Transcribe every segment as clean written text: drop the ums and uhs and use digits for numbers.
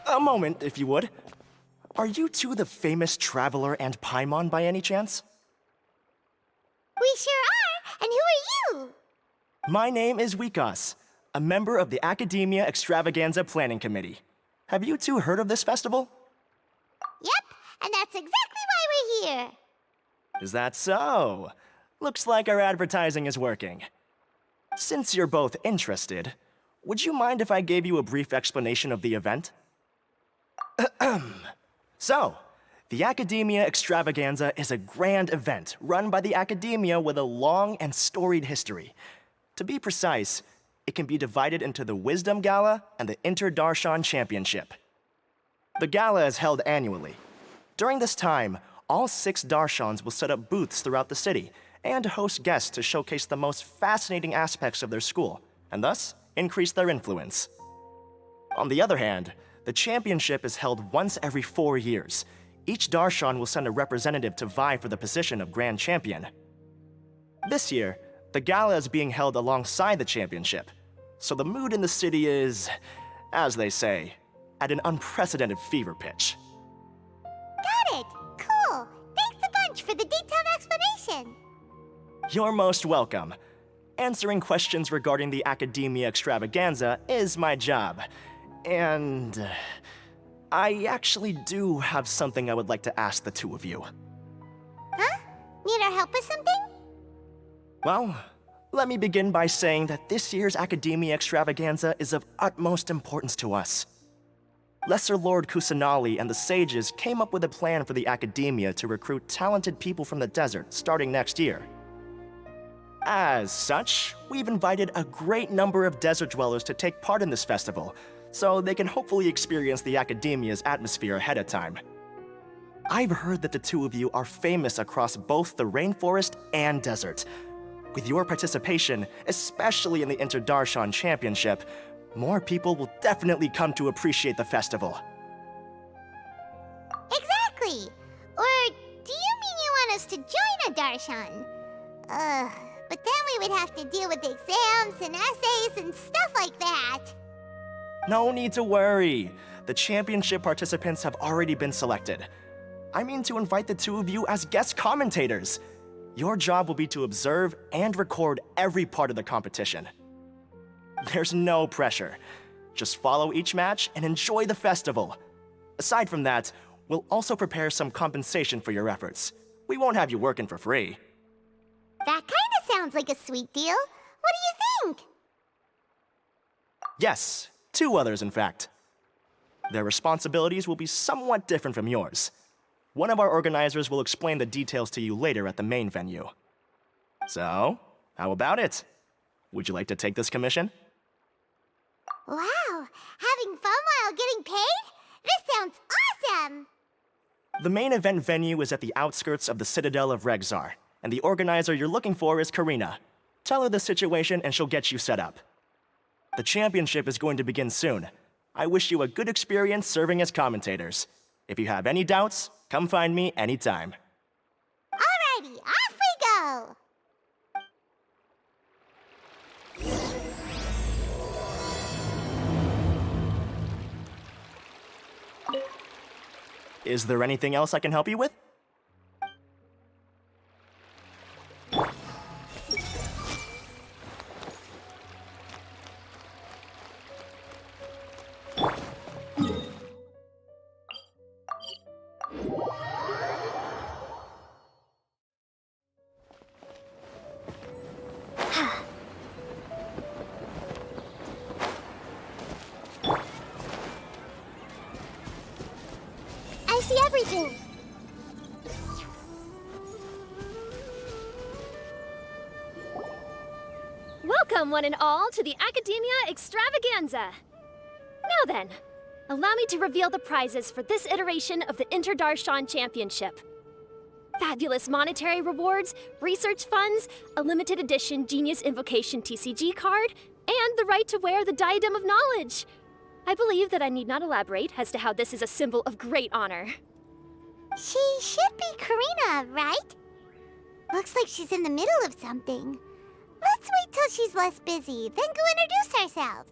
A moment, if you would. Are you two the famous Traveler and Paimon by any chance? We sure are! And who are you? My name is Wikas, a member of the Academia Extravaganza Planning Committee. Have you two heard of this festival? Yep, and that's exactly why we're here. Is that so? Looks like our advertising is working. Since you're both interested, would you mind if I gave you a brief explanation of the event? So, the Academia Extravaganza is a grand event run by the Academia with a long and storied history. To be precise, it can be divided into the Wisdom Gala and the Interdarshan Championship. The gala is held annually. During this time, all 6 Darshans will set up booths throughout the city and host guests to showcase the most fascinating aspects of their school, and thus increase their influence. On the other hand, the championship is held once every 4 years. Each Darshan will send a representative to vie for the position of Grand Champion. This year, the gala is being held alongside the championship, so the mood in the city is, as they say, at an unprecedented fever pitch. Got it! Cool! Thanks a bunch for the detailed explanation! You're most welcome. Answering questions regarding the Academia Extravaganza is my job. And I actually do have something I would like to ask the two of you. Huh? Need our help with something? Well, let me begin by saying that this year's Academia Extravaganza is of utmost importance to us. Lesser Lord Kusanali and the sages came up with a plan for the Academia to recruit talented people from the desert starting next year. As such, we've invited a great number of desert dwellers to take part in this festival, so they can hopefully experience the Academia's atmosphere ahead of time. I've heard that the two of you are famous across both the rainforest and desert. With your participation, especially in the Interdarshan Championship, more people will definitely come to appreciate the festival. Exactly! Or do you mean you want us to join a Darshan? But then we would have to deal with exams and essays and stuff like that. No need to worry. The championship participants have already been selected. I mean to invite the two of you as guest commentators. Your job will be to observe and record every part of the competition. There's no pressure. Just follow each match and enjoy the festival. Aside from that, we'll also prepare some compensation for your efforts. We won't have you working for free. That kinda sounds like a sweet deal. What do you think? Yes, 2 others in fact. Their responsibilities will be somewhat different from yours. One of our organizers will explain the details to you later at the main venue. So, how about it? Would you like to take this commission? Wow! Having fun while getting paid? This sounds awesome! The main event venue is at the outskirts of the Citadel of Regzar, and the organizer you're looking for is Karina. Tell her the situation and she'll get you set up. The championship is going to begin soon. I wish you a good experience serving as commentators. If you have any doubts, come find me anytime. Alrighty, off we go! Is there anything else I can help you with? I see everything. Welcome, one and all, to the Academia Extravaganza. Now then, allow me to reveal the prizes for this iteration of the Interdarshan Championship. Fabulous monetary rewards, research funds, a limited edition Genius Invocation TCG card, and the right to wear the Diadem of Knowledge. I believe that I need not elaborate as to how this is a symbol of great honor. She should be Karina, right? Looks like she's in the middle of something. Let's wait till she's less busy, then go introduce ourselves.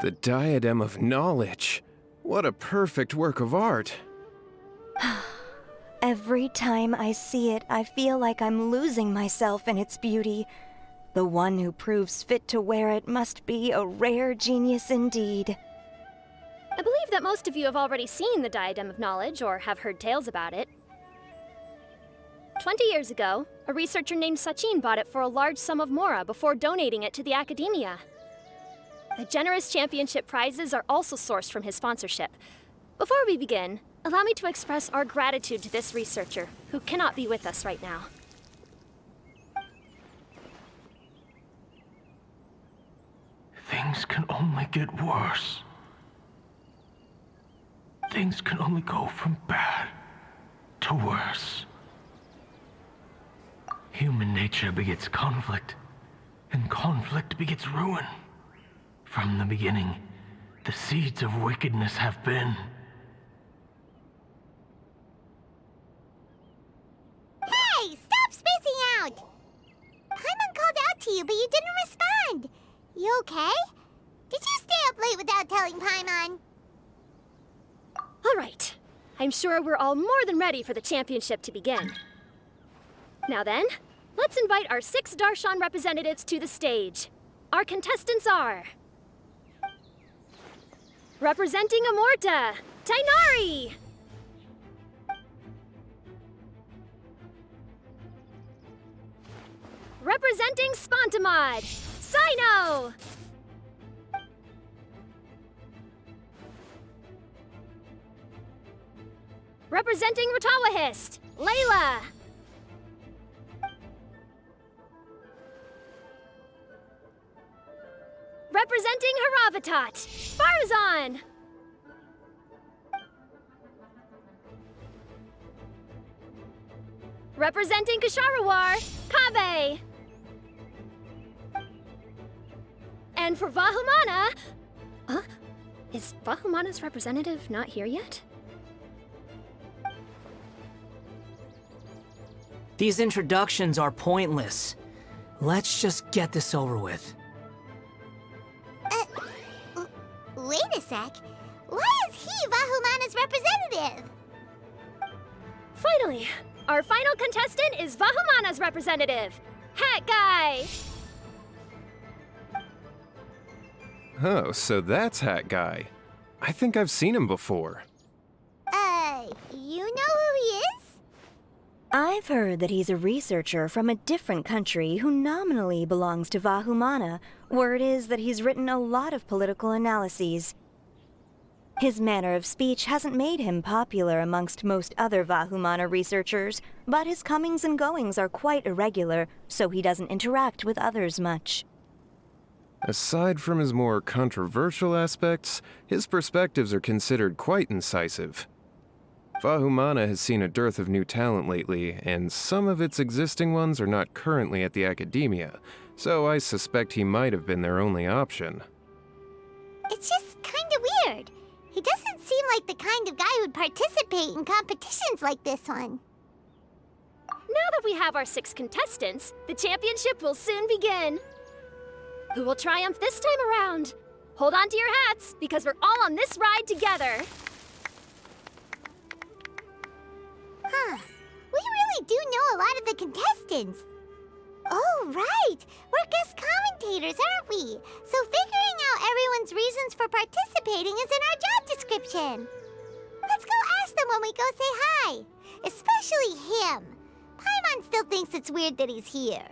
The Diadem of Knowledge. What a perfect work of art. Every time I see it, I feel like I'm losing myself in its beauty. The one who proves fit to wear it must be a rare genius indeed. I believe that most of you have already seen the Diadem of Knowledge or have heard tales about it. 20 years ago, a researcher named Sachin bought it for a large sum of mora before donating it to the Academia. The generous championship prizes are also sourced from his sponsorship. Before we begin, allow me to express our gratitude to this researcher, who cannot be with us right now. Things can only get worse. Things can only go from bad to worse. Human nature begets conflict, and conflict begets ruin. From the beginning, the seeds of wickedness have been. Hey, stop spacing out! Paimon called out to you, but you didn't respond. You okay? Did you stay up late without telling Paimon? All right. I'm sure we're all more than ready for the championship to begin. Now then, let's invite our 6 Darshan representatives to the stage. Our contestants are... Representing Amorta, Tainari! Representing Spontamod, Sino! Representing Ratawahist, Layla! Representing Haravatat, Farazan! Representing Kasharawar, Kabe! And for Vahumana... Huh? Is Vahumana's representative not here yet? These introductions are pointless. Let's just get this over with. Wait a sec. Why is he Vahumana's representative? Finally, our final contestant is Vahumana's representative, Hat Guy! Oh, so that's Hat Guy. I think I've seen him before. You know who he is? I've heard that he's a researcher from a different country who nominally belongs to Vahumana. Word is that he's written a lot of political analyses. His manner of speech hasn't made him popular amongst most other Vahumana researchers, but his comings and goings are quite irregular, so he doesn't interact with others much. Aside from his more controversial aspects, his perspectives are considered quite incisive. Vahumana has seen a dearth of new talent lately, and some of its existing ones are not currently at the Academia, so I suspect he might have been their only option. It's just kinda weird. He doesn't seem like the kind of guy who'd participate in competitions like this one. Now that we have our 6 contestants, the championship will soon begin. Who will triumph this time around? Hold on to your hats, because we're all on this ride together. Huh. We really do know a lot of the contestants. Oh, right. We're guest commentators, aren't we? So figuring out everyone's reasons for participating is in our job description. Let's go ask them when we go say hi. Especially him. Paimon still thinks it's weird that he's here.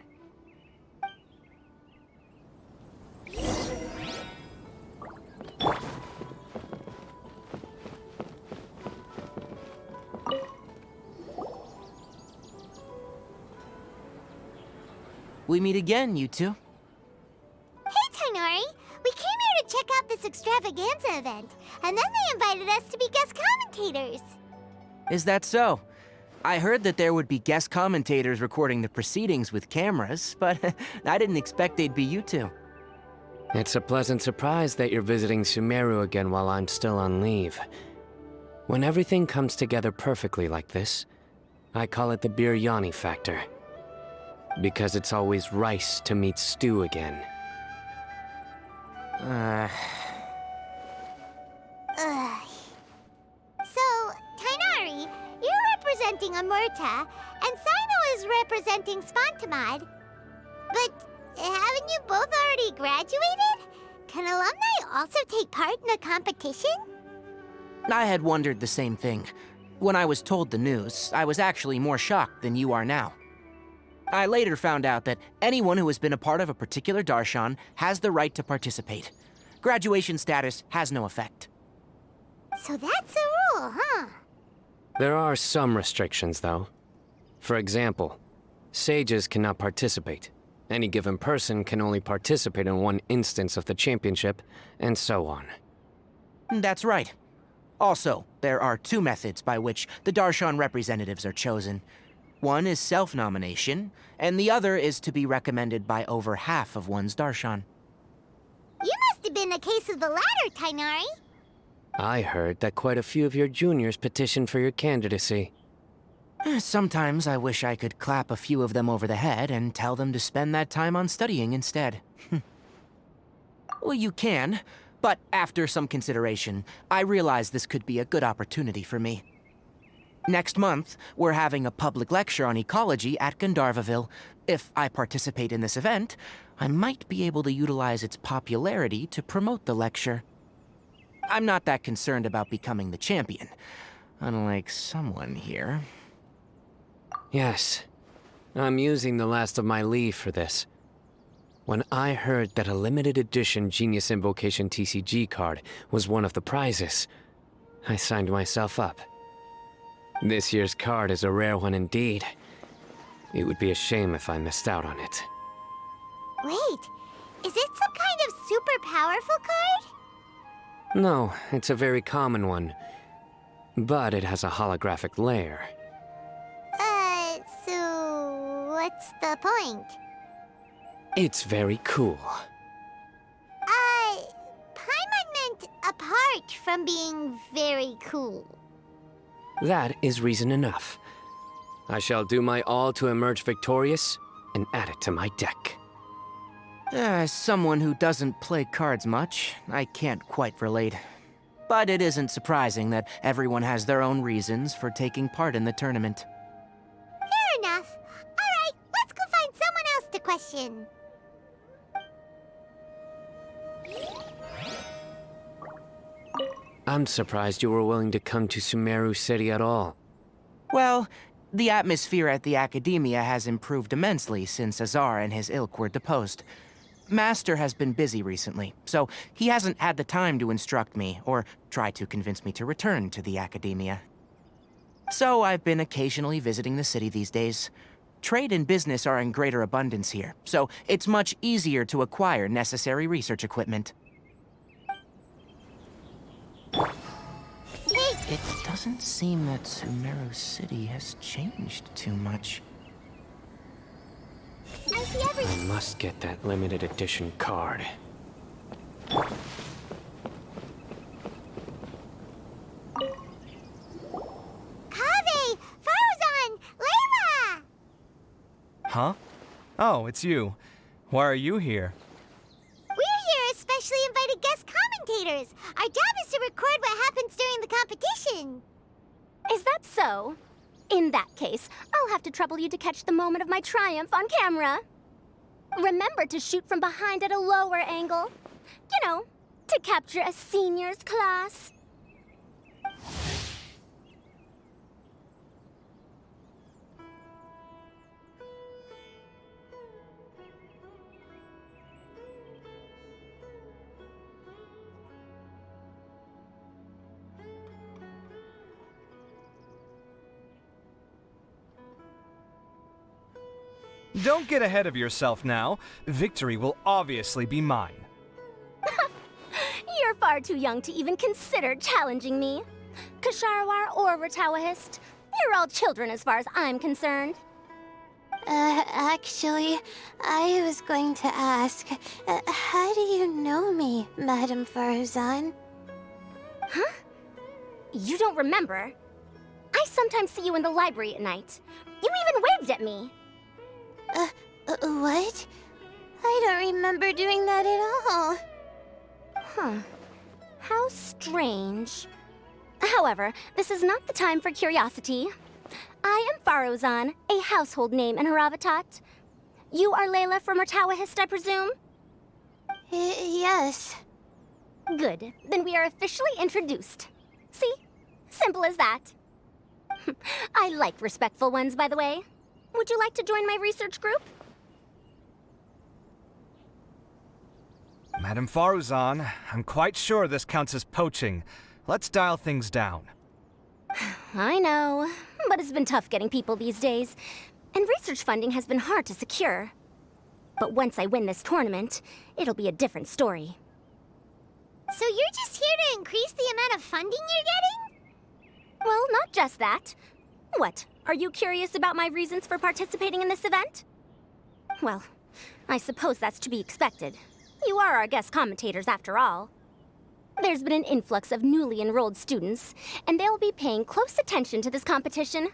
We meet again, you two. Hey, Tainari! We came here to check out this extravaganza event, and then they invited us to be guest commentators. Is that so? I heard that there would be guest commentators recording the proceedings with cameras, but I didn't expect they'd be you two. It's a pleasant surprise that you're visiting Sumeru again while I'm still on leave. When everything comes together perfectly like this, I call it the biryani factor. Because it's always rice to meet stew again. Ugh, Amurta, and Sino is representing Spontamod. But haven't you both already graduated? Can alumni also take part in a competition? I had wondered the same thing. When I was told the news, I was actually more shocked than you are now. I later found out that anyone who has been a part of a particular Darshan has the right to participate. Graduation status has no effect. So that's a rule, huh? There are some restrictions, though. For example, sages cannot participate. Any given person can only participate in one instance of the championship, and so on. That's right. Also, there are two methods by which the Darshan representatives are chosen. One is self-nomination, and the other is to be recommended by over half of one's Darshan. You must have been a case of the latter, Tainari. I heard that quite a few of your juniors petitioned for your candidacy. Sometimes I wish I could clap a few of them over the head and tell them to spend that time on studying instead. Well, you can, but after some consideration, I realize this could be a good opportunity for me. Next month, we're having a public lecture on ecology at Gandharvaville. If I participate in this event, I might be able to utilize its popularity to promote the lecture. I'm not that concerned about becoming the champion, unlike someone here. Yes, I'm using the last of my leave for this. When I heard that a limited edition Genius Invocation TCG card was one of the prizes, I signed myself up. This year's card is a rare one indeed. It would be a shame if I missed out on it. Wait, is it some kind of super powerful card? No, it's a very common one. But it has a holographic layer. So what's the point? It's very cool. Paimon meant apart from being very cool. That is reason enough. I shall do my all to emerge victorious and add it to my deck. As someone who doesn't play cards much, I can't quite relate. But it isn't surprising that everyone has their own reasons for taking part in the tournament. Fair enough. All right, let's go find someone else to question. I'm surprised you were willing to come to Sumeru City at all. Well, the atmosphere at the Academia has improved immensely since Azar and his ilk were deposed. Master has been busy recently, so he hasn't had the time to instruct me or try to convince me to return to the Academia. So I've been occasionally visiting the city these days. Trade and business are in greater abundance here, so it's much easier to acquire necessary research equipment. It doesn't seem that Sumeru City has changed too much. I see I must get that limited edition card. Kaveh! Farzan! Layla! Huh? Oh, it's you. Why are you here? We're here as specially invited guest commentators. Our job is to record what happens during the competition. Is that so? In that case, I'll have to trouble you to catch the moment of my triumph on camera. Remember to shoot from behind at a lower angle. You know, to capture a seniors class. Don't get ahead of yourself now. Victory will obviously be mine. You're far too young to even consider challenging me. Kasharwar or Ratawahist, you're all children as far as I'm concerned. Actually, I was going to ask, how do you know me, Madam Farzan? Huh? You don't remember? I sometimes see you in the library at night. You even waved at me. What? I don't remember doing that at all. Huh. How strange. However, this is not the time for curiosity. I am Farozan, a household name in Haravatat. You are Layla from Ertawahist, I presume? Yes. Good. Then we are officially introduced. See? Simple as that. I like respectful ones, by the way. Would you like to join my research group? Madam Faruzan, I'm quite sure this counts as poaching. Let's dial things down. I know, but it's been tough getting people these days. And research funding has been hard to secure. But once I win this tournament, it'll be a different story. So you're just here to increase the amount of funding you're getting? Well, not just that. What, are you curious about my reasons for participating in this event? Well, I suppose that's to be expected. You are our guest commentators, after all. There's been an influx of newly enrolled students, and they'll be paying close attention to this competition.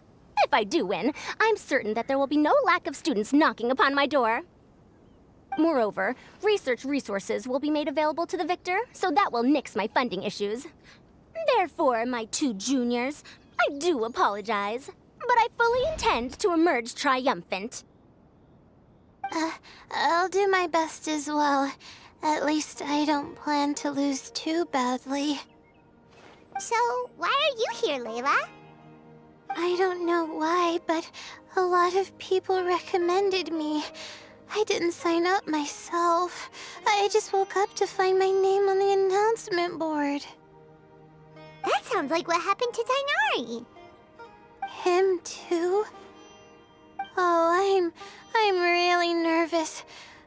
If I do win, I'm certain that there will be no lack of students knocking upon my door. Moreover, research resources will be made available to the victor, so that will nix my funding issues. Therefore, my two juniors, I do apologize, but I fully intend to emerge triumphant. I'll do my best as well. At least I don't plan to lose too badly. So, why are you here, Layla? I don't know why, but a lot of people recommended me. I didn't sign up myself. I just woke up to find my name on the announcement board. That sounds like what happened to Dainari. Him too? Oh, I'm really nervous.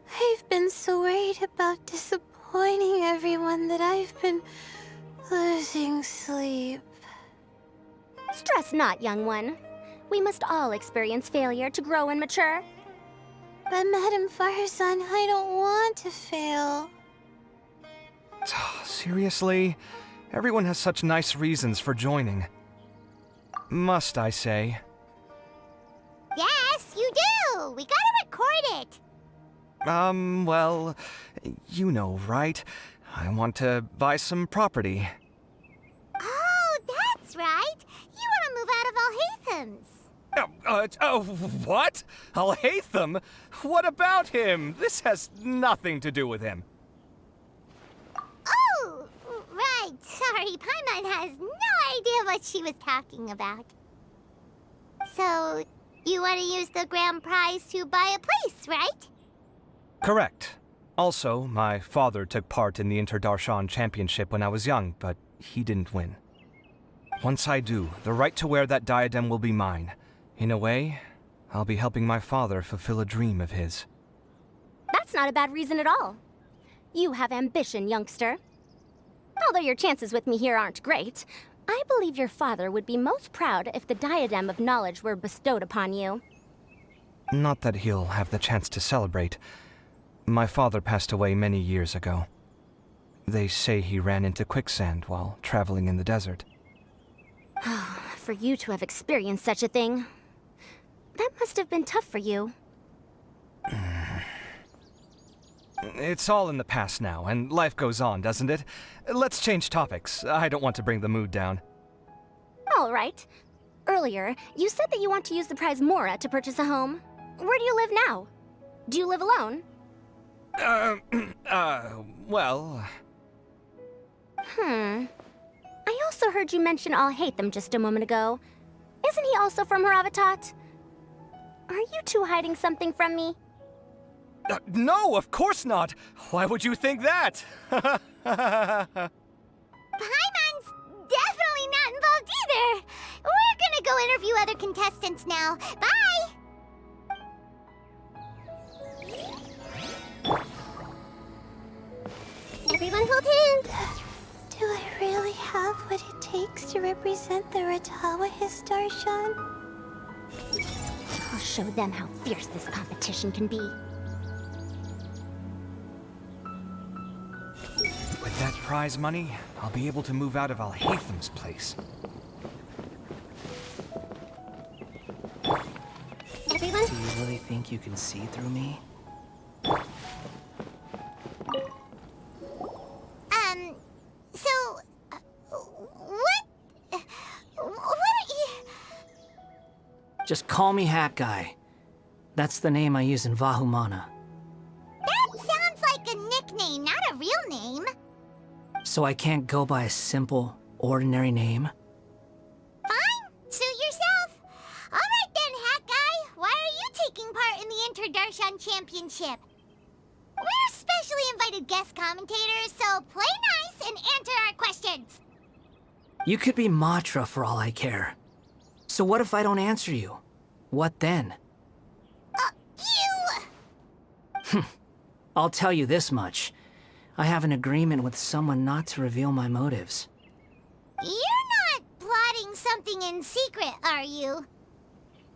I've been so worried about disappointing everyone that I've been losing sleep. Stress not, young one. We must all experience failure to grow and mature. But Madame Farsan, I don't want to fail. Seriously? Everyone has such nice reasons for joining. Must I say? Yes, you do! We gotta record it! Well, you know, right? I want to buy some property. Oh, that's right! You want to move out of Alhatham's. What? Alhaitham? What about him? This has nothing to do with him. Oh, right. Sorry, Paimon has no idea what she was talking about. So, you want to use the grand prize to buy a place, right? Correct. Also, my father took part in the Interdarshan championship when I was young, but he didn't win. Once I do, the right to wear that diadem will be mine. In a way, I'll be helping my father fulfill a dream of his. That's not a bad reason at all. You have ambition, youngster. Although your chances with me here aren't great, I believe your father would be most proud if the diadem of knowledge were bestowed upon you. Not that he'll have the chance to celebrate. My father passed away many years ago. They say he ran into quicksand while traveling in the desert. For you to have experienced such a thing, that must have been tough for you. It's all in the past now, and life goes on, doesn't it? Let's change topics. I don't want to bring the mood down. All right. Earlier, you said that you want to use the prize Mora to purchase a home. Where do you live now? Do you live alone? Well... I also heard you mention Alhaitham just a moment ago. Isn't he also from Haravatat? Are you two hiding something from me? No, of course not! Why would you think that? Paimon's definitely not involved either! We're gonna go interview other contestants now. Bye! Everyone hold hands! Do I really have what it takes to represent the Ratawa Darshan? I'll show them how fierce this competition can be. With that prize money, I'll be able to move out of Alhaitham's place. Everyone? Do you really think you can see through me? So, what are you... Just call me Hat Guy. That's the name I use in Vahumana. That sounds like a nickname, not a real name. So I can't go by a simple, ordinary name? Fine, suit yourself. All right then, Hat Guy. Why are you taking part in the Interdarshan Championship? We're specially invited guest commentators, so play nice and answer our questions. You could be Matra for all I care. So what if I don't answer you? What then? You... I'll tell you this much. I have an agreement with someone not to reveal my motives. You're not plotting something in secret, are you?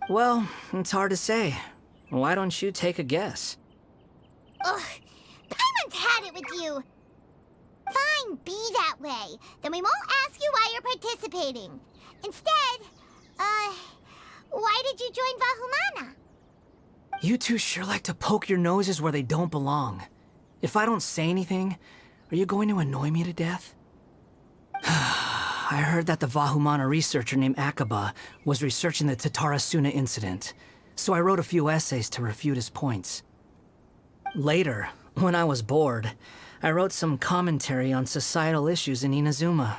Well, it's hard to say. Why don't you take a guess? Ugh, Paimon's had it with you. Fine, be that way. Then we won't ask you why you're participating. Instead, why did you join Vahumana? You two sure like to poke your noses where they don't belong. If I don't say anything, are you going to annoy me to death? I heard that the Vahumana researcher named Akaba was researching the Tatarasuna incident, so I wrote a few essays to refute his points. Later, when I was bored, I wrote some commentary on societal issues in Inazuma.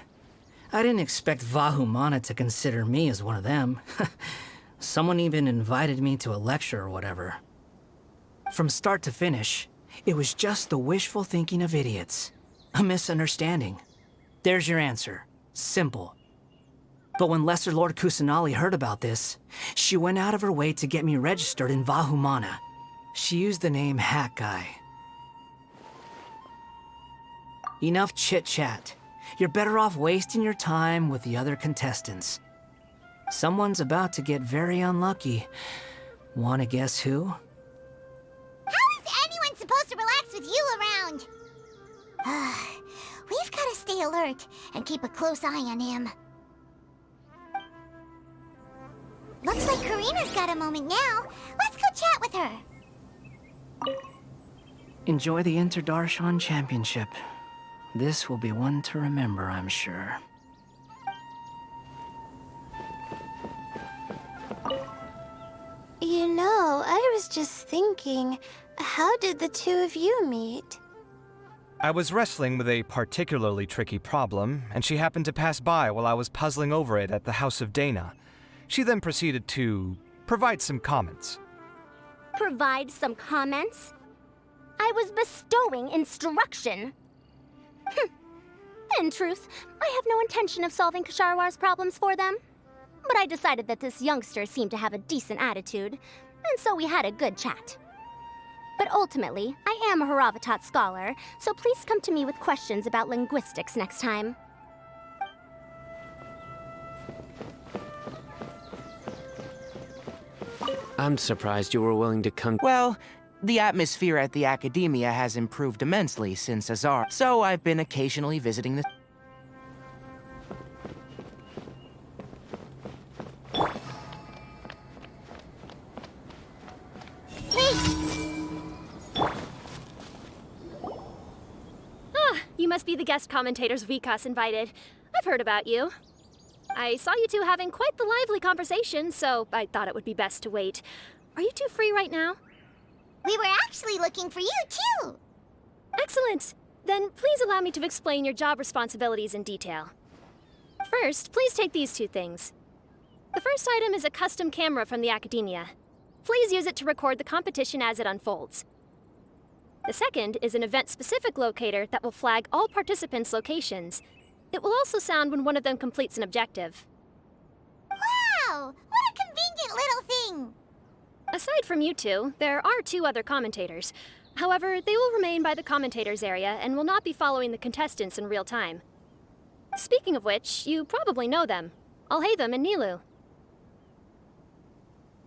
I didn't expect Vahumana to consider me as one of them. Someone even invited me to a lecture or whatever. From start to finish, it was just the wishful thinking of idiots. A misunderstanding. There's your answer. Simple. But when Lesser Lord Kusanali heard about this, she went out of her way to get me registered in Vahumana. She used the name Hat Guy. Enough chit-chat. You're better off wasting your time with the other contestants. Someone's about to get very unlucky. Wanna guess who? How is anyone supposed to relax with you around? We've got to stay alert and keep a close eye on him. Looks like Karina's got a moment now. Let's go chat with her. Enjoy the Interdarshan Championship. This will be one to remember, I'm sure. You know, I was just thinking, how did the two of you meet? I was wrestling with a particularly tricky problem, and she happened to pass by while I was puzzling over it at the House of Dana. She then proceeded to provide some comments. Provide some comments? I was bestowing instruction. In truth, I have no intention of solving Ksharowar's problems for them. But I decided that this youngster seemed to have a decent attitude, and so we had a good chat. But ultimately, I am a Haravatat scholar, so please come to me with questions about linguistics next time. I'm surprised you were willing to come. Well, the atmosphere at the Academia has improved immensely since Azar, so I've been occasionally visiting the... You must be the guest commentators Vikas invited. I've heard about you. I saw you two having quite the lively conversation, so I thought it would be best to wait. Are you two free right now? We were actually looking for you, too. Excellent. Then please allow me to explain your job responsibilities in detail. First, please take these two things. The first item is a custom camera from the Academia. Please use it to record the competition as it unfolds. The second is an event-specific locator that will flag all participants' locations. It will also sound when one of them completes an objective. Wow! What a convenient little thing! Aside from you two, there are two other commentators. However, they will remain by the commentators area and will not be following the contestants in real time. Speaking of which, you probably know them. Alhaitham and Nilu.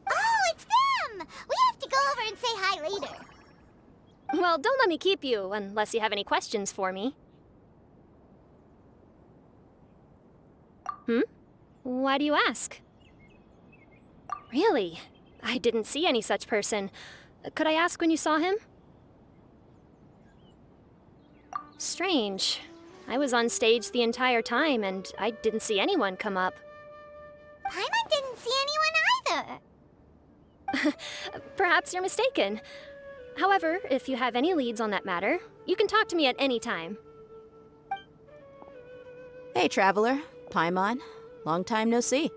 Oh, it's them! We have to go over and say hi later. Well, don't let me keep you, unless you have any questions for me. Why do you ask? Really? I didn't see any such person. Could I ask when you saw him? Strange. I was on stage the entire time, and I didn't see anyone come up. Paimon didn't see anyone either. Perhaps you're mistaken. However, if you have any leads on that matter, you can talk to me at any time. Hey, Traveler. Paimon. Long time no see.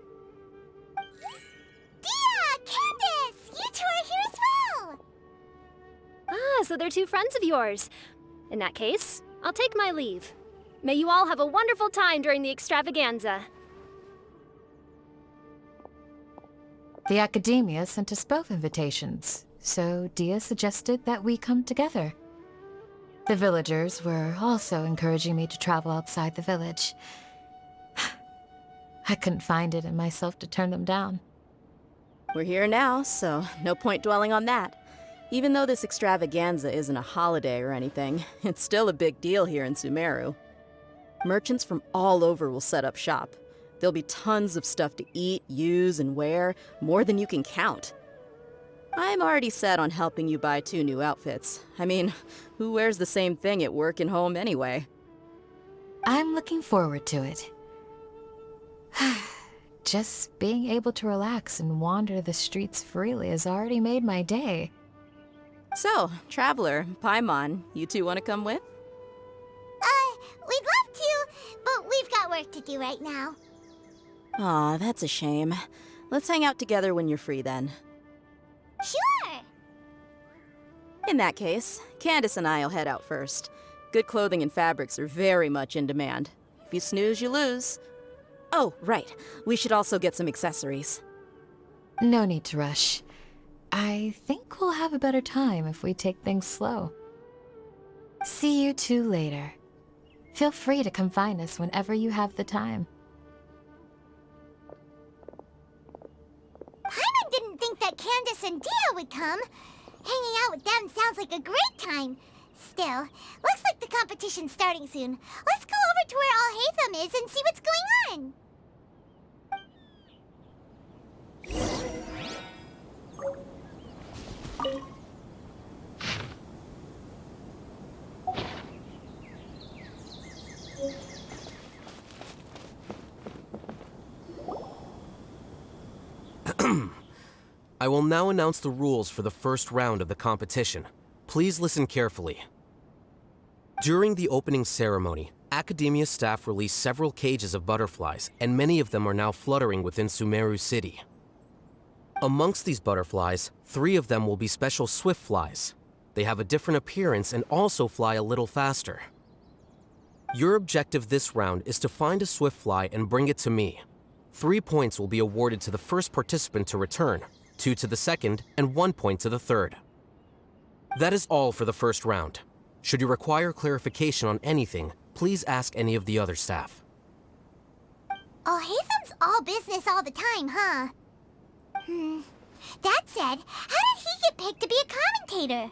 Dia! Candace! You two are here as well! Ah, so they're two friends of yours. In that case, I'll take my leave. May you all have a wonderful time during the extravaganza. The Academia sent us both invitations, so Dia suggested that we come together. The villagers were also encouraging me to travel outside the village. I couldn't find it in myself to turn them down. We're here now, so no point dwelling on that. Even though this extravaganza isn't a holiday or anything, it's still a big deal here in Sumeru. Merchants from all over will set up shop. There'll be tons of stuff to eat, use, and wear, more than you can count. I'm already set on helping you buy 2 new outfits. I mean, who wears the same thing at work and home anyway? I'm looking forward to it. Just being able to relax and wander the streets freely has already made my day. So, Traveler, Paimon, you two want to come with? We'd love to, but we've got work to do right now. Aw, that's a shame. Let's hang out together when you're free then. Sure! In that case, Candace and I'll head out first. Good clothing and fabrics are very much in demand. If you snooze, you lose. Oh, right. We should also get some accessories. No need to rush. I think we'll have a better time if we take things slow. See you two later. Feel free to come find us whenever you have the time. Paimon didn't think that Candace and Dia would come. Hanging out with them sounds like a great time. Still, looks like the competition's starting soon. Let's go over to where Alhaitham is and see what's going on. I will now announce the rules for the first round of the competition. Please listen carefully. During the opening ceremony, Academia staff released several cages of butterflies, and many of them are now fluttering within Sumeru City. Amongst these butterflies, 3 of them will be special swift flies. They have a different appearance and also fly a little faster. Your objective this round is to find a swift fly and bring it to me. 3 points will be awarded to the first participant to return, 2 to the second, and 1 point to the third. That is all for the first round. Should you require clarification on anything, please ask any of the other staff. Alhaitham's all business all the time, huh? That said, how did he get picked to be a commentator?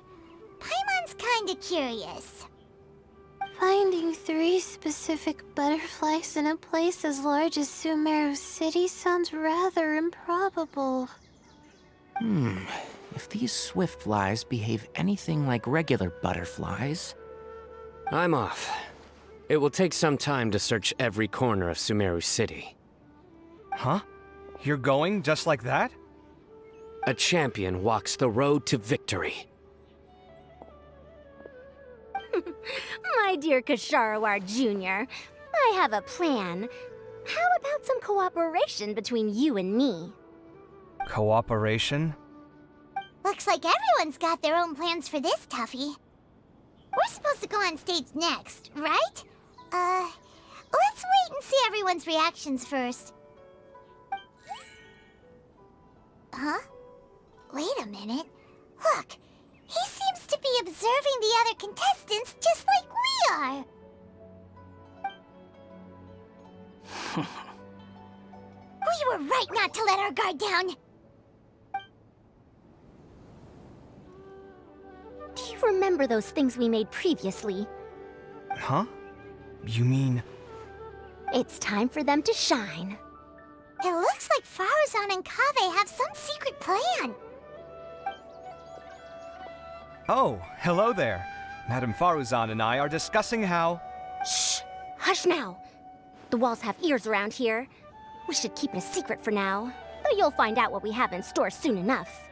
Paimon's kinda curious. Finding 3 specific butterflies in a place as large as Sumeru City sounds rather improbable. If these swift flies behave anything like regular butterflies... I'm off. It will take some time to search every corner of Sumeru City. Huh? You're going just like that? A champion walks the road to victory. My dear Kasharawar Jr., I have a plan. How about some cooperation between you and me? Cooperation? Looks like everyone's got their own plans for this, Tuffy. We're supposed to go on stage next, right? Let's wait and see everyone's reactions first. Huh? Wait a minute. Look, he seems to be observing the other contestants just like we are. We were right not to let our guard down. Do you remember those things we made previously? Huh? You mean... It's time for them to shine. It looks like Faruzan and Kaveh have some secret plan. Oh, hello there. Madame Faruzan and I are discussing how... Shh! Hush now! The walls have ears around here. We should keep it a secret for now, but you'll find out what we have in store soon enough.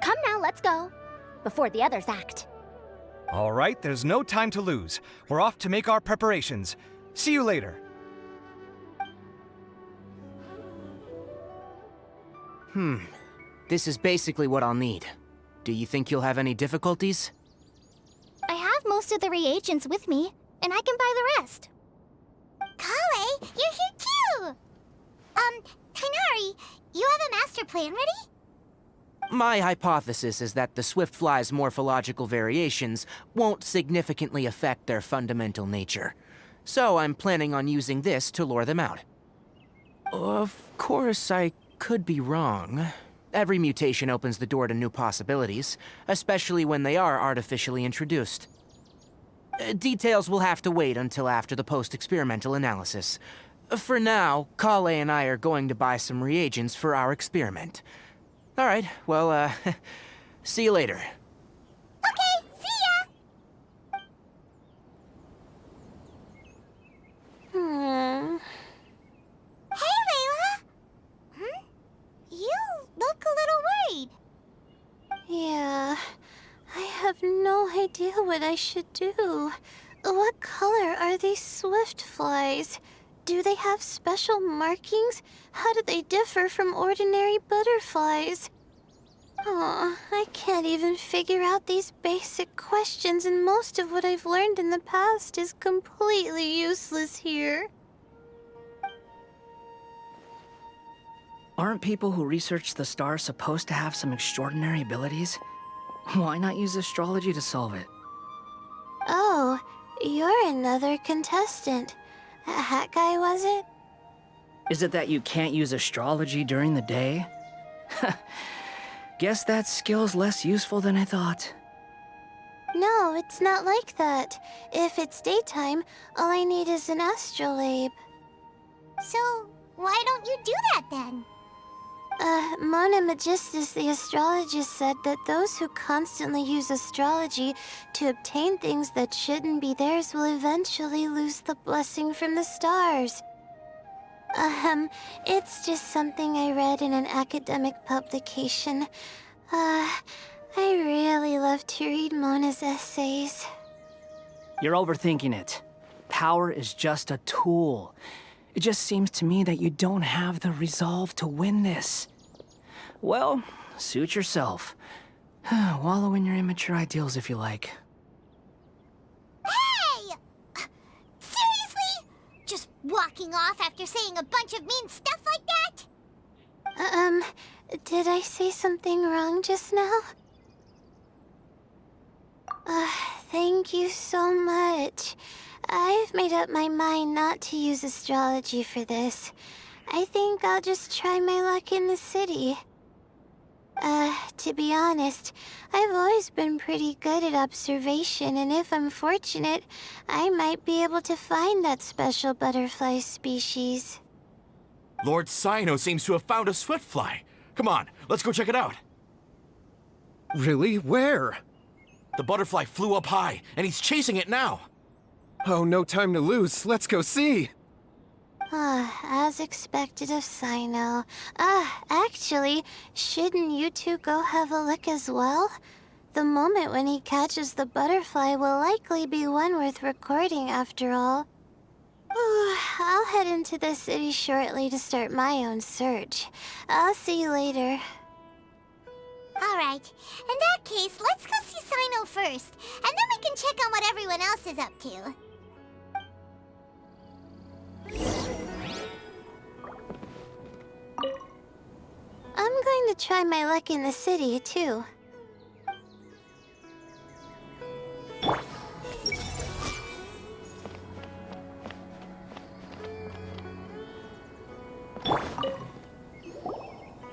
Come now, let's go. Before the others act. All right, there's no time to lose. We're off to make our preparations. See you later. This is basically what I'll need. Do you think you'll have any difficulties? I have most of the reagents with me, and I can buy the rest. Kale, you're here too! Kainari, you have a master plan ready? My hypothesis is that the Swiftfly's morphological variations won't significantly affect their fundamental nature. So I'm planning on using this to lure them out. Of course, I could be wrong. Every mutation opens the door to new possibilities, especially when they are artificially introduced. Details will have to wait until after the post-experimental analysis. For now, Kale and I are going to buy some reagents for our experiment. All right, well, see you later. Okay, see ya! Hey, Layla! You look a little worried. Yeah, I have no idea what I should do. What color are these Swiftflies? Do they have special markings? How do they differ from ordinary butterflies? Oh, I can't even figure out these basic questions, and most of what I've learned in the past is completely useless here. Aren't people who research the stars supposed to have some extraordinary abilities? Why not use astrology to solve it? Oh, you're another contestant. Hat guy, was it? Is it that you can't use astrology during the day? Guess that skill's less useful than I thought. No, it's not like that. If it's daytime, all I need is an astrolabe. So, why don't you do that then? Mona Magistus, the astrologist, said that those who constantly use astrology to obtain things that shouldn't be theirs will eventually lose the blessing from the stars. It's just something I read in an academic publication. I really love to read Mona's essays. You're overthinking it. Power is just a tool. It just seems to me that you don't have the resolve to win this. Well, suit yourself. Wallow in your immature ideals if you like. Hey! Seriously? Just walking off after saying a bunch of mean stuff like that? Did I say something wrong just now? Thank you so much. I've made up my mind not to use astrology for this. I think I'll just try my luck in the city. To be honest, I've always been pretty good at observation, and if I'm fortunate, I might be able to find that special butterfly species. Lord Cyno seems to have found a Swiftfly. Come on, let's go check it out. Really? Where? The butterfly flew up high, and he's chasing it now. Oh, no time to lose. Let's go see. As expected of Cyno. Actually, shouldn't you two go have a look as well? The moment when he catches the butterfly will likely be one worth recording after all. I'll head into the city shortly to start my own search. I'll see you later. Alright, in that case, let's go see Cyno first, and then we can check on what everyone else is up to. I'm going to try my luck in the city, too.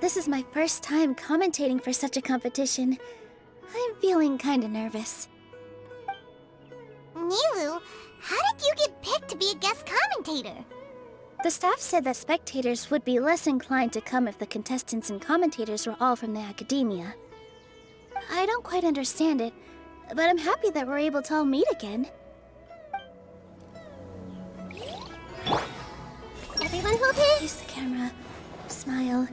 This is my first time commentating for such a competition. I'm feeling kinda nervous. Nilu, how did you get picked to be a guest commentator? The staff said that spectators would be less inclined to come if the contestants and commentators were all from the academia. I don't quite understand it, but I'm happy that we're able to all meet again. Everyone hold it! Use the camera. Smile.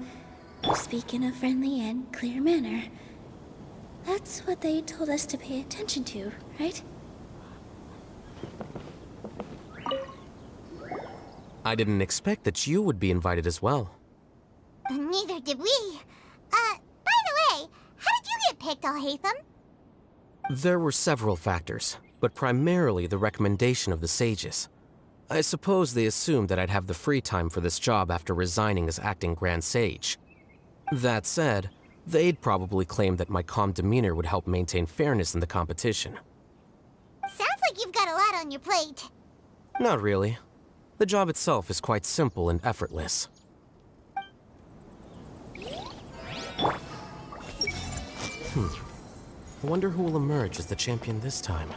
Speak in a friendly and clear manner. That's what they told us to pay attention to, right? I didn't expect that you would be invited as well. Neither did we. By the way, how did you get picked, Alhaitham? There were several factors, but primarily the recommendation of the sages. I suppose they assumed that I'd have the free time for this job after resigning as acting Grand Sage. That said, they'd probably claim that my calm demeanor would help maintain fairness in the competition. Sounds like you've got a lot on your plate. Not really. The job itself is quite simple and effortless. I wonder who will emerge as the champion this time.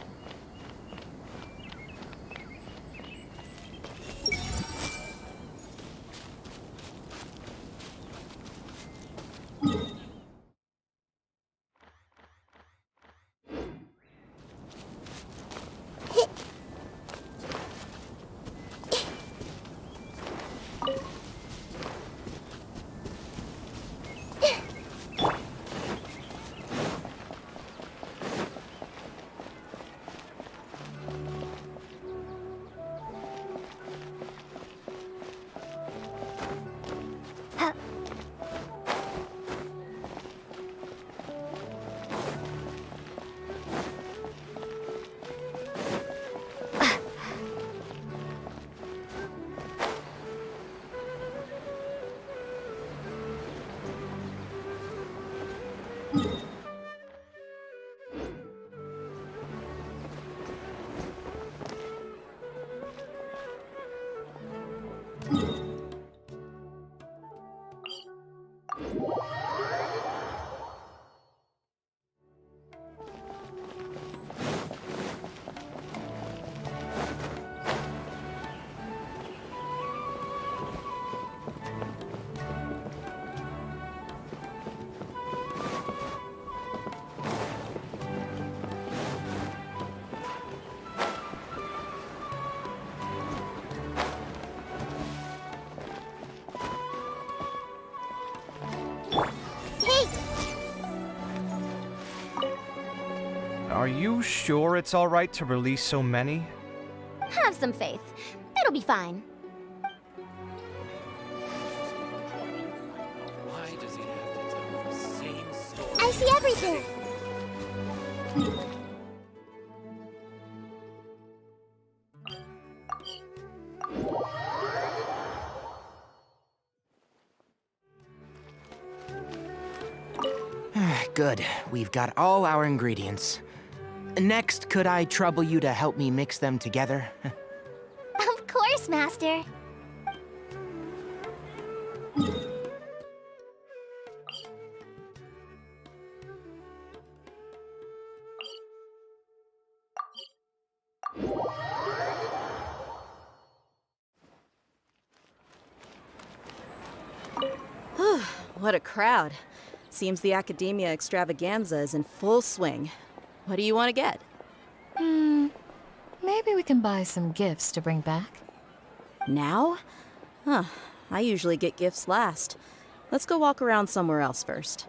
Are you sure it's all right to release so many? Have some faith. It'll be fine. Why does he have to tell the same story? I see everything. Good. We've got all our ingredients. Next, could I trouble you to help me mix them together? Of course, Master. What a crowd. Seems the Academia Extravaganza is in full swing. What do you want to get? Maybe we can buy some gifts to bring back. Now? Huh. I usually get gifts last. Let's go walk around somewhere else first.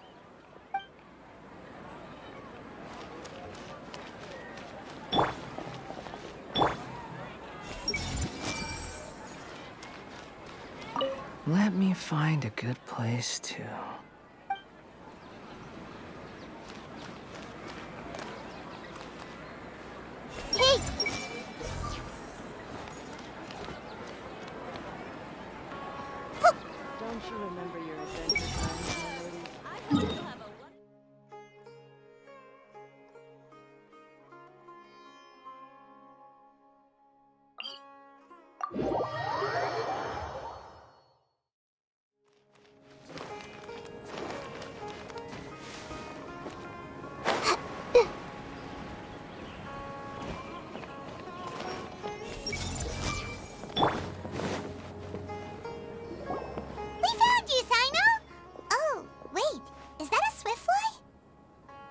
Let me find a good place to... Hey! Don't you remember your adventure times, my lady?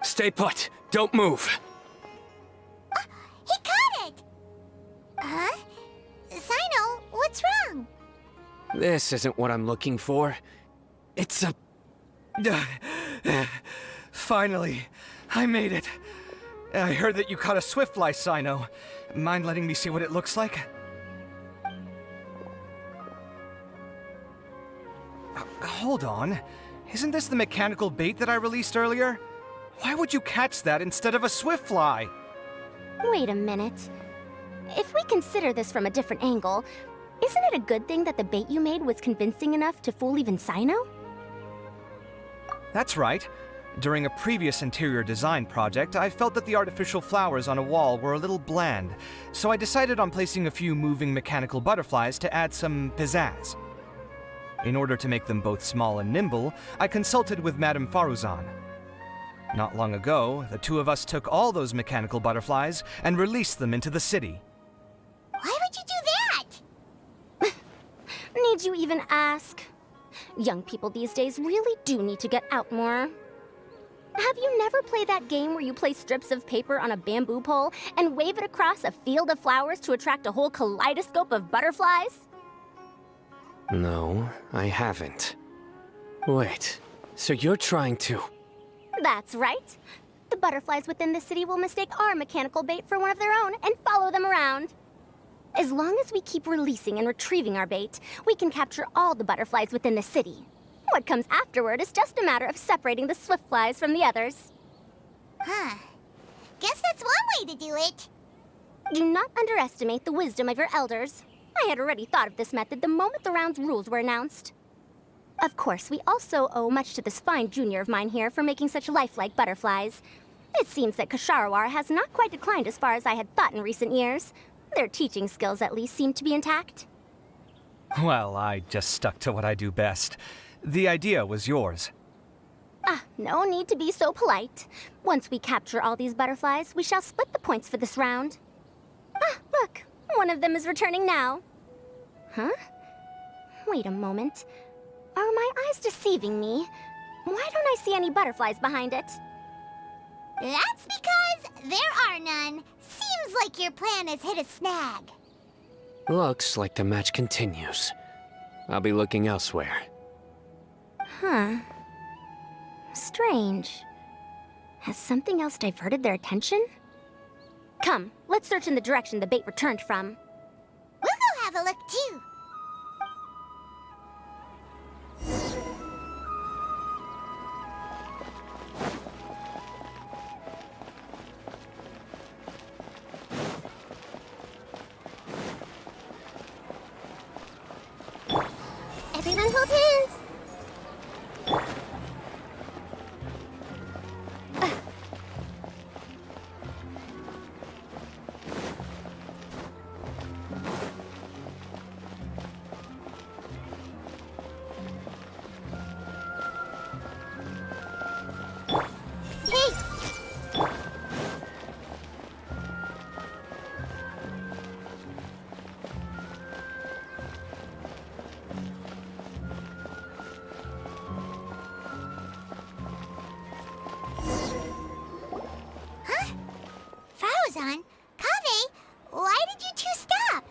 Stay put. Don't move. He caught it! Huh? Sino, what's wrong? This isn't what I'm looking for. It's a... Finally, I made it. I heard that you caught a swiftfly, Sino. Mind letting me see what it looks like? Hold on. Isn't this the mechanical bait that I released earlier? Why would you catch that instead of a swiftfly? Wait a minute. If we consider this from a different angle, isn't it a good thing that the bait you made was convincing enough to fool even Sino? That's right. During a previous interior design project, I felt that the artificial flowers on a wall were a little bland, so I decided on placing a few moving mechanical butterflies to add some pizzazz. In order to make them both small and nimble, I consulted with Madame Faruzan. Not long ago, the two of us took all those mechanical butterflies and released them into the city. Why would you do that? Need you even ask? Young people these days really do need to get out more. Have you never played that game where you place strips of paper on a bamboo pole and wave it across a field of flowers to attract a whole kaleidoscope of butterflies? No, I haven't. Wait, so you're trying to... That's right. The butterflies within the city will mistake our mechanical bait for one of their own and follow them around. As long as we keep releasing and retrieving our bait, we can capture all the butterflies within the city. What comes afterward is just a matter of separating the swiftflies from the others. Huh. Guess that's one way to do it. Do not underestimate the wisdom of your elders. I had already thought of this method the moment the round's rules were announced. Of course, we also owe much to this fine junior of mine here for making such lifelike butterflies. It seems that Kasharawar has not quite declined as far as I had thought in recent years. Their teaching skills at least seem to be intact. Well, I just stuck to what I do best. The idea was yours. No need to be so polite. Once we capture all these butterflies, we shall split the points for this round. Look, one of them is returning now. Huh? Wait a moment. Are my eyes deceiving me? Why don't I see any butterflies behind it? That's because there are none. Seems like your plan has hit a snag. Looks like the match continues. I'll be looking elsewhere. Huh. Strange. Has something else diverted their attention? Come, let's search in the direction the bait returned from. We'll go have a look too. Everyone hold hands! Faruzan, Kaveh, why did you two stop?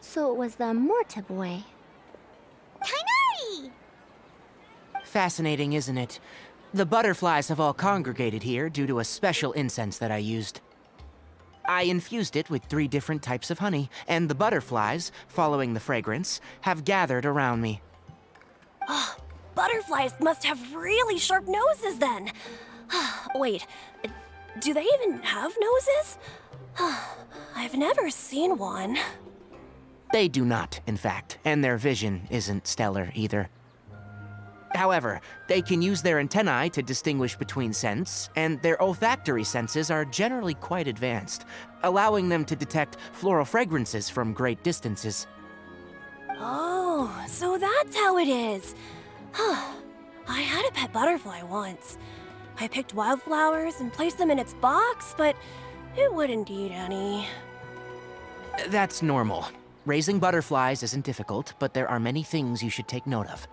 So it was the Morta boy. Tainari! Fascinating, isn't it? The butterflies have all congregated here due to a special incense that I used. I infused it with 3 different types of honey, and the butterflies, following the fragrance, have gathered around me. Butterflies must have really sharp noses then. Wait, do they even have noses? I've never seen one. They do not, in fact, and their vision isn't stellar either. However, they can use their antennae to distinguish between scents, and their olfactory senses are generally quite advanced, allowing them to detect floral fragrances from great distances. Oh, so that's how it is. I had a pet butterfly once. I picked wildflowers and placed them in its box, but it wouldn't eat any. That's normal. Raising butterflies isn't difficult, but there are many things you should take note of.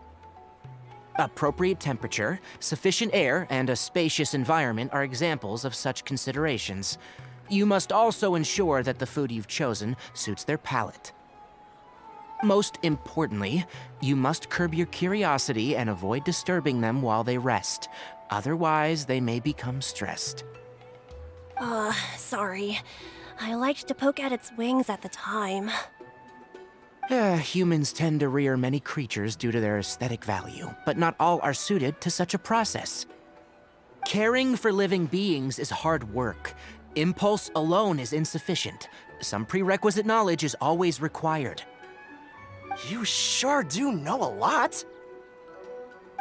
Appropriate temperature, sufficient air, and a spacious environment are examples of such considerations. You must also ensure that the food you've chosen suits their palate. Most importantly, you must curb your curiosity and avoid disturbing them while they rest. Otherwise, they may become stressed. Sorry. I liked to poke at its wings at the time. Humans tend to rear many creatures due to their aesthetic value, but not all are suited to such a process. Caring for living beings is hard work. Impulse alone is insufficient. Some prerequisite knowledge is always required. You sure do know a lot.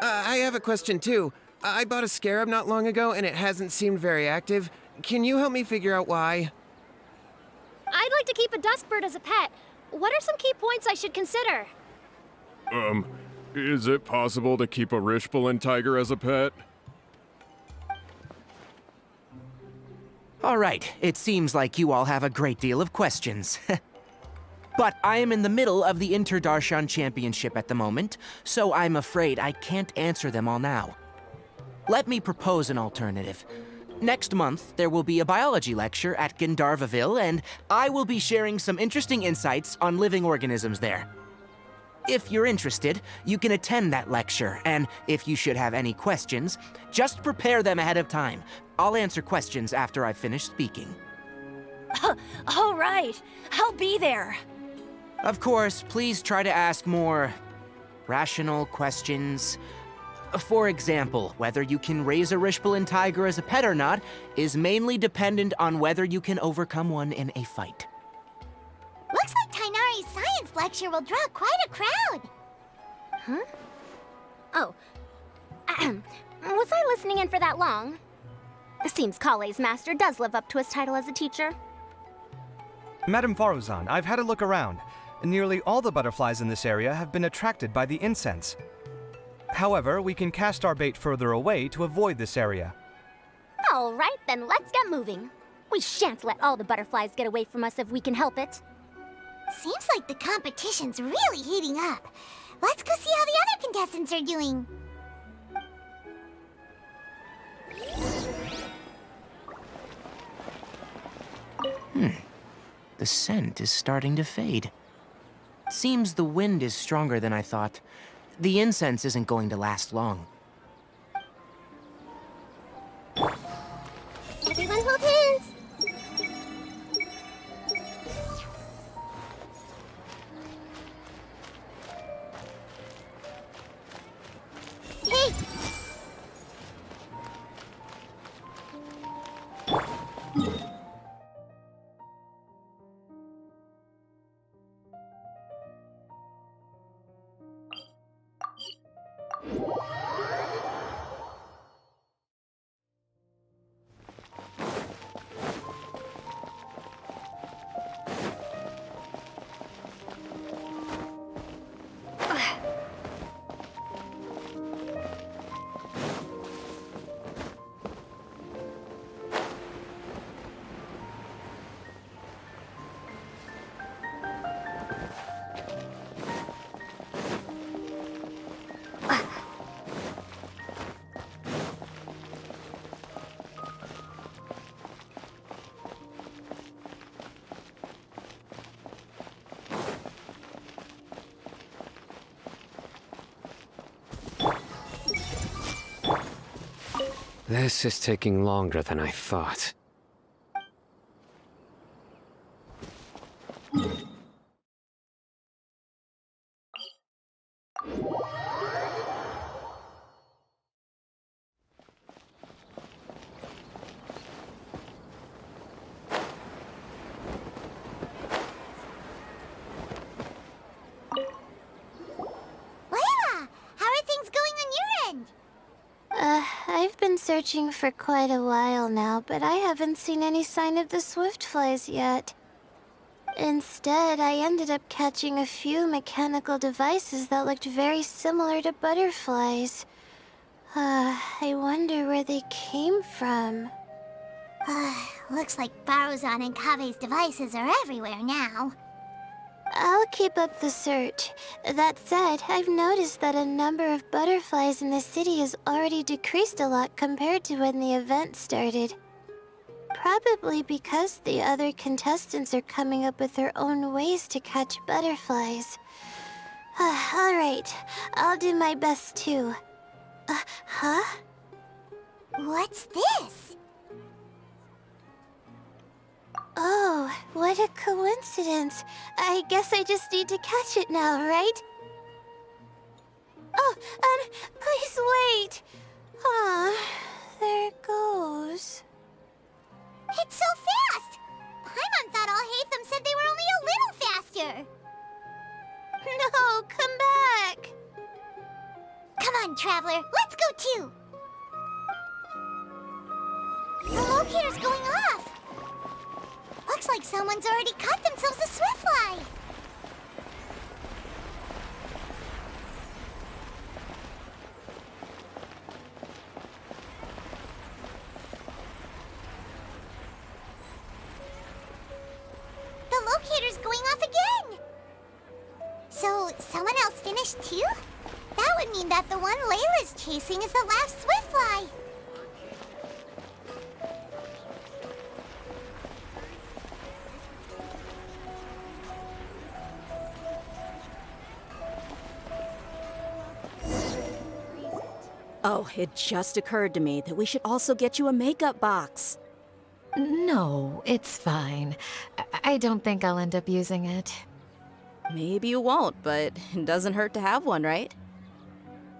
I have a question too. I bought a scarab not long ago and it hasn't seemed very active. Can you help me figure out why? I'd like to keep a dustbird as a pet. What are some key points I should consider? Is it possible to keep a Rishbalin tiger as a pet? All right, it seems like you all have a great deal of questions. But I am in the middle of the Interdarshan Championship at the moment, so I'm afraid I can't answer them all now. Let me propose an alternative. Next month, there will be a biology lecture at Gandharvaville, and I will be sharing some interesting insights on living organisms there. If you're interested, you can attend that lecture, and if you should have any questions, just prepare them ahead of time. I'll answer questions after I've finished speaking. All right, I'll be there. Of course, please try to ask more rational questions. For example, whether you can raise a Rishbalin tiger as a pet or not is mainly dependent on whether you can overcome one in a fight. Looks like Tainari's science lecture will draw quite a crowd. Huh? Oh. Was I listening in for that long? It seems Kale's master does live up to his title as a teacher. Madame Faruzan, I've had a look around. Nearly all the butterflies in this area have been attracted by the incense. However, we can cast our bait further away to avoid this area. All right, then let's get moving. We shan't let all the butterflies get away from us if we can help it. Seems like the competition's really heating up. Let's go see how the other contestants are doing. The scent is starting to fade. Seems the wind is stronger than I thought. The incense isn't going to last long. Everyone hold hands! Hey! This is taking longer than I thought. I've been searching for quite a while now, but I haven't seen any sign of the swiftflies yet. Instead, I ended up catching a few mechanical devices that looked very similar to butterflies. I wonder where they came from. Looks like Baruzan and Kave's devices are everywhere now. I'll keep up the search. That said, I've noticed that a number of butterflies in the city has already decreased a lot compared to when the event started. Probably because the other contestants are coming up with their own ways to catch butterflies. Alright, I'll do my best too. Huh? What's this? Oh, what a coincidence. I guess I just need to catch it now, right? Oh, please wait. Ah, there it goes. It's so fast! Paimon thought all Hatham said they were only a little faster. No, come back. Come on, Traveler, let's go too. The locator's going off. Looks like someone's already cut themselves a Swiftfly. The locator's going off again. So, someone else finished too? That would mean that the one Layla's chasing is the last Swiftfly. Oh, it just occurred to me that we should also get you a makeup box. No, it's fine. I don't think I'll end up using it. Maybe you won't, but it doesn't hurt to have one, right?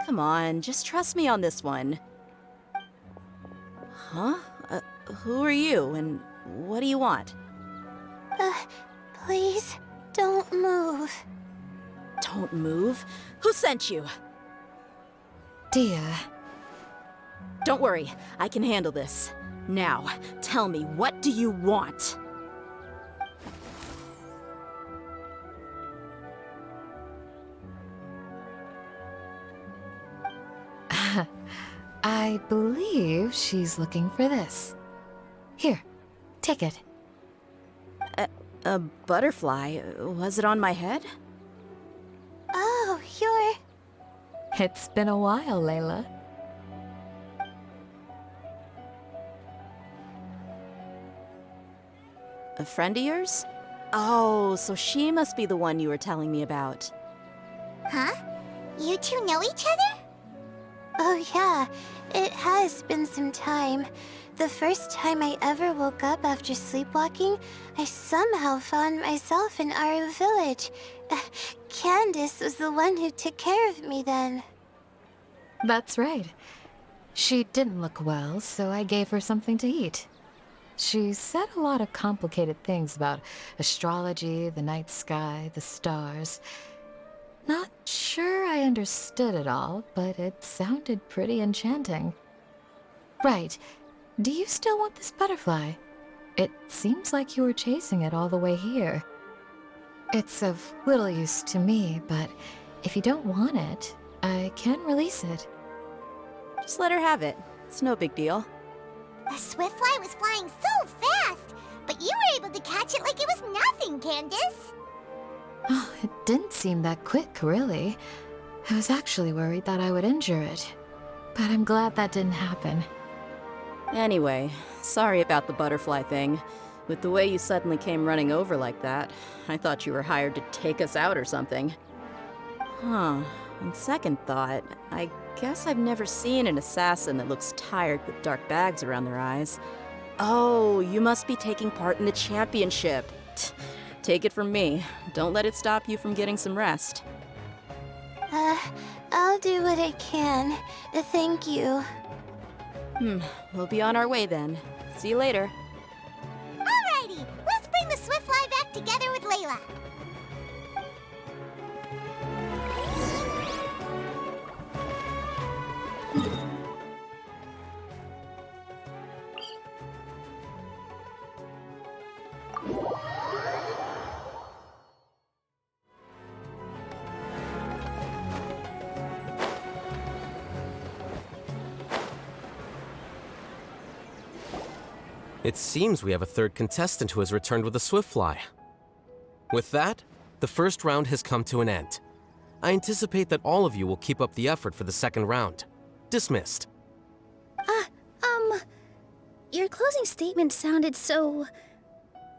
Come on, just trust me on this one. Huh? Who are you, and what do you want? Please, don't move. Don't move? Who sent you? Dia. Don't worry, I can handle this. Now, tell me, what do you want? I believe she's looking for this. Here, take it. A butterfly? Was it on my head? Oh, you're... It's been a while, Layla. A friend of yours? Oh, so she must be the one you were telling me about. Huh? You two know each other? Oh yeah, it has been some time. The first time I ever woke up after sleepwalking, I somehow found myself in our village. Candace was the one who took care of me then. That's right. She didn't look well, so I gave her something to eat. She said a lot of complicated things about astrology, the night sky, the stars. Not sure I understood it all, but it sounded pretty enchanting. Right. Do you still want this butterfly? It seems like you were chasing it all the way here. It's of little use to me, but if you don't want it, I can release it. Just let her have it. It's no big deal. The Swiftfly was flying so fast, but you were able to catch it like it was nothing, Candace. Oh, it didn't seem that quick, really. I was actually worried that I would injure it. But I'm glad that didn't happen. Anyway, sorry about the butterfly thing. With the way you suddenly came running over like that, I thought you were hired to take us out or something. Huh. On second thought, I guess I've never seen an assassin that looks tired with dark bags around their eyes. Oh, you must be taking part in the championship. Take it from me. Don't let it stop you from getting some rest. I'll do what I can. Thank you. We'll be on our way then. See you later. Alrighty, let's bring the Swiftfly back together with Layla. It seems we have a third contestant who has returned with a Swiftfly. With that, the first round has come to an end. I anticipate that all of you will keep up the effort for the second round. Dismissed. Your closing statement sounded so...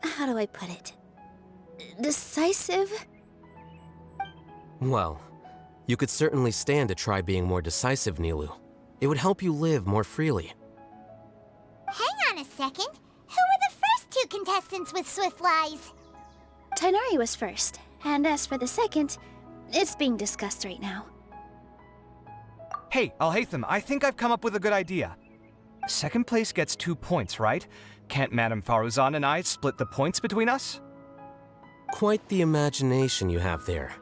how do I put it? Decisive? Well, you could certainly stand to try being more decisive, Nilu. It would help you live more freely. Hang on a second. Who were the first two contestants with swift flies? Tighnari was first, and as for the second, it's being discussed right now. Hey, Alhaitham, I think I've come up with a good idea. Second place gets 2 points, right? Can't Madame Faruzan and I split the points between us? Quite the imagination you have there.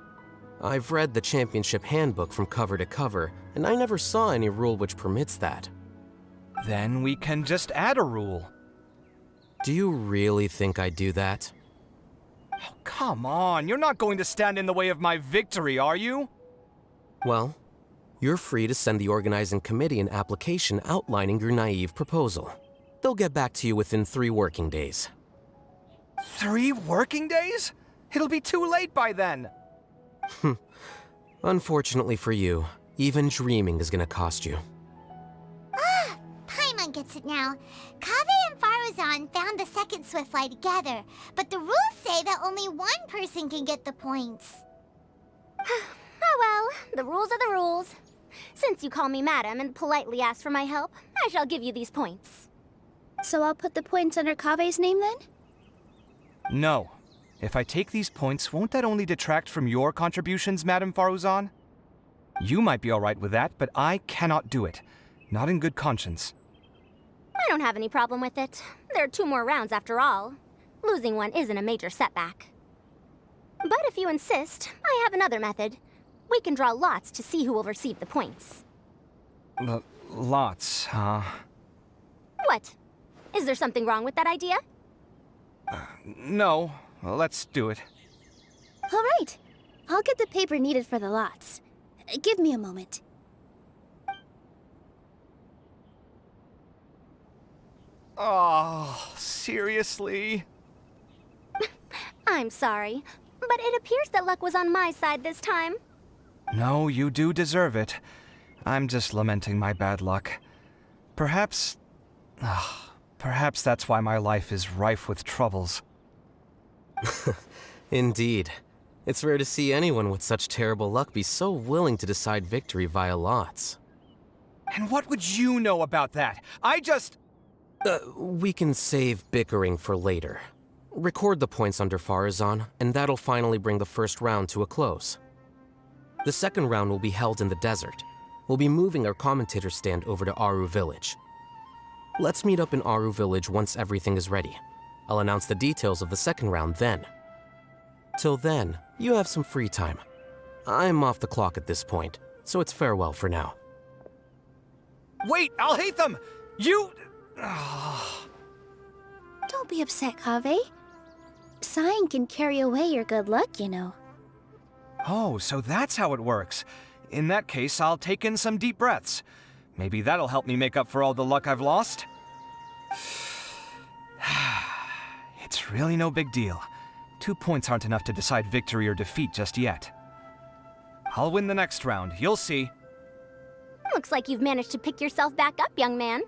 I've read the championship handbook from cover to cover, and I never saw any rule which permits that. Then we can just add a rule. Do you really think I'd do that? Oh, come on, you're not going to stand in the way of my victory, are you? Well, you're free to send the organizing committee an application outlining your naive proposal. They'll get back to you within 3 working days. 3 working days? It'll be too late by then. Unfortunately for you, even dreaming is gonna cost you. Ah, Paimon gets it now. Kaveh and Faruzan found the second swift fly together, but the rules say that only one person can get the points. Oh well, the rules are the rules. Since you call me madam and politely ask for my help, I shall give you these points. So I'll put the points under Kaveh's name then? No. If I take these points, won't that only detract from your contributions, Madame Faruzan? You might be alright with that, but I cannot do it. Not in good conscience. I don't have any problem with it. There are 2 more rounds after all. Losing one isn't a major setback. But if you insist, I have another method. We can draw lots to see who will receive the points. Lots, huh? What? Is there something wrong with that idea? No. Well, let's do it. All right. I'll get the paper needed for the lots. Give me a moment. Oh, seriously? I'm sorry, but it appears that luck was on my side this time. No, you do deserve it. I'm just lamenting my bad luck. Perhaps that's why my life is rife with troubles. Indeed. It's rare to see anyone with such terrible luck be so willing to decide victory via lots. And what would you know about that? We can save bickering for later. Record the points under Faruzan, and that'll finally bring the first round to a close. The second round will be held in the desert. We'll be moving our commentator stand over to Aru Village. Let's meet up in Aru Village once everything is ready. I'll announce the details of the second round then. Till then, you have some free time. I'm off the clock at this point, so it's farewell for now. Wait, Alhaitham! You... Don't be upset, Kaveh. Sighing can carry away your good luck, you know. Oh, so that's how it works. In that case, I'll take in some deep breaths. Maybe that'll help me make up for all the luck I've lost. It's really no big deal. 2 points aren't enough to decide victory or defeat just yet. I'll win the next round, you'll see. Looks like you've managed to pick yourself back up, young man.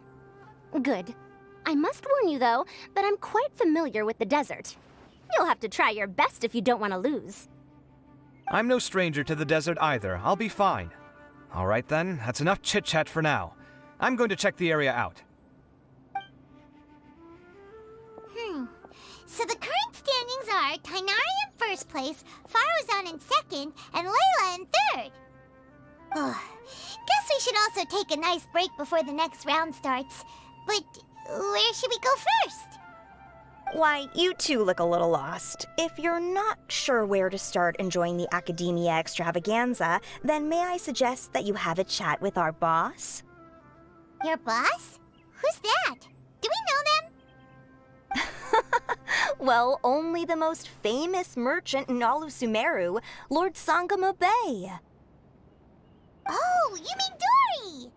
Good. I must warn you, though, that I'm quite familiar with the desert. You'll have to try your best if you don't want to lose. I'm no stranger to the desert either. I'll be fine. All right then, that's enough chit-chat for now. I'm going to check the area out. So the current standings are Tighnari in first place, Faruzan in second, and Layla in third. Guess we should also take a nice break before the next round starts. But where should we go first? Why, you two look a little lost. If you're not sure where to start enjoying the Academia Extravaganza, then may I suggest that you have a chat with our boss? Your boss? Who's that? Do we know them? Well, only the most famous merchant in all of Sumeru, Lord Sangamo Bay. Oh, you mean Dory!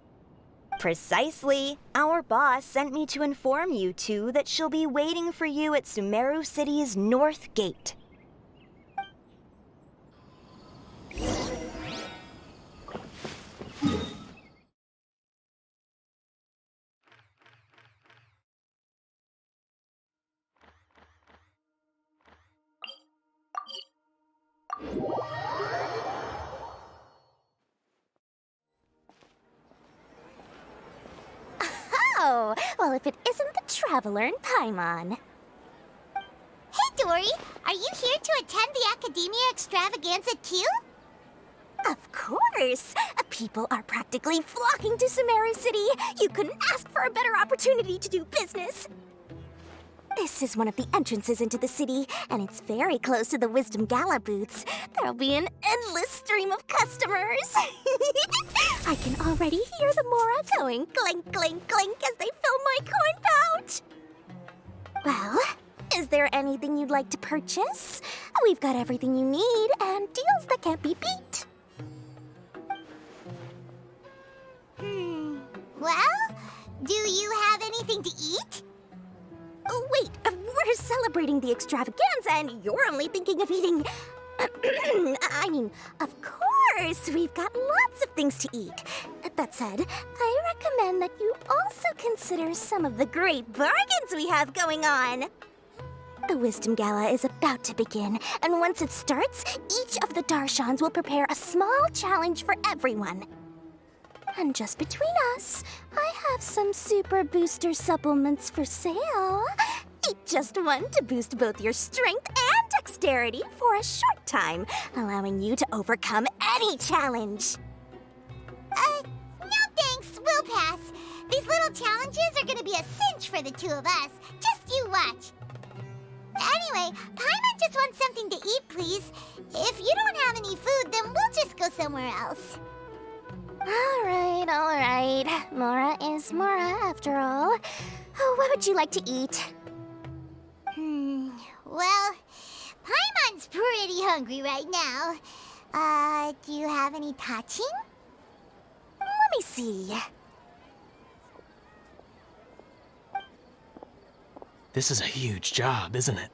Precisely. Our boss sent me to inform you two that she'll be waiting for you at Sumeru City's North Gate. Oh, Oh, well, if it isn't the Traveler in Paimon. Hey, Dory! Are you here to attend the Academia Extravaganza too? Of course! People are practically flocking to Sumeru City. You couldn't ask for a better opportunity to do business. This is one of the entrances into the city, and it's very close to the Wisdom Gala booths. There'll be an endless stream of customers. I can already hear the Mora going clink, clink, clink as they fill my coin pouch. Well, is there anything you'd like to purchase? We've got everything you need and deals that can't be beat. Well, do you have anything to eat? Oh, wait, we're celebrating the extravaganza and you're only thinking of eating... I mean, of course, we've got lots of things to eat. That said, I recommend that you also consider some of the great bargains we have going on. The Wisdom Gala is about to begin, and once it starts, each of the Darshans will prepare a small challenge for everyone. And just between us, I have some super booster supplements for sale. Eat just one to boost both your strength and dexterity for a short time, allowing you to overcome any challenge. No thanks, we'll pass. These little challenges are gonna be a cinch for the two of us. Just you watch. Anyway, Paimon just wants something to eat, please. If you don't have any food, then we'll just go somewhere else. All right. Mora is Mora, after all. Oh, what would you like to eat? Well, Paimon's pretty hungry right now. Do you have any touching? Let me see. This is a huge job, isn't it?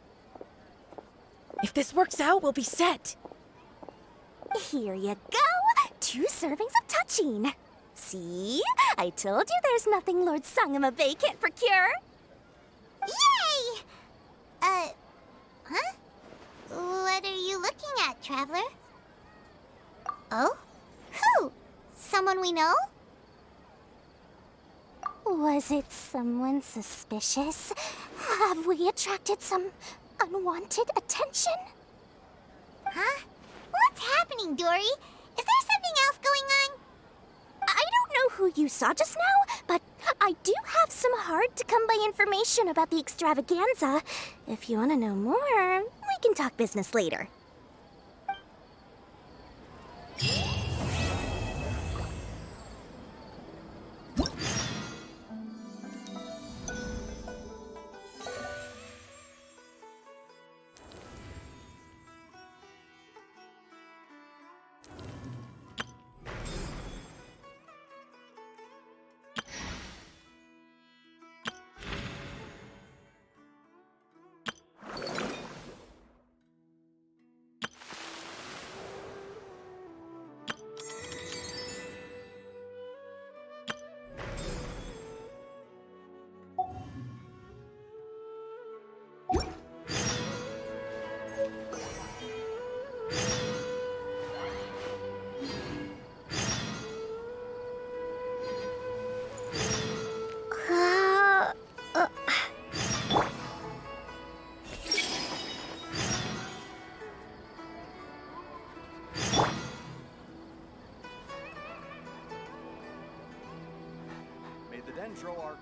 If this works out, we'll be set. Here you go. 2 servings of touching. See? I told you there's nothing Lord Sangamabe can't procure. Yay! Huh? What are you looking at, Traveler? Oh? Who? Someone we know? Was it someone suspicious? Have we attracted some unwanted attention? Huh? What's happening, Dory? Is there something else going on? I don't know who you saw just now, but I do have some hard-to-come-by information about the extravaganza. If you want to know more, we can talk business later. May the Dendro Archon...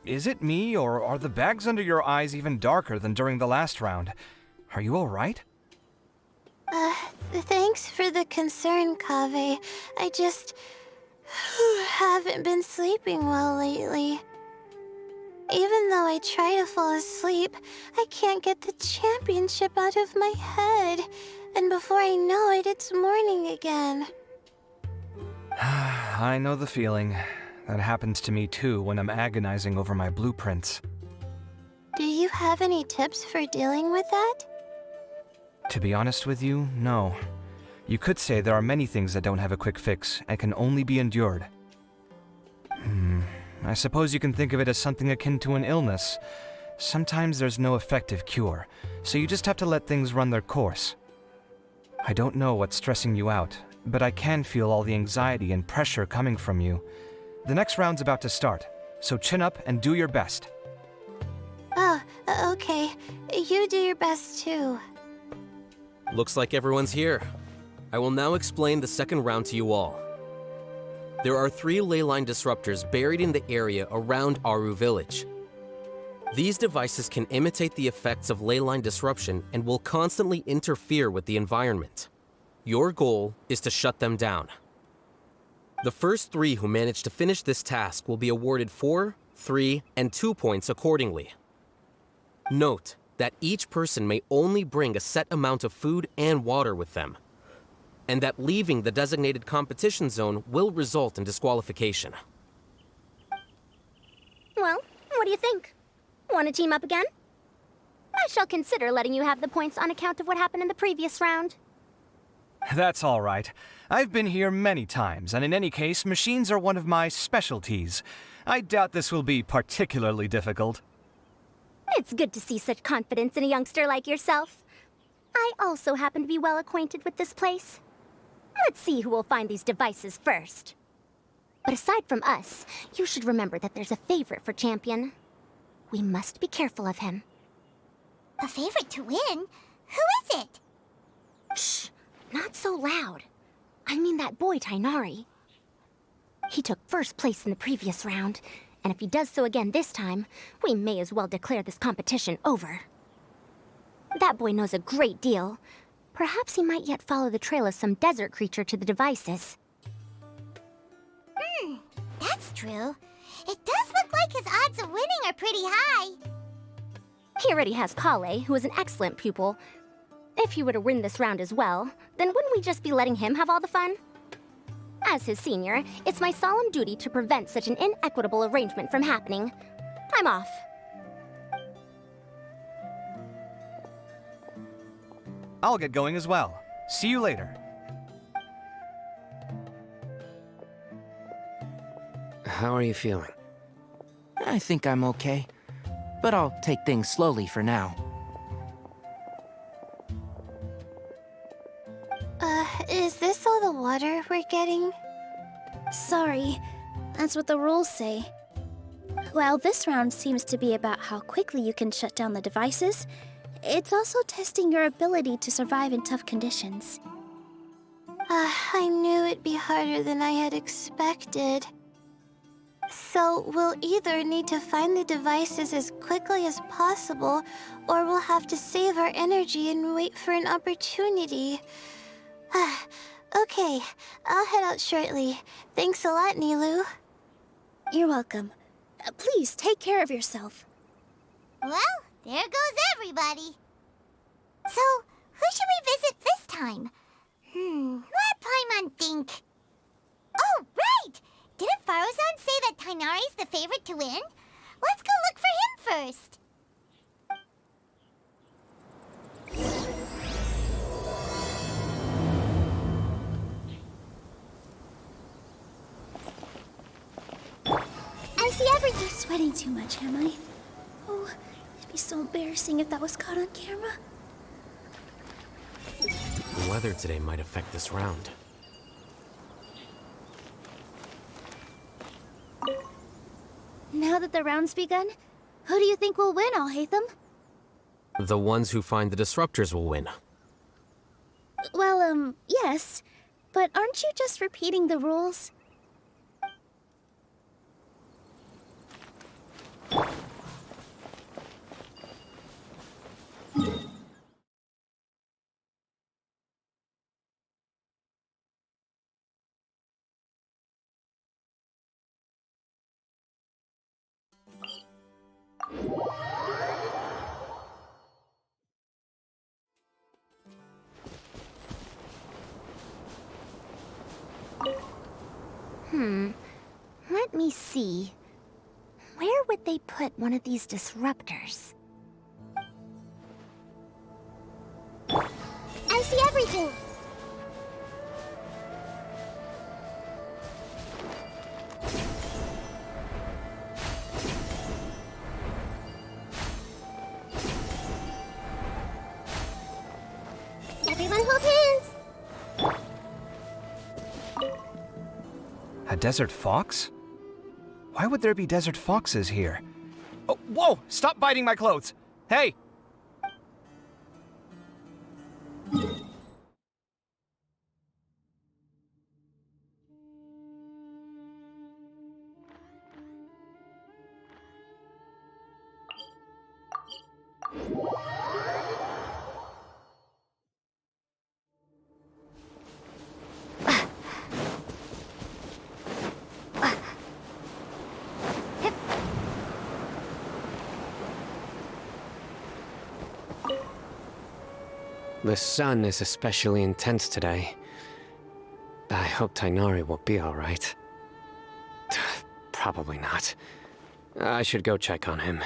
Is it me, or are the bags under your eyes even darker than during the last round? Are you alright? Thanks for the concern, Kaveh. I just haven't been sleeping well lately. Even though I try to fall asleep, I can't get the championship out of my head. And before I know it, it's morning again. I know the feeling. That happens to me too when I'm agonizing over my blueprints. Do you have any tips for dealing with that? To be honest with you, no. You could say there are many things that don't have a quick fix and can only be endured. I suppose you can think of it as something akin to an illness. Sometimes there's no effective cure, so you just have to let things run their course. I don't know what's stressing you out, but I can feel all the anxiety and pressure coming from you. The next round's about to start, so chin up and do your best. Oh, okay. You do your best too. Looks like everyone's here. I will now explain the second round to you all. There are 3 leyline disruptors buried in the area around Aru Village. These devices can imitate the effects of leyline disruption and will constantly interfere with the environment. Your goal is to shut them down. The first 3 who manage to finish this task will be awarded 4, 3, and 2 points accordingly. Note that each person may only bring a set amount of food and water with them, and that leaving the designated competition zone will result in disqualification. Well, what do you think? Want to team up again? I shall consider letting you have the points on account of what happened in the previous round. That's all right. I've been here many times, and in any case, machines are one of my specialties. I doubt this will be particularly difficult. It's good to see such confidence in a youngster like yourself. I also happen to be well acquainted with this place. Let's see who will find these devices first. But aside from us, you should remember that there's a favorite for Champion. We must be careful of him. A favorite to win? Who is it? Shh! Not so loud. I mean that boy Tainari. He took first place in the previous round, and if he does so again this time, we may as well declare this competition over. That boy knows a great deal. Perhaps he might yet follow the trail of some desert creature to the devices. That's true. It does look like his odds of winning are pretty high. He already has Kale, who is an excellent pupil. If he were to win this round as well, then wouldn't we just be letting him have all the fun? As his senior, it's my solemn duty to prevent such an inequitable arrangement from happening. I'm off. I'll get going as well. See you later. How are you feeling? I think I'm okay, but I'll take things slowly for now. Is this all the water we're getting? Sorry, that's what the rules say. While this round seems to be about how quickly you can shut down the devices, it's also testing your ability to survive in tough conditions. I knew it'd be harder than I had expected. So we'll either need to find the devices as quickly as possible, or we'll have to save our energy and wait for an opportunity. Okay, I'll head out shortly. Thanks a lot, Nilu. You're welcome. Please, take care of yourself. Well, there goes everybody. So, who should we visit this time? Let Paimon think. Oh, right! Didn't Faruzan say that Tainari's the favorite to win? Let's go look for him first. I see everything. Sweating too much, am I? Oh, it'd be so embarrassing if that was caught on camera. The weather today might affect this round. Now that the round's begun, who do you think will win, Alhaitham? The ones who find the disruptors will win. Well, yes. But aren't you just repeating the rules? Let me see. Where would they put one of these disruptors? I see everything. Everyone hold hands. A desert fox? Why would there be desert foxes here? Oh, whoa! Stop biting my clothes! Hey! The sun is especially intense today. I hope Tainari will be all right. Probably not. I should go check on him.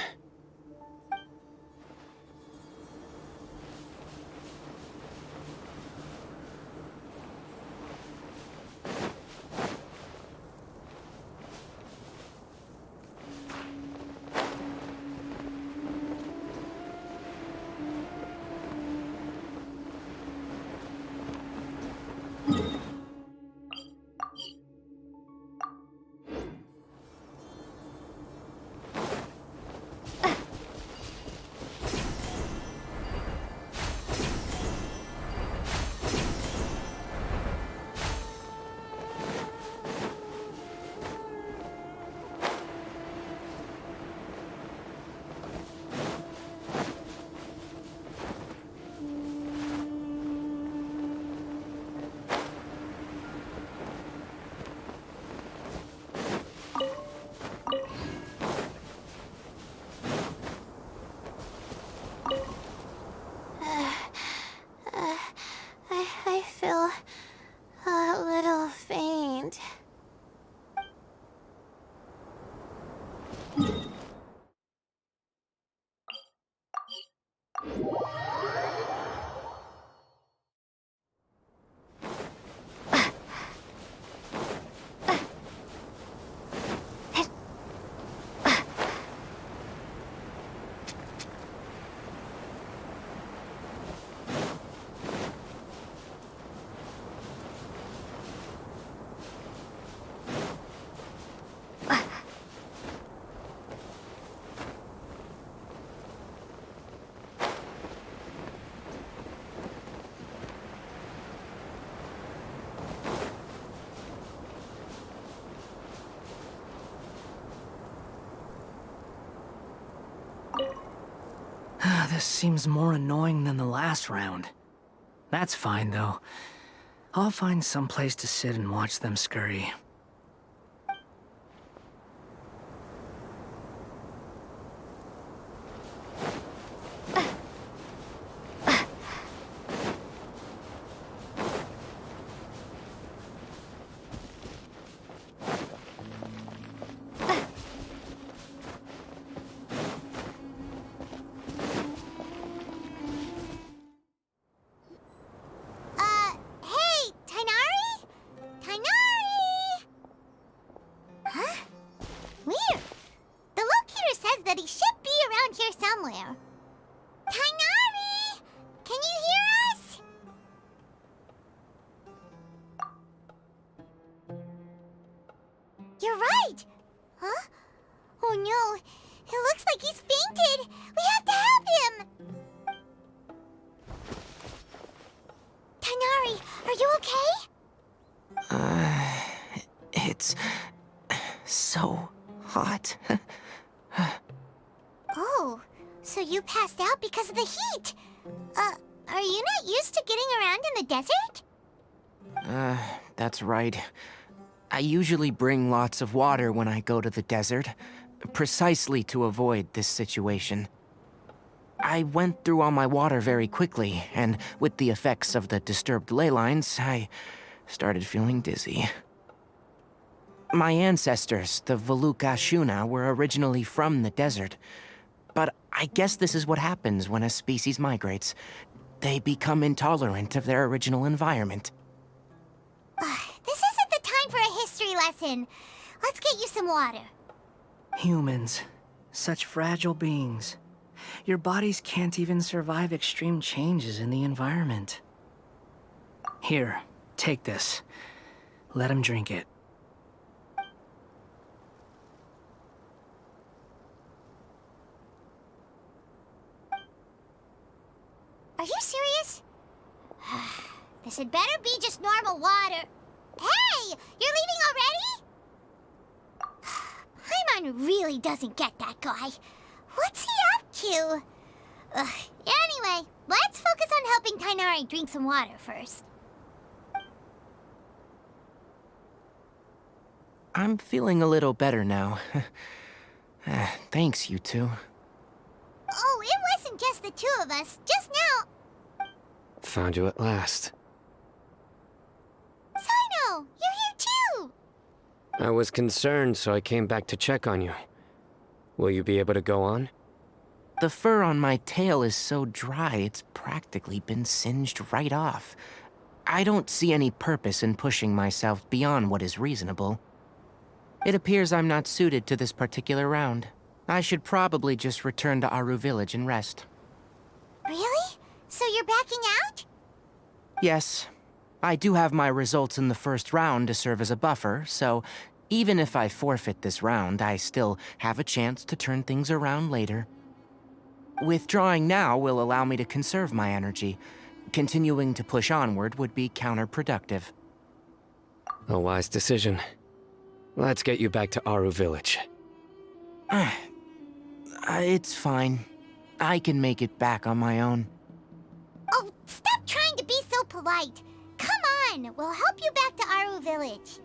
I feel a little faint. This seems more annoying than the last round. That's fine, though. I'll find some place to sit and watch them scurry. You're right! Huh? Oh no, it looks like he's fainted! We have to help him! Tighnari, are you okay? It's so hot. Oh, so you passed out because of the heat! Are you not used to getting around in the desert? That's right. I usually bring lots of water when I go to the desert, precisely to avoid this situation. I went through all my water very quickly, and with the effects of the disturbed ley lines, I started feeling dizzy. My ancestors, the Valukashuna, were originally from the desert. But I guess this is what happens when a species migrates. They become intolerant of their original environment. This isn't the time for a history lesson. Let's get you some water. Humans. Such fragile beings. Your bodies can't even survive extreme changes in the environment. Here, take this. Let him drink it. Are you serious? This had better be just normal water. Hey! You're leaving already? Paimon really doesn't get that guy. What's he up to? Anyway, let's focus on helping Tighnari drink some water first. I'm feeling a little better now. Thanks, you two. Oh, it wasn't just the two of us. Just now. Found you at last. Sino, you're here too. I was concerned, so I came back to check on you. Will you be able to go on? The fur on my tail is so dry, it's practically been singed right off. I don't see any purpose in pushing myself beyond what is reasonable. It appears I'm not suited to this particular round. I should probably just return to Aru Village and rest. Really? So you're backing out? Yes. I do have my results in the first round to serve as a buffer, so even if I forfeit this round, I still have a chance to turn things around later. Withdrawing now will allow me to conserve my energy. Continuing to push onward would be counterproductive. A wise decision. Let's get you back to Aru Village. It's fine. I can make it back on my own. Oh, stop trying to be so polite. Come on, we'll help you back to Aru Village.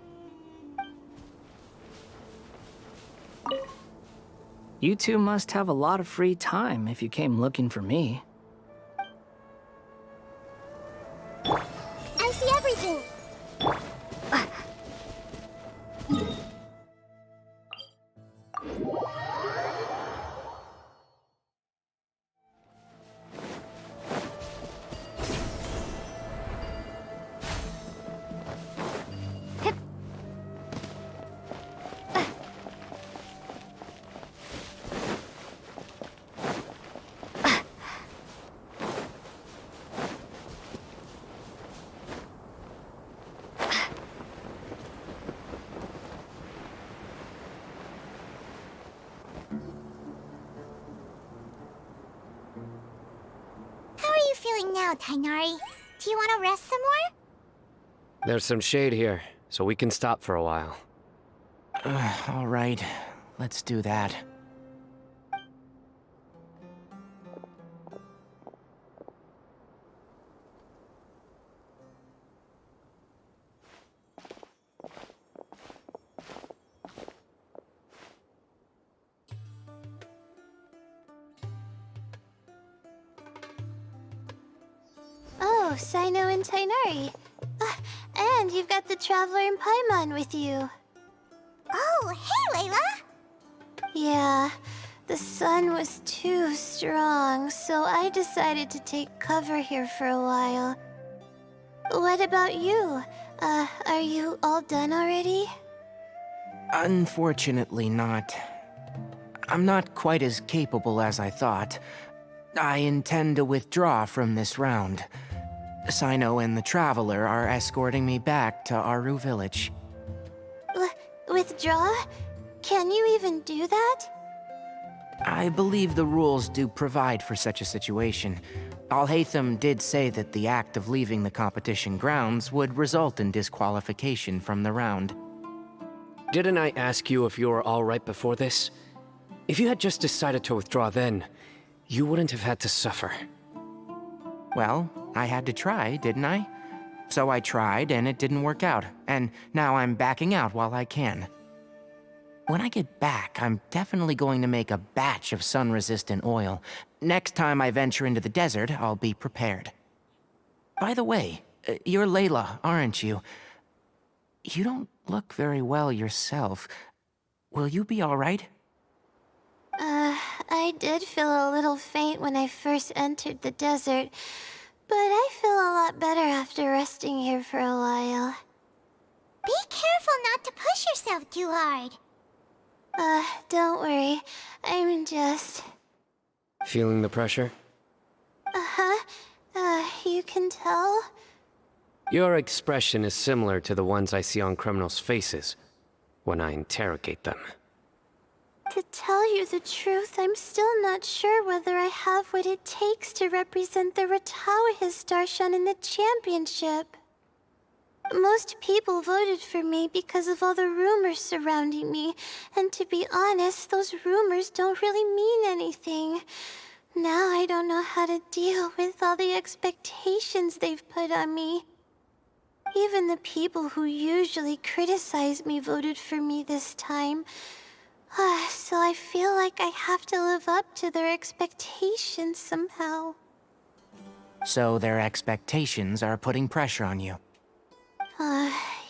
You two must have a lot of free time if you came looking for me. I see everything. Now, Tighnari, do you want to rest some more? There's some shade here, so we can stop for a while. All right, let's do that. Oh, Sino and Tighnari. And you've got the Traveler and Paimon with you. Oh, hey, Layla! Yeah, the sun was too strong, so I decided to take cover here for a while. What about you? Are you all done already? Unfortunately not. I'm not quite as capable as I thought. I intend to withdraw from this round. Sino and the Traveler are escorting me back to Aru Village. Withdraw? Can you even do that? I believe the rules do provide for such a situation. Al-Haytham did say that the act of leaving the competition grounds would result in disqualification from the round. Didn't I ask you if you were all right before this? If you had just decided to withdraw then, you wouldn't have had to suffer. Well, I had to try, didn't I? So I tried, and it didn't work out, and now I'm backing out while I can. When I get back, I'm definitely going to make a batch of sun-resistant oil. Next time I venture into the desert, I'll be prepared. By the way, you're Layla, aren't you? You don't look very well yourself. Will you be all right? I did feel a little faint when I first entered the desert, but I feel a lot better after resting here for a while. Be careful not to push yourself too hard. Don't worry. I'm just... Feeling the pressure? You can tell? Your expression is similar to the ones I see on criminals' faces when I interrogate them. To tell you the truth, I'm still not sure whether I have what it takes to represent the Interdarshan in the championship. Most people voted for me because of all the rumors surrounding me, and to be honest, those rumors don't really mean anything. Now I don't know how to deal with all the expectations they've put on me. Even the people who usually criticize me voted for me this time. So I feel like I have to live up to their expectations somehow. So their expectations are putting pressure on you.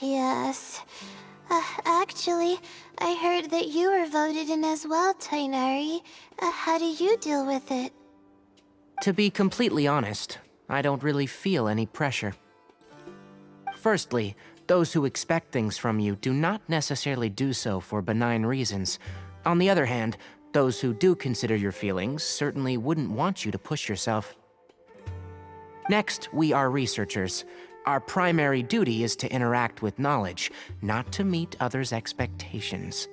Yes. Actually, I heard that you were voted in as well, Tainari. How do you deal with it? To be completely honest, I don't really feel any pressure. Firstly, those who expect things from you do not necessarily do so for benign reasons. On the other hand, those who do consider your feelings certainly wouldn't want you to push yourself. Next, we are researchers. Our primary duty is to interact with knowledge, not to meet others' expectations.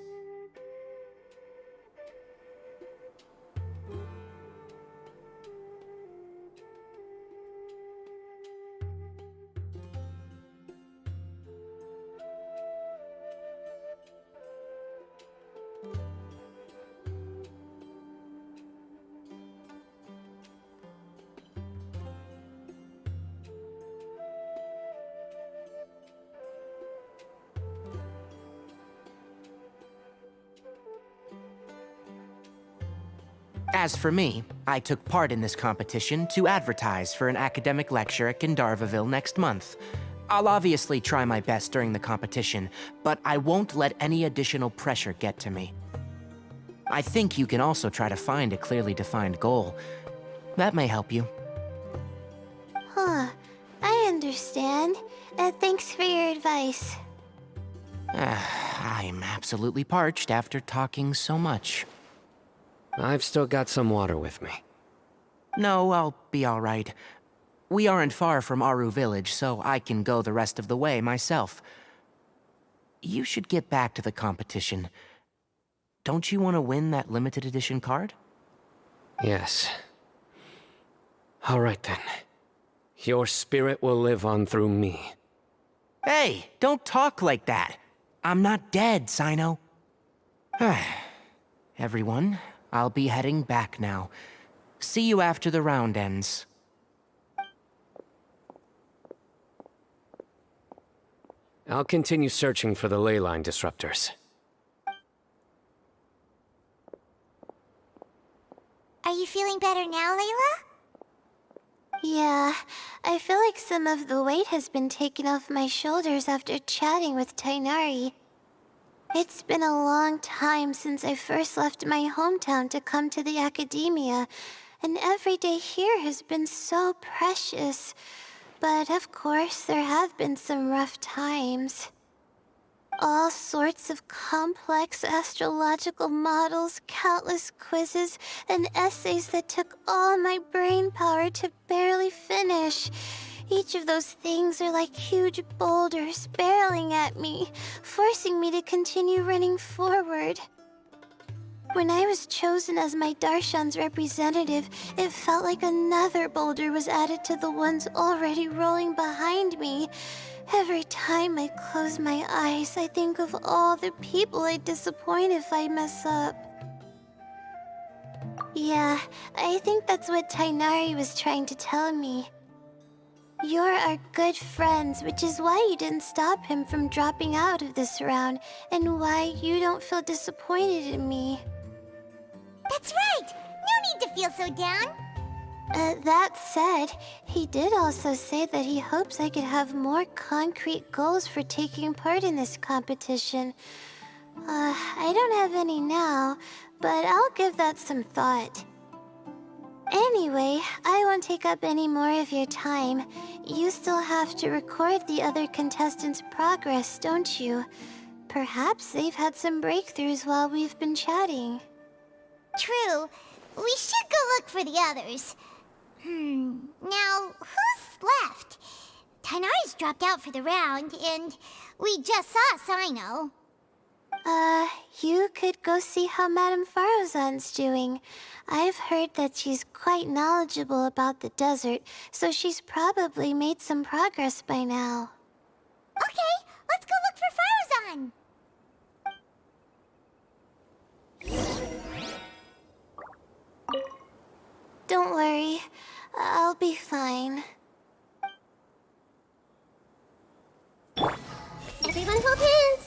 As for me, I took part in this competition to advertise for an academic lecture at Gandharvaville next month. I'll obviously try my best during the competition, but I won't let any additional pressure get to me. I think you can also try to find a clearly defined goal. That may help you. I understand. Thanks for your advice. I'm absolutely parched after talking so much. I've still got some water with me. No, I'll be all right. We aren't far from Aru village, so I can go the rest of the way myself. You should get back to the competition. Don't you want to win that limited edition card? Yes. All right then. Your spirit will live on through me. Hey, don't talk like that. I'm not dead, Sino. Everyone, I'll be heading back now. See you after the round ends. I'll continue searching for the ley line disruptors. Are you feeling better now, Layla? Yeah, I feel like some of the weight has been taken off my shoulders after chatting with Tainari. It's been a long time since I first left my hometown to come to the academia, and every day here has been so precious. But of course, there have been some rough times. All sorts of complex astrological models, countless quizzes, and essays that took all my brain power to barely finish. Each of those things are like huge boulders barreling at me, forcing me to continue running forward. When I was chosen as my Darshan's representative, it felt like another boulder was added to the ones already rolling behind me. Every time I close my eyes, I think of all the people I'd disappoint if I mess up. Yeah, I think that's what Tainari was trying to tell me. You're our good friends, which is why you didn't stop him from dropping out of this round, and why you don't feel disappointed in me. That's right! No need to feel so down! That said, he did also say that he hopes I could have more concrete goals for taking part in this competition. I don't have any now, but I'll give that some thought. Anyway, I won't take up any more of your time. You still have to record the other contestants' progress, don't you? Perhaps they've had some breakthroughs while we've been chatting. True. We should go look for the others. Now, who's left? Tainari's dropped out for the round, and we just saw Sino. You could go see how Madame Farozan's doing. I've heard that she's quite knowledgeable about the desert, so she's probably made some progress by now. Okay, let's go look for Farozan! Don't worry, I'll be fine. Everyone hold hands!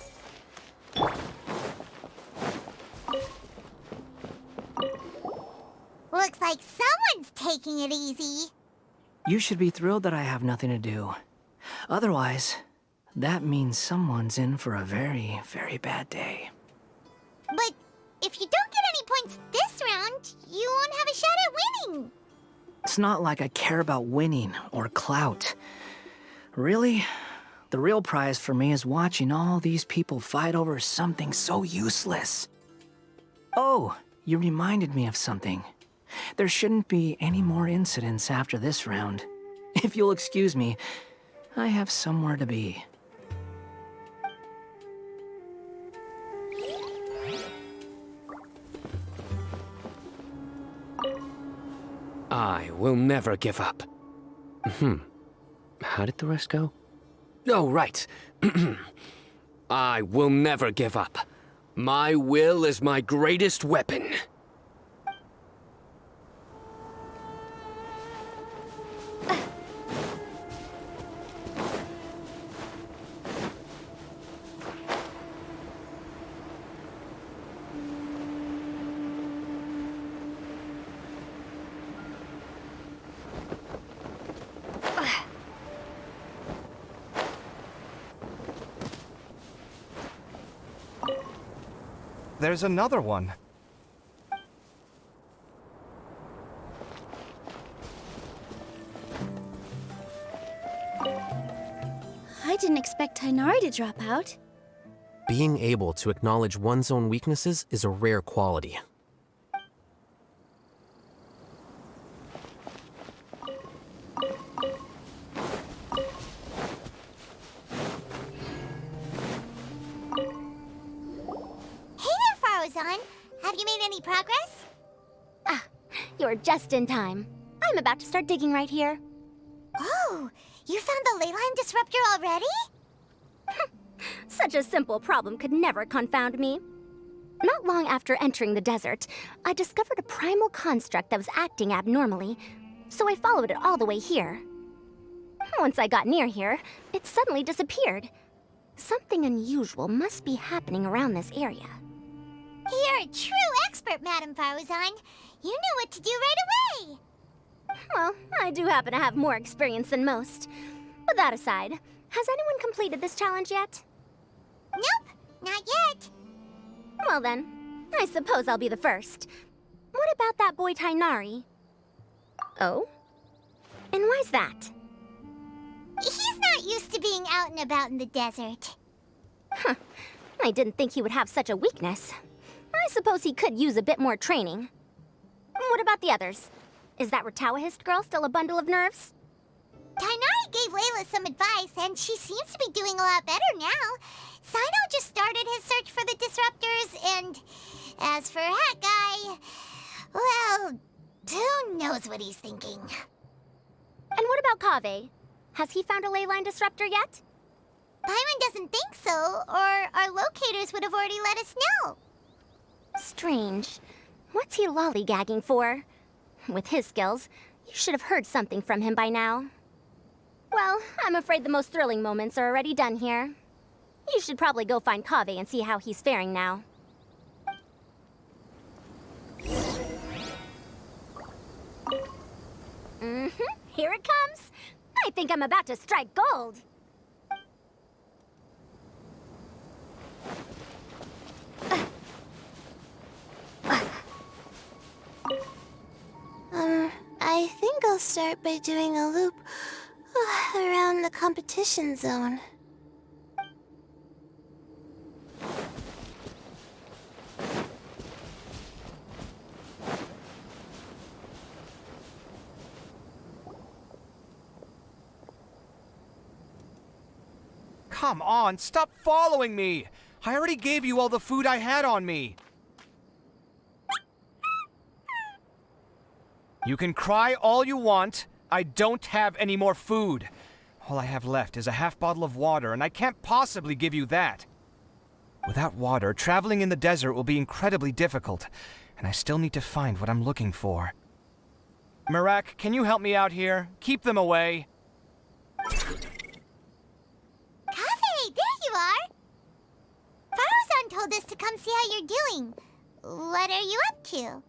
Looks like someone's taking it easy. You should be thrilled that I have nothing to do. Otherwise, that means someone's in for a very, very bad day. But if you don't get any points this round, you won't have a shot at winning. It's not like I care about winning or clout. Really, the real prize for me is watching all these people fight over something so useless. Oh, you reminded me of something. There shouldn't be any more incidents after this round. If you'll excuse me, I have somewhere to be. I will never give up. How did the rest go? Oh, right. I will never give up. My will is my greatest weapon. There's another one. I didn't expect Tainari to drop out. Being able to acknowledge one's own weaknesses is a rare quality. Have you made any progress? Ah, you're just in time. I'm about to start digging right here. Oh, you found the leyline disruptor already? Such a simple problem could never confound me. Not long after entering the desert, I discovered a primal construct that was acting abnormally, so I followed it all the way here. Once I got near here, it suddenly disappeared. Something unusual must be happening around this area. You're a true expert, Madame Farozan. You knew what to do right away. Well, I do happen to have more experience than most. But that aside, has anyone completed this challenge yet? Nope, not yet. Well then, I suppose I'll be the first. What about that boy Tainari? Oh? And why's that? He's not used to being out and about in the desert. Huh. I didn't think he would have such a weakness. I suppose he could use a bit more training. What about the others? Is that Ratawahist girl still a bundle of nerves? Tainari gave Layla some advice, and she seems to be doing a lot better now. Sino just started his search for the disruptors, and as for that guy, well, who knows what he's thinking. And what about Kaveh? Has he found a ley line disruptor yet? Paimon doesn't think so, or our locators would have already let us know. Strange. What's he lollygagging for? With his skills, you should have heard something from him by now. Well, I'm afraid the most thrilling moments are already done here. You should probably go find Kaveh and see how he's faring now. Here it comes. I think I'm about to strike gold. I think I'll start by doing a loop around the competition zone. Come on, stop following me! I already gave you all the food I had on me. You can cry all you want. I don't have any more food. All I have left is a half bottle of water, and I can't possibly give you that. Without water, traveling in the desert will be incredibly difficult, and I still need to find what I'm looking for. Marak, can you help me out here? Keep them away. Kaveh, there you are! Faruzan told us to come see how you're doing. What are you up to?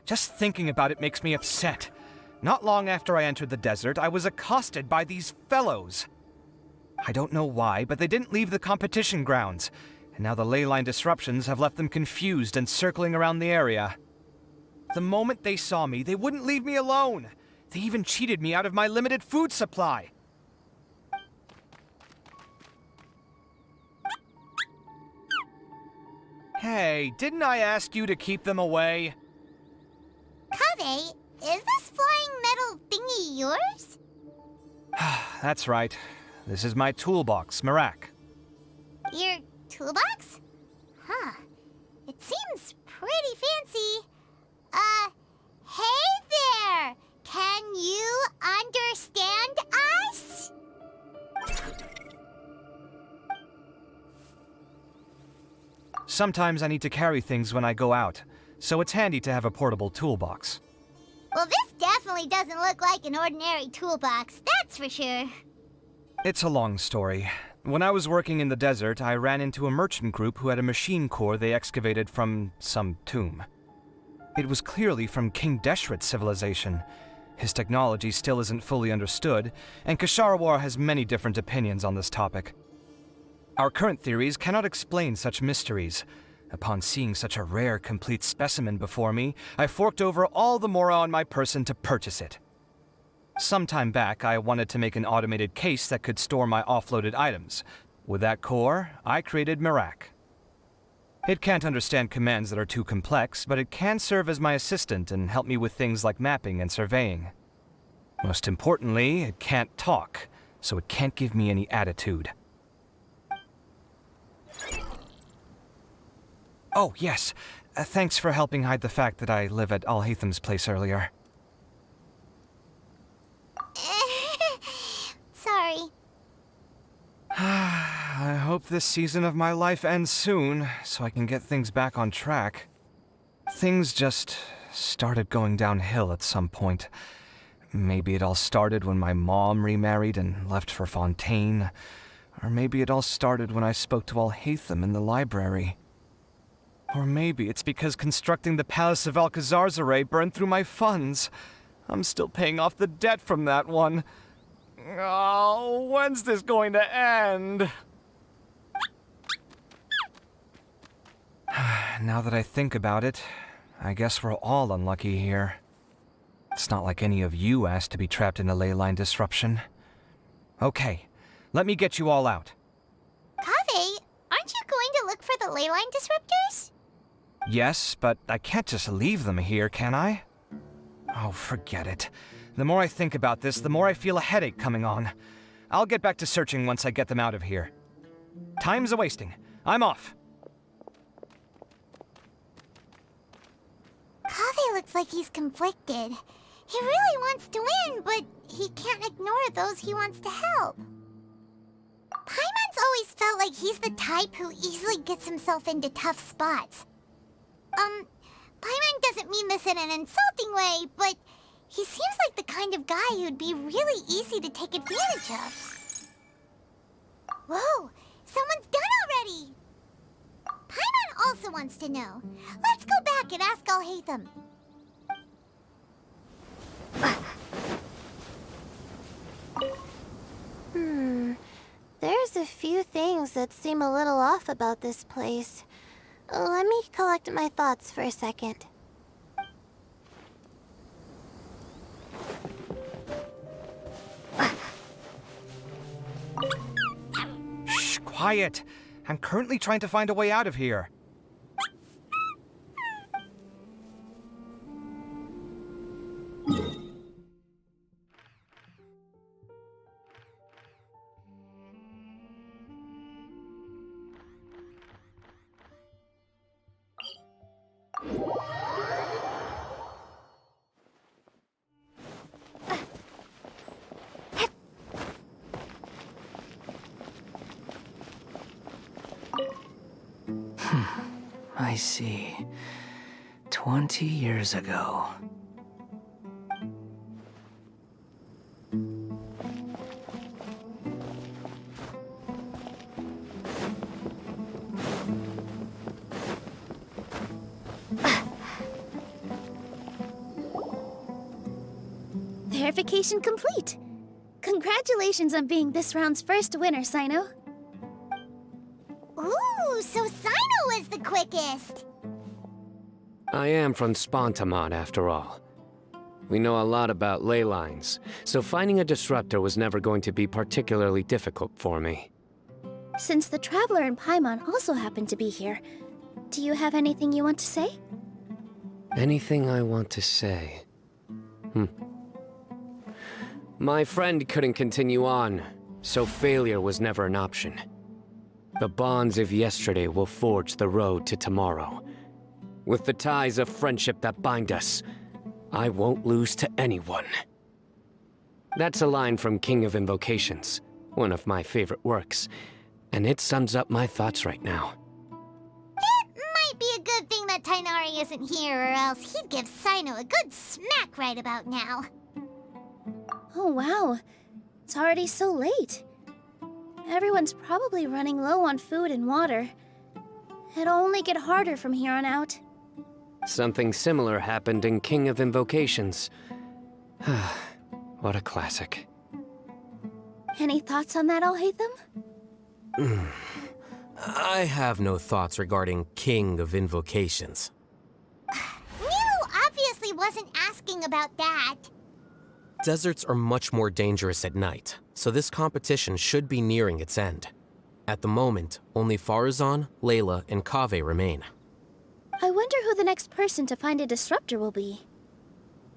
Just thinking about it makes me upset. Not long after I entered the desert, I was accosted by these fellows. I don't know why, but they didn't leave the competition grounds, and now the ley line disruptions have left them confused and circling around the area. The moment they saw me, they wouldn't leave me alone. They even cheated me out of my limited food supply. Hey, didn't I ask you to keep them away? Kaveh, is this flying metal thingy yours? That's right. This is my toolbox, Marak. Your toolbox? Huh. It seems pretty fancy. Hey there! Can you understand us? Sometimes I need to carry things when I go out, so it's handy to have a portable toolbox. Well, this definitely doesn't look like an ordinary toolbox, that's for sure. It's a long story. When I was working in the desert, I ran into a merchant group who had a machine core they excavated from some tomb. It was clearly from King Deshret's civilization. His technology still isn't fully understood, and Kasharawar has many different opinions on this topic. Our current theories cannot explain such mysteries. Upon seeing such a rare, complete specimen before me, I forked over all the mora on my person to purchase it. Some time back, I wanted to make an automated case that could store my offloaded items. With that core, I created Marak. It can't understand commands that are too complex, but it can serve as my assistant and help me with things like mapping and surveying. Most importantly, it can't talk, so it can't give me any attitude. Oh, yes. Thanks for helping hide the fact that I live at Al-Haytham's place earlier. Sorry. I hope this season of my life ends soon, so I can get things back on track. Things just started going downhill at some point. Maybe it all started when my mom remarried and left for Fontaine. Or maybe it all started when I spoke to Al-Haytham in the library. Or maybe it's because constructing the Palace of Alcazar's burned through my funds. I'm still paying off the debt from that one. Oh, when's this going to end? Now that I think about it, I guess we're all unlucky here. It's not like any of you asked to be trapped in a ley line disruption. Okay, let me get you all out. Kaveh, aren't you going to look for the ley line disruptors? Yes, but I can't just leave them here, can I? Oh, forget it. The more I think about this, the more I feel a headache coming on. I'll get back to searching once I get them out of here. Time's a-wasting. I'm off. Kaveh looks like he's conflicted. He really wants to win, but he can't ignore those he wants to help. Paimon's always felt like he's the type who easily gets himself into tough spots. Paimon doesn't mean this in an insulting way, but he seems like the kind of guy who'd be really easy to take advantage of. Whoa, someone's done already! Paimon also wants to know. Let's go back and ask Alhaitham. There's a few things that seem a little off about this place. Let me collect my thoughts for a second. Shh, quiet. I'm currently trying to find a way out of here. I see. 20 years ago. Verification complete. Congratulations on being this round's first winner, Sino. Ooh, so Sino was the quickest! I am from Spontamon, after all. We know a lot about ley lines, so finding a disruptor was never going to be particularly difficult for me. Since the Traveler and Paimon also happen to be here, do you have anything you want to say? Anything I want to say? My friend couldn't continue on, so failure was never an option. The bonds of yesterday will forge the road to tomorrow. With the ties of friendship that bind us, I won't lose to anyone. That's a line from King of Invocations, one of my favorite works, and it sums up my thoughts right now. It might be a good thing that Tighnari isn't here, or else he'd give Sino a good smack right about now. Oh wow, it's already so late. Everyone's probably running low on food and water. It'll only get harder from here on out. Something similar happened in King of Invocations. What a classic. Any thoughts on that, Alhaitham? I have no thoughts regarding King of Invocations. Milu obviously wasn't asking about that. Deserts are much more dangerous at night, so this competition should be nearing its end. At the moment, only Farazan, Layla, and Kaveh remain. I wonder who the next person to find a disruptor will be.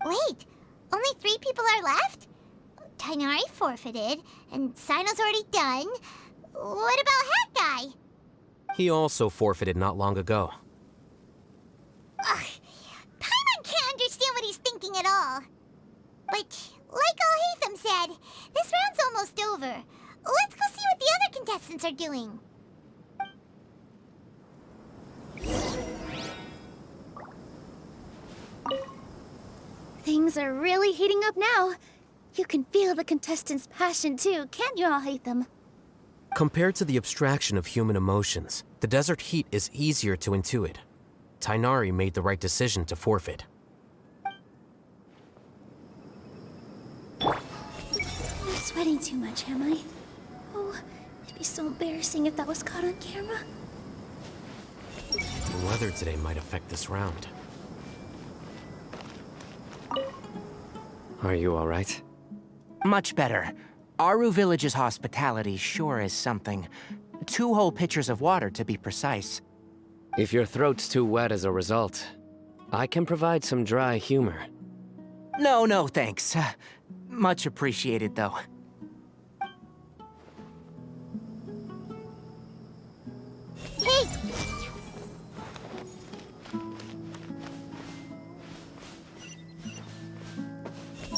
Wait, only 3 people are left? Tighnari forfeited, and Sino's already done. What about Hat Guy? He also forfeited not long ago. Ugh, Paimon can't understand what he's thinking at all. But, like Alhaitham said, this round's almost over. Let's go see what the other contestants are doing. Things are really heating up now. You can feel the contestants' passion too, can't you, Alhaitham? Compared to the abstraction of human emotions, the desert heat is easier to intuit. Tighnari made the right decision to forfeit. I'm sweating too much, am I? Oh, it'd be so embarrassing if that was caught on camera. The weather today might affect this round. Are you all right? Much better. Aru Village's hospitality sure is something. 2 whole pitchers of water, to be precise. If your throat's too wet as a result, I can provide some dry humor. No, thanks. Much appreciated, though. Hey!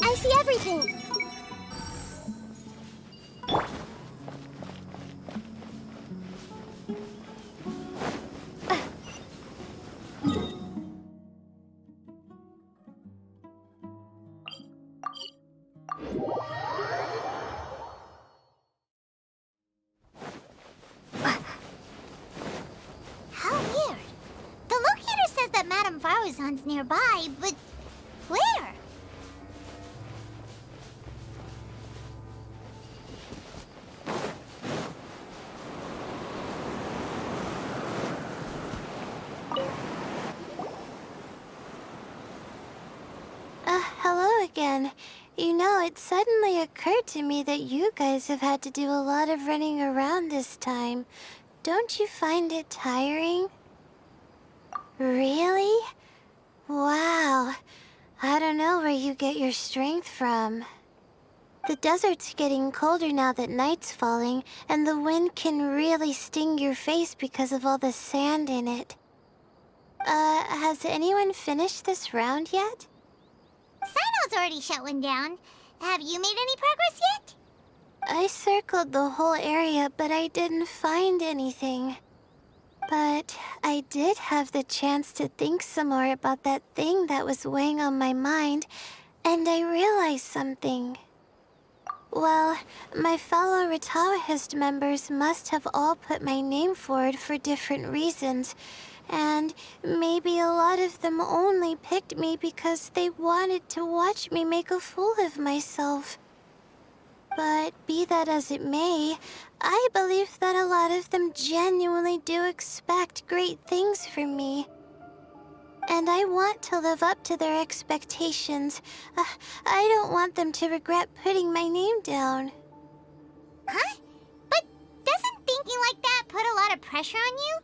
I see everything! How weird. The locator says that Madame Faruzan's nearby, but where? Hello again. You know, it suddenly occurred to me that you guys have had to do a lot of running around this time. Don't you find it tiring? Really? Wow. I don't know where you get your strength from. The desert's getting colder now that night's falling, and the wind can really sting your face because of all the sand in it. Has anyone finished this round yet? Sino's already shut one down. Have you made any progress yet? I circled the whole area, but I didn't find anything. But I did have the chance to think some more about that thing that was weighing on my mind, and I realized something. Well, my fellow Ritawahist members must have all put my name forward for different reasons, and maybe a lot of them only picked me because they wanted to watch me make a fool of myself. But be that as it may, I believe that a lot of them genuinely do expect great things from me. And I want to live up to their expectations. I don't want them to regret putting my name down. Huh? But doesn't thinking like that put a lot of pressure on you?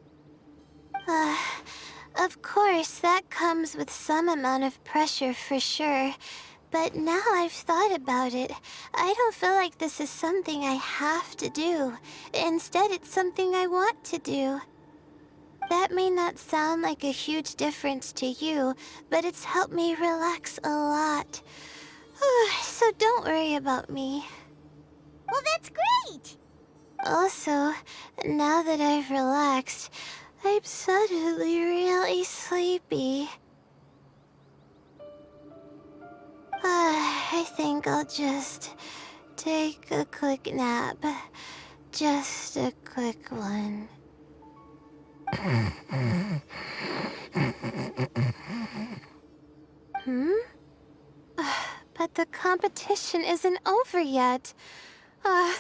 Of course, that comes with some amount of pressure for sure. But now I've thought about it, I don't feel like this is something I have to do. Instead, it's something I want to do. That may not sound like a huge difference to you, but it's helped me relax a lot. So don't worry about me. Well, that's great! Also, now that I've relaxed, I'm suddenly really sleepy. I think I'll just take a quick nap. Just a quick one. But the competition isn't over yet. Oh,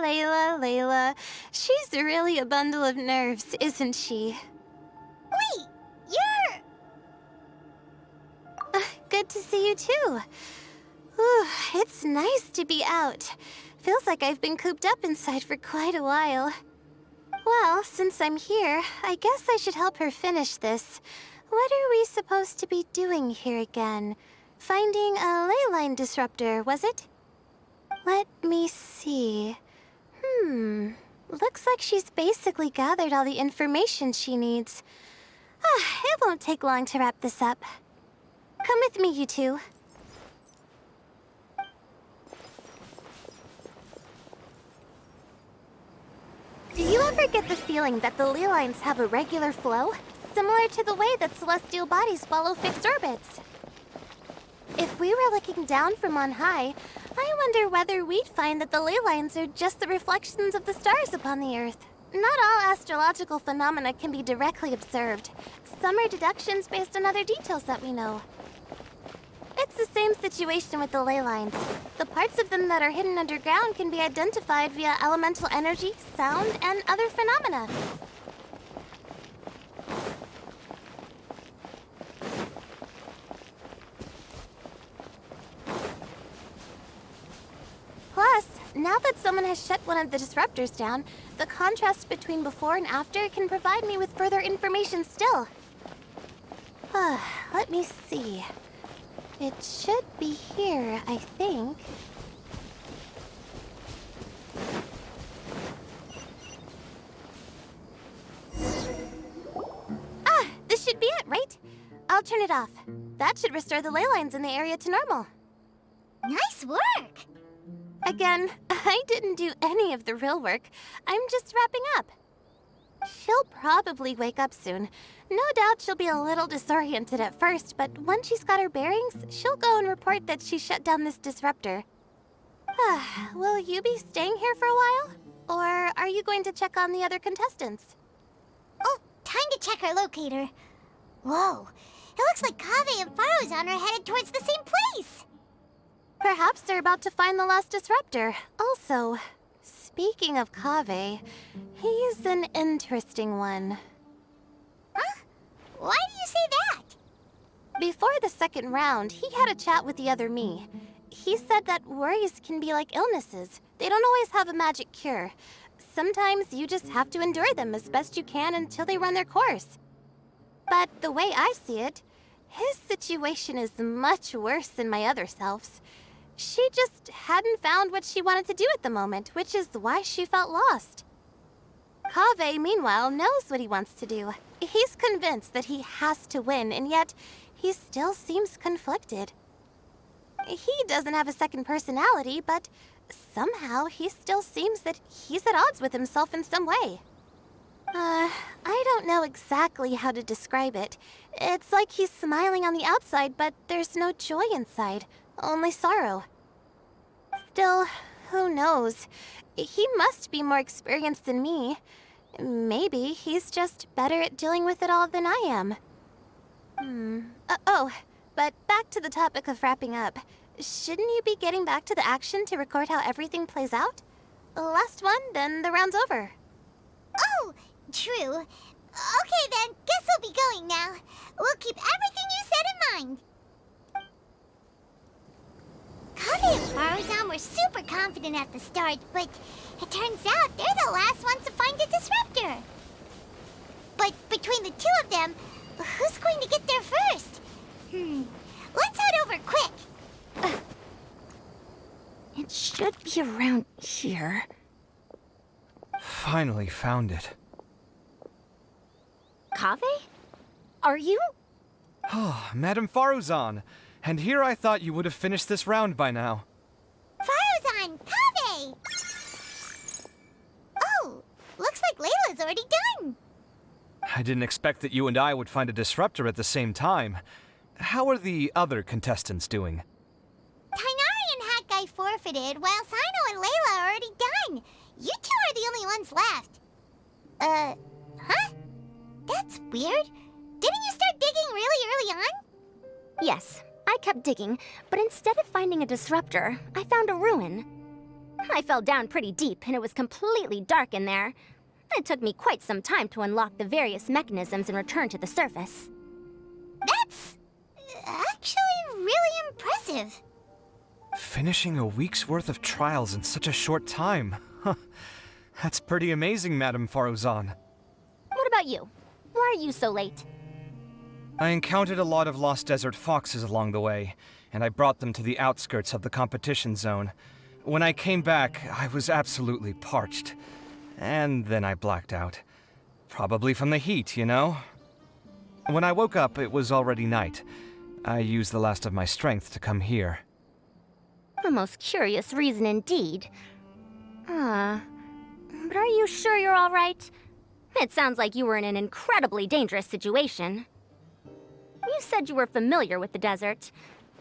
Layla. She's really a bundle of nerves, isn't she? Wait, you're... Good to see you too. It's nice to be out. Feels like I've been cooped up inside for quite a while. Well, since I'm here, I guess I should help her finish this. What are we supposed to be doing here again? Finding a ley line disruptor, was it? Let me see. Looks like she's basically gathered all the information she needs. It won't take long to wrap this up. Come with me, you two. Do you ever get the feeling that the ley lines have a regular flow? Similar to the way that celestial bodies follow fixed orbits. If we were looking down from on high, I wonder whether we'd find that the ley lines are just the reflections of the stars upon the Earth. Not all astrological phenomena can be directly observed. Some are deductions based on other details that we know. It's the same situation with the ley lines. The parts of them that are hidden underground can be identified via elemental energy, sound, and other phenomena. Plus, now that someone has shut one of the disruptors down, the contrast between before and after can provide me with further information still. Let me see. It should be here, I think. Ah, this should be it, right? I'll turn it off. That should restore the ley lines in the area to normal. Nice work! Again, I didn't do any of the real work. I'm just wrapping up. She'll probably wake up soon. No doubt she'll be a little disoriented at first, but once she's got her bearings, she'll go and report that she shut down this disruptor. Will you be staying here for a while? Or are you going to check on the other contestants? Oh, time to check our locator. Whoa, it looks like Kaveh and Faruzan are headed towards the same place. Perhaps they're about to find the last disruptor. Also, speaking of Kaveh, he's an interesting one. Huh? Why do you say that? Before the second round, he had a chat with the other me. He said that worries can be like illnesses. They don't always have a magic cure. Sometimes you just have to endure them as best you can until they run their course. But the way I see it, his situation is much worse than my other self's. She just hadn't found what she wanted to do at the moment, which is why she felt lost. Kaveh, meanwhile, knows what he wants to do. He's convinced that he has to win, and yet he still seems conflicted. He doesn't have a second personality, but somehow he still seems that he's at odds with himself in some way. I don't know exactly how to describe it. It's like he's smiling on the outside, but there's no joy inside, only sorrow. Still, who knows? He must be more experienced than me. Maybe he's just better at dealing with it all than I am. But back to the topic of wrapping up. Shouldn't you be getting back to the action to record how everything plays out? Last one, then the round's over. Oh, true. Okay then, guess we'll be going now. We'll keep everything you said in mind. Kaveh and Faruzan were super confident at the start, but it turns out they're the last ones to find the disruptor. But between the two of them, who's going to get there first? Let's head over quick. It should be around here. Finally found it. Kaveh? Are you? Oh, Madame Faruzan. And here I thought you would have finished this round by now. Faruzan! Kaveh! Oh, looks like Layla's already done. I didn't expect that you and I would find a disruptor at the same time. How are the other contestants doing? Tainari and Hat Guy forfeited, while Sino and Layla are already done. You two are the only ones left. Huh? That's weird. Didn't you start digging really early on? Yes, I kept digging, but instead of finding a disruptor, I found a ruin. I fell down pretty deep, and it was completely dark in there. It took me quite some time to unlock the various mechanisms and return to the surface. That's actually really impressive. Finishing a week's worth of trials in such a short time. Huh. That's pretty amazing, Madame Faruzan. What about you? Why are you so late? I encountered a lot of lost desert foxes along the way, and I brought them to the outskirts of the competition zone. When I came back, I was absolutely parched. And then I blacked out. Probably from the heat, you know? When I woke up, it was already night. I used the last of my strength to come here. A most curious reason indeed. But are you sure you're all right? It sounds like you were in an incredibly dangerous situation. You said you were familiar with the desert,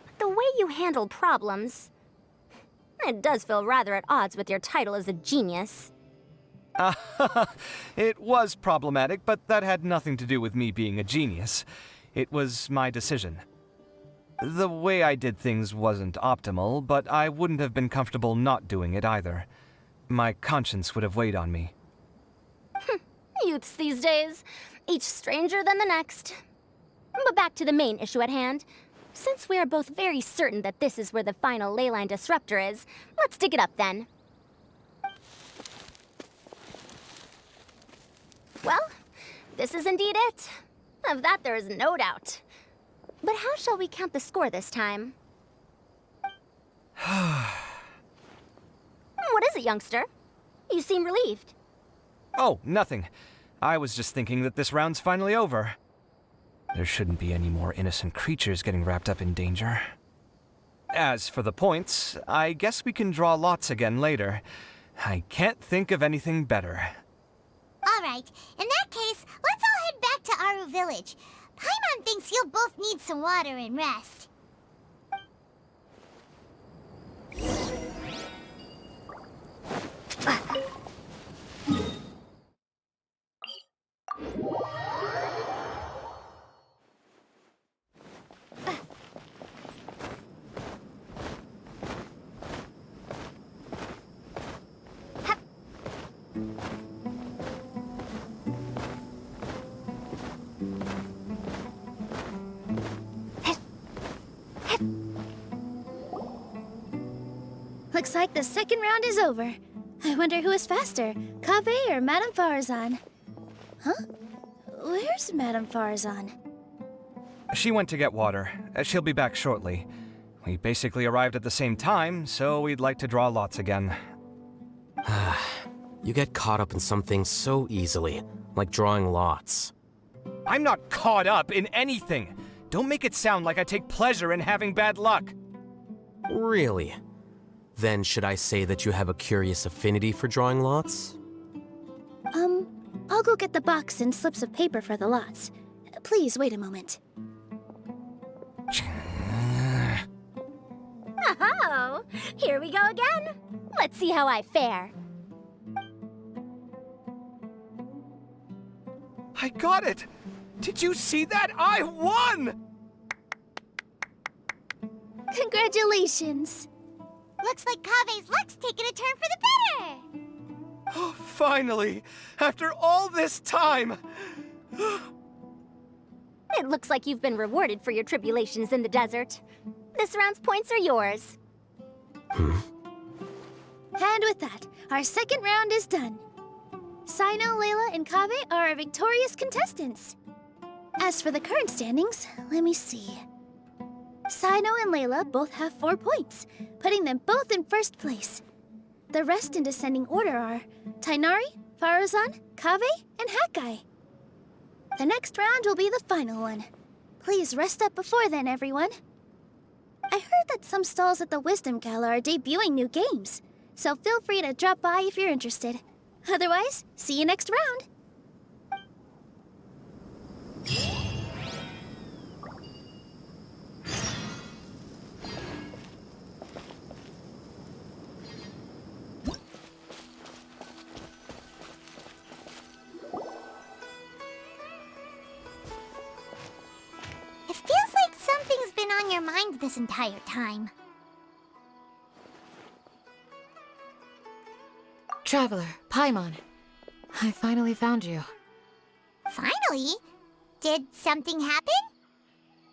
but the way you handle problems... It does feel rather at odds with your title as a genius. It was problematic, but that had nothing to do with me being a genius. It was my decision. The way I did things wasn't optimal, but I wouldn't have been comfortable not doing it either. My conscience would have weighed on me. Youths these days, each stranger than the next. But back to the main issue at hand. Since we are both very certain that this is where the final leyline disruptor is, let's dig it up then. Well, this is indeed it. Of that there is no doubt. But how shall we count the score this time? What is it, youngster? You seem relieved. Oh, nothing. I was just thinking that this round's finally over. There shouldn't be any more innocent creatures getting wrapped up in danger. As for the points, I guess we can draw lots again later. I can't think of anything better. All right, in that case, let's all head back to Aru Village. Paimon thinks you'll both need some water and rest. Looks like the second round is over. I wonder who is faster, Kaveh or Madame Farazan? Huh? Where's Madame Farazan? She went to get water. She'll be back shortly. We basically arrived at the same time, so we'd like to draw lots again. You get caught up in some things so easily, like drawing lots. I'm not caught up in anything! Don't make it sound like I take pleasure in having bad luck! Really? Then should I say that you have a curious affinity for drawing lots? I'll go get the box and slips of paper for the lots. Please wait a moment. Oh, here we go again. Let's see how I fare. I got it! Did you see that? I won! Congratulations! Looks like Kaveh's luck's taking a turn for the better! Oh, finally! After all this time! It looks like you've been rewarded for your tribulations in the desert. This round's points are yours. And with that, our second round is done. Sino, Layla, and Kaveh are our victorious contestants. As for the current standings, let me see. Sino and Layla both have 4 points, putting them both in first place. The rest in descending order are Tainari, Farazan, Kaveh, and Hakai. The next round will be the final one. Please rest up before then, everyone. I heard that some stalls at the Wisdom Gala are debuting new games, so feel free to drop by if you're interested. Otherwise, see you next round. It feels like something's been on your mind this entire time. Traveler, Paimon. I finally found you. Finally? Did something happen?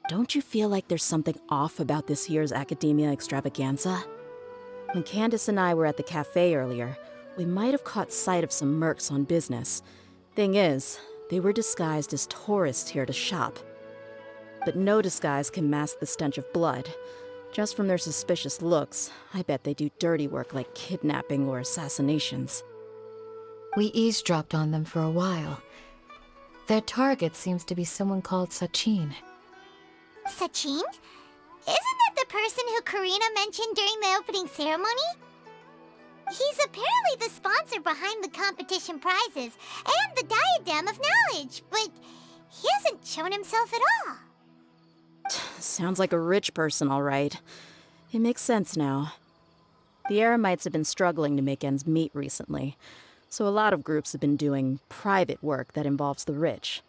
Don't you feel like there's something off about this year's Academia Extravaganza? When Candace and I were at the cafe earlier, we might have caught sight of some mercs on business. Thing is, they were disguised as tourists here to shop. But no disguise can mask the stench of blood. Just from their suspicious looks, I bet they do dirty work like kidnapping or assassinations. We eavesdropped on them for a while. Their target seems to be someone called Sachin. Sachin? Isn't that the person who Karina mentioned during the opening ceremony? He's apparently the sponsor behind the competition prizes and the Diadem of Knowledge, but he hasn't shown himself at all. Sounds like a rich person, all right. It makes sense now. The Eremites have been struggling to make ends meet recently, so a lot of groups have been doing private work that involves the rich.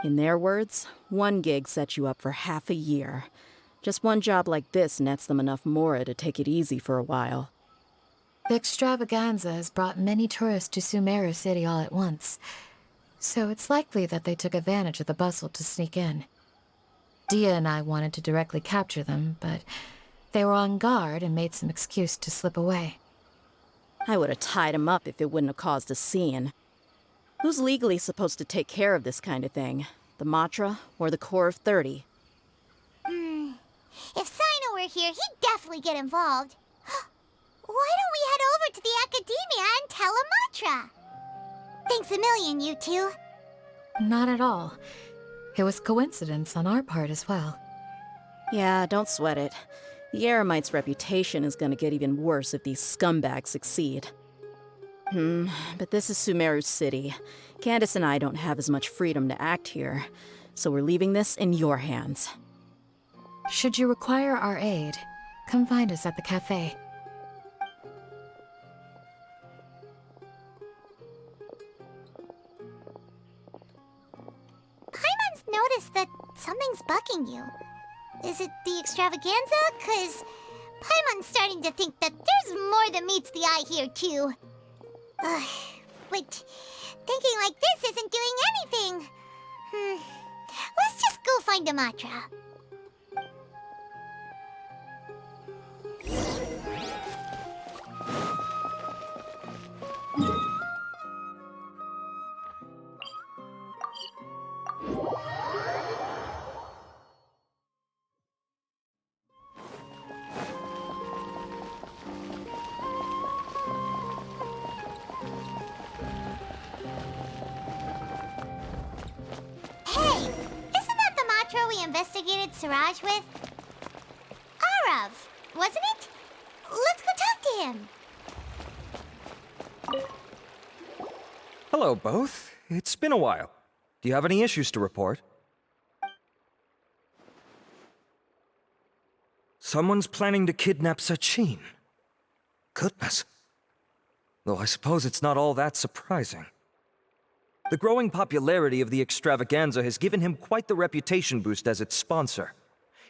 In their words, one gig sets you up for half a year. Just one job like this nets them enough mora to take it easy for a while. The extravaganza has brought many tourists to Sumeru City all at once, so it's likely that they took advantage of the bustle to sneak in. Dia and I wanted to directly capture them, but they were on guard and made some excuse to slip away. I would have tied him up if it wouldn't have caused a scene. Who's legally supposed to take care of this kind of thing? The Matra or the Corps of 30? If Sino were here, he'd definitely get involved. Why don't we head over to the Academia and tell Amatra? Thanks a million, you two. Not at all. It was coincidence on our part as well. Yeah, don't sweat it. The Eremite's reputation is gonna get even worse if these scumbags succeed. But this is Sumeru City. Candace and I don't have as much freedom to act here, so we're leaving this in your hands. Should you require our aid, come find us at the cafe. Paimon's noticed that something's bugging you. Is it the extravaganza? 'Cause Paimon's starting to think that there's more than meets the eye here, too. But thinking like this isn't doing anything. Let's just go find Amatra. We investigated Siraj with? Arav, wasn't it? Let's go talk to him. Hello, both. It's been a while. Do you have any issues to report? Someone's planning to kidnap Sachin. Goodness. Though I suppose it's not all that surprising. The growing popularity of the extravaganza has given him quite the reputation boost as its sponsor.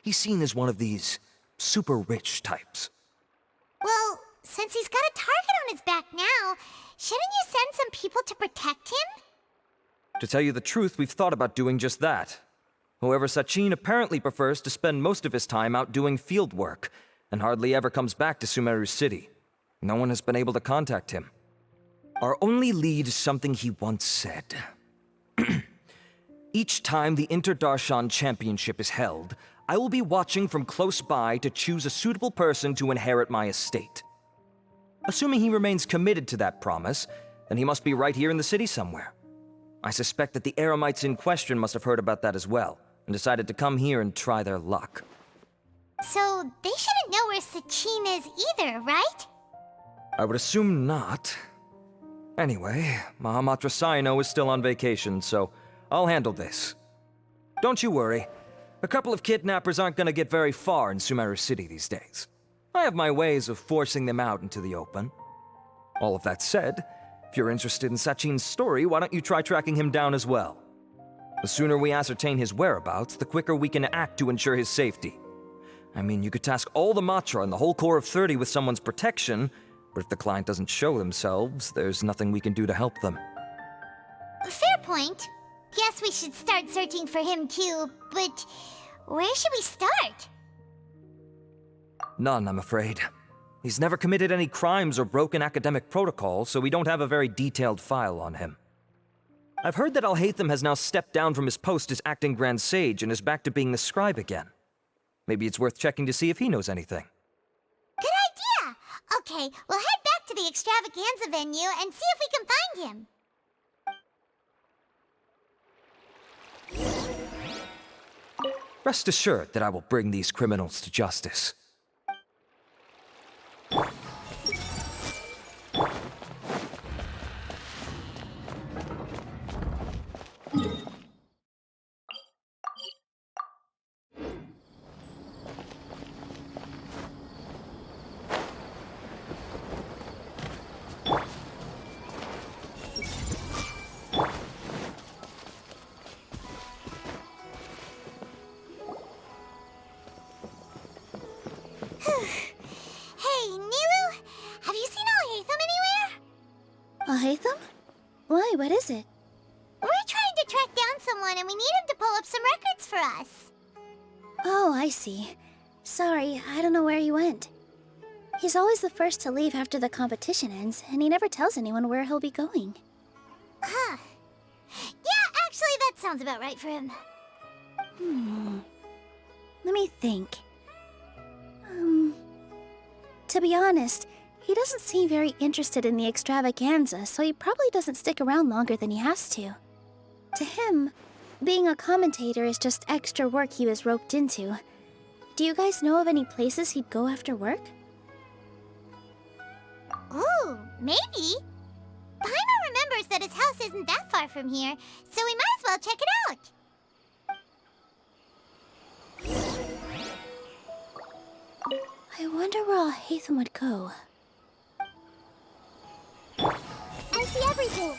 He's seen as one of these super rich types. Well, since he's got a target on his back now, shouldn't you send some people to protect him? To tell you the truth, we've thought about doing just that. However, Sachin apparently prefers to spend most of his time out doing field work, and hardly ever comes back to Sumeru City. No one has been able to contact him. Our only lead is something he once said. Each time the Interdarshan Championship is held, I will be watching from close by to choose a suitable person to inherit my estate. Assuming he remains committed to that promise, then he must be right here in the city somewhere. I suspect that the Eremites in question must have heard about that as well, and decided to come here and try their luck. So they shouldn't know where Sachin is either, right? I would assume not. Anyway, Mahamatra Saino is still on vacation, so I'll handle this. Don't you worry. A couple of kidnappers aren't gonna get very far in Sumeru City these days. I have my ways of forcing them out into the open. All of that said, if you're interested in Sachin's story, why don't you try tracking him down as well? The sooner we ascertain his whereabouts, the quicker we can act to ensure his safety. I mean, you could task all the Matra and the whole Corps of 30 with someone's protection, but if the client doesn't show themselves, there's nothing we can do to help them. Fair point. Guess we should start searching for him too, but where should we start? None, I'm afraid. He's never committed any crimes or broken academic protocol, so we don't have a very detailed file on him. I've heard that Alhaitham has now stepped down from his post as acting Grand Sage and is back to being the scribe again. Maybe it's worth checking to see if he knows anything. Good idea! Okay, we'll head back to the extravaganza venue and see if we can find him. Rest assured that I will bring these criminals to justice. Hey, Nilu, have you seen Alhaitham anywhere? Alhaitham? Why, what is it? We're trying to track down someone and we need him to pull up some records for us. Oh, I see. Sorry, I don't know where he went. He's always the first to leave after the competition ends, and he never tells anyone where he'll be going. Huh. Yeah, actually, that sounds about right for him. Let me think. To be honest, he doesn't seem very interested in the extravaganza, so he probably doesn't stick around longer than he has to. To him, being a commentator is just extra work he was roped into. Do you guys know of any places he'd go after work? Ooh, maybe. Paimon remembers that his house isn't that far from here, so we might as well check it out. I wonder where Alhaitham would go. I see everything.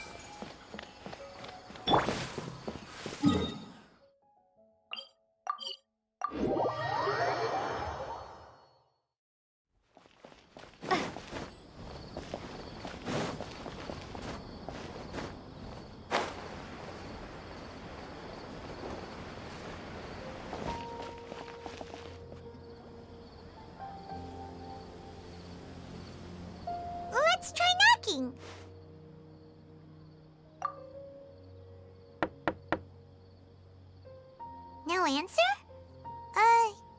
Let's try knocking. No answer?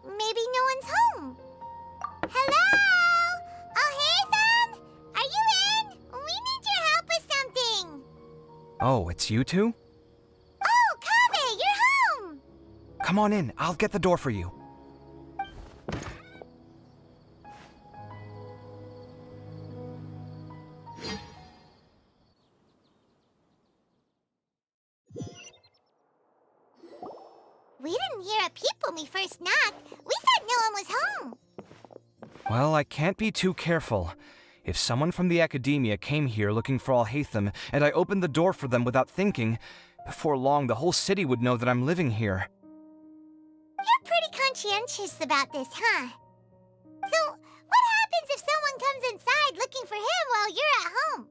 Maybe no one's home. Hello? Alhaitham? Are you in? We need your help with something. Oh, it's you two? Oh, Kaveh, you're home! Come on in, I'll get the door for you. We didn't hear a peep when we first knocked. We thought no one was home. Well, I can't be too careful. If someone from the academia came here looking for Alhaitham, and I opened the door for them without thinking, before long the whole city would know that I'm living here. You're pretty conscientious about this, huh? So, what happens if someone comes inside looking for him while you're at home?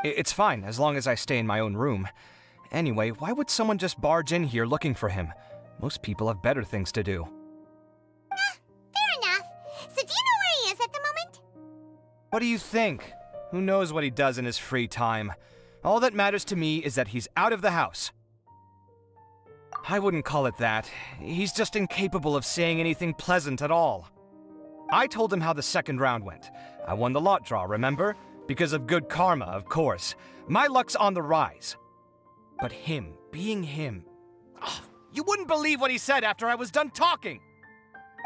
It's fine, as long as I stay in my own room. Anyway, why would someone just barge in here looking for him? Most people have better things to do. Fair enough. So do you know where he is at the moment? What do you think? Who knows what he does in his free time? All that matters to me is that he's out of the house. I wouldn't call it that. He's just incapable of saying anything pleasant at all. I told him how the second round went. I won the lot draw, remember? Because of good karma, of course. My luck's on the rise. But him, being him... Oh, you wouldn't believe what he said after I was done talking!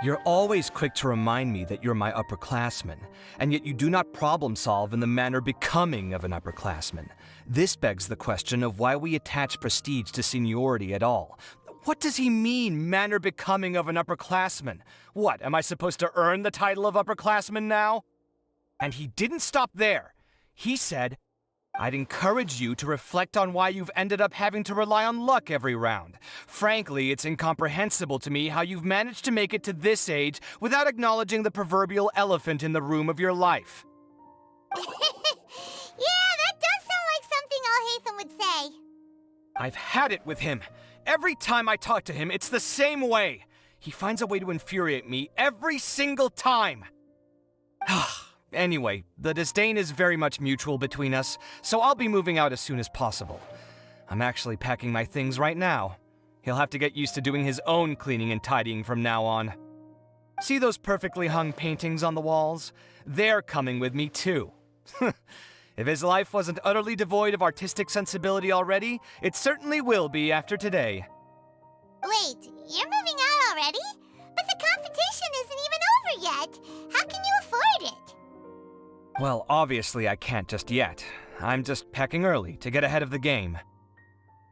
You're always quick to remind me that you're my upperclassman, and yet you do not problem solve in the manner becoming of an upperclassman. This begs the question of why we attach prestige to seniority at all. What does he mean, manner becoming of an upperclassman? What, am I supposed to earn the title of upperclassman now? And he didn't stop there. He said, I'd encourage you to reflect on why you've ended up having to rely on luck every round. Frankly, it's incomprehensible to me how you've managed to make it to this age without acknowledging the proverbial elephant in the room of your life. Yeah, that does sound like something Alhaitham would say. I've had it with him. Every time I talk to him, it's the same way. He finds a way to infuriate me every single time. Anyway, the disdain is very much mutual between us, so I'll be moving out as soon as possible. I'm actually packing my things right now. He'll have to get used to doing his own cleaning and tidying from now on. See those perfectly hung paintings on the walls? They're coming with me too. If his life wasn't utterly devoid of artistic sensibility already, it certainly will be after today. Wait, you're moving out already? But the competition isn't even over yet. How can you afford it? Well, obviously I can't just yet. I'm just packing early to get ahead of the game.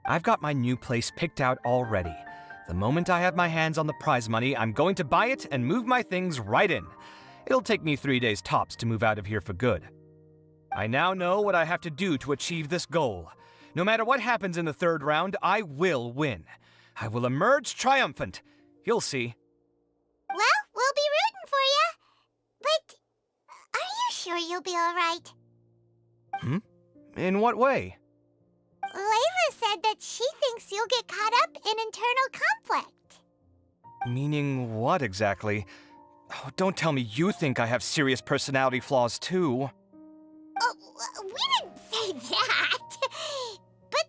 I've got my new place picked out already. The moment I have my hands on the prize money, I'm going to buy it and move my things right in. It'll take me 3 days tops to move out of here for good. I now know what I have to do to achieve this goal. No matter what happens in the third round, I will win. I will emerge triumphant. You'll see. Well, we'll be rooting for you. But are you sure you'll be all right? In what way? Layla said that she thinks you'll get caught up in internal conflict. Meaning what exactly? Oh, don't tell me you think I have serious personality flaws too. Oh, we didn't say that. But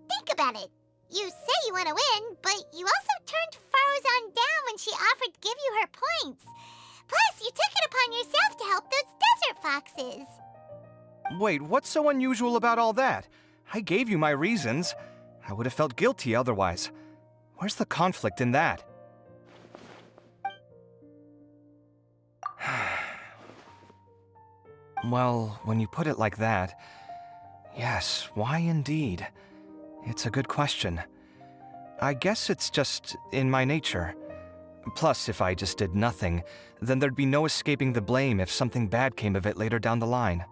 think about it. You say you want to win, but you also turned Faruzan down when she offered to give you her points. Plus, you took it upon yourself to help those desert foxes. Wait, what's so unusual about all that? I gave you my reasons. I would have felt guilty otherwise. Where's the conflict in that? Well, when you put it like that, yes, why indeed? It's a good question. I guess it's just in my nature. Plus, if I just did nothing, then there'd be no escaping the blame if something bad came of it later down the line.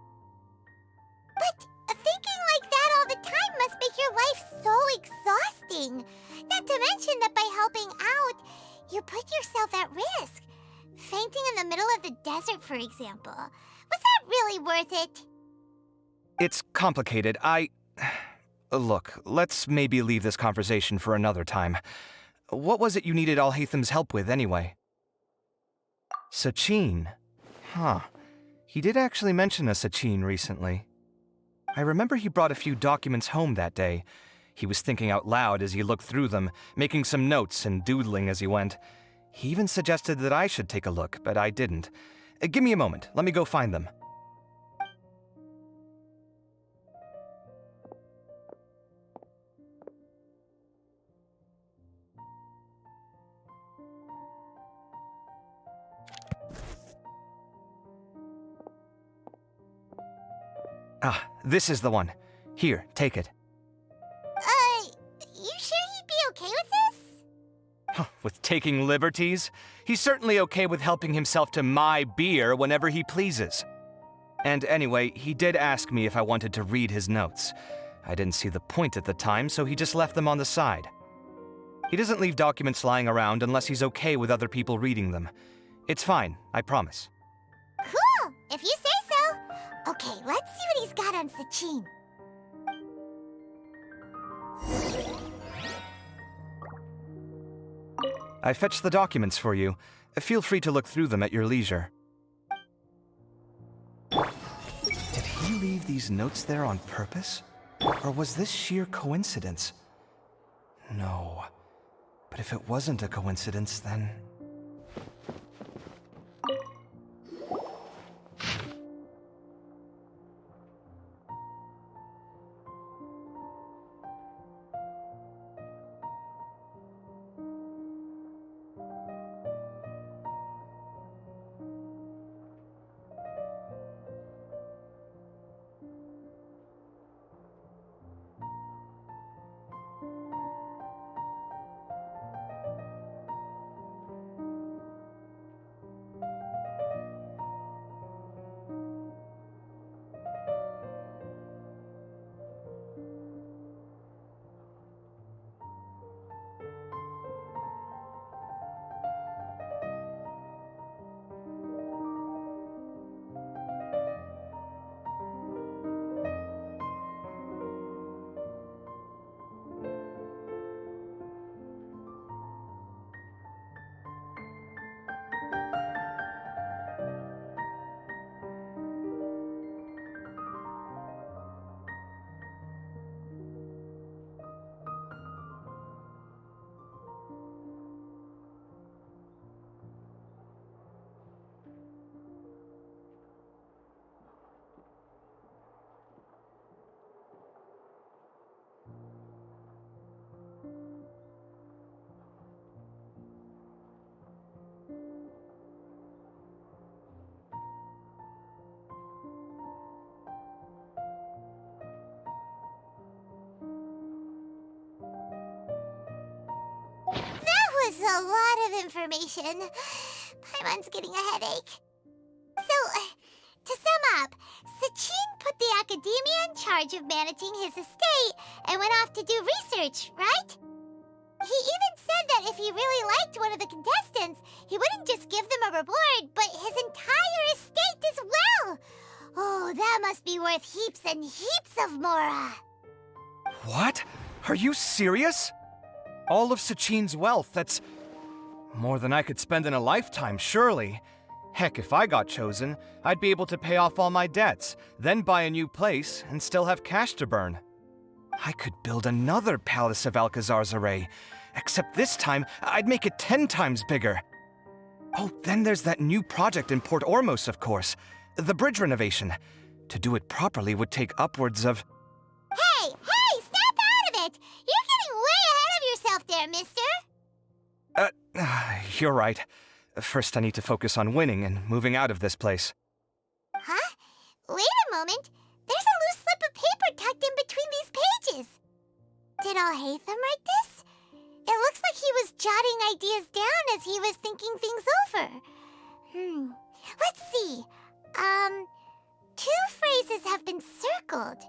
But thinking like that all the time must make your life so exhausting. Not to mention that by helping out, you put yourself at risk. Fainting in the middle of the desert, for example. Was that really worth it? It's complicated. Look, let's maybe leave this conversation for another time. What was it you needed Alhatham's help with, anyway? Sachin? Huh. He did actually mention a Sachin recently. I remember he brought a few documents home that day. He was thinking out loud as he looked through them, making some notes and doodling as he went. He even suggested that I should take a look, but I didn't. Give me a moment. Let me go find them. Ah, this is the one. Here, take it. You sure he'd be okay with this? With taking liberties? He's certainly okay with helping himself to my beer whenever he pleases. And anyway, he did ask me if I wanted to read his notes. I didn't see the point at the time, so he just left them on the side. He doesn't leave documents lying around unless he's okay with other people reading them. It's fine, I promise. Cool, if you say so. Okay, let's see what he's got on Sachin. I fetched the documents for you. Feel free to look through them at your leisure. Did he leave these notes there on purpose? Or was this sheer coincidence? No. But if it wasn't a coincidence, then... That was a lot of information. Paimon's getting a headache. So, to sum up, Sachin put the academia in charge of managing his estate and went off to do research, right? He even said that if he really liked one of the contestants, he wouldn't just give them a reward, but his entire estate as well. Oh, that must be worth heaps and heaps of Mora. What? Are you serious? All of Sachin's wealth, that's more than I could spend in a lifetime, surely. Heck, if I got chosen, I'd be able to pay off all my debts, then buy a new place, and still have cash to burn. I could build another Palace of Alcazar's Array, except this time, I'd make it 10 times bigger. Oh, then there's that new project in Port Ormos, of course. The bridge renovation. To do it properly would take upwards of... Hey, snap out of it! You're getting way ahead of yourself there, mister. You're right. First I need to focus on winning and moving out of this place. Huh? Wait a moment. There's a loose slip of paper tucked in between these pages. Did Alhaitham write this? It looks like he was jotting ideas down as he was thinking things over. Let's see. Two phrases have been circled.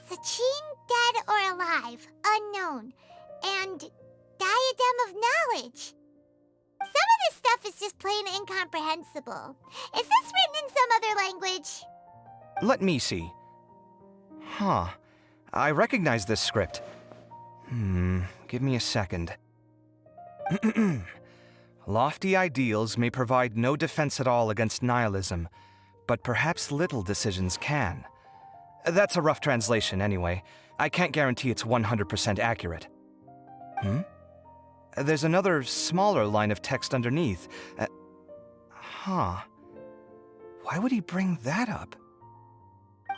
Sachin, dead or alive, unknown, and diadem of knowledge. Some of this stuff is just plain incomprehensible. Is this written in some other language? Let me see. Huh. I recognize this script. Give me a second. Lofty ideals may provide no defense at all against nihilism, but perhaps little decisions can. That's a rough translation anyway. I can't guarantee it's 100% accurate. There's another smaller line of text underneath. Why would he bring that up?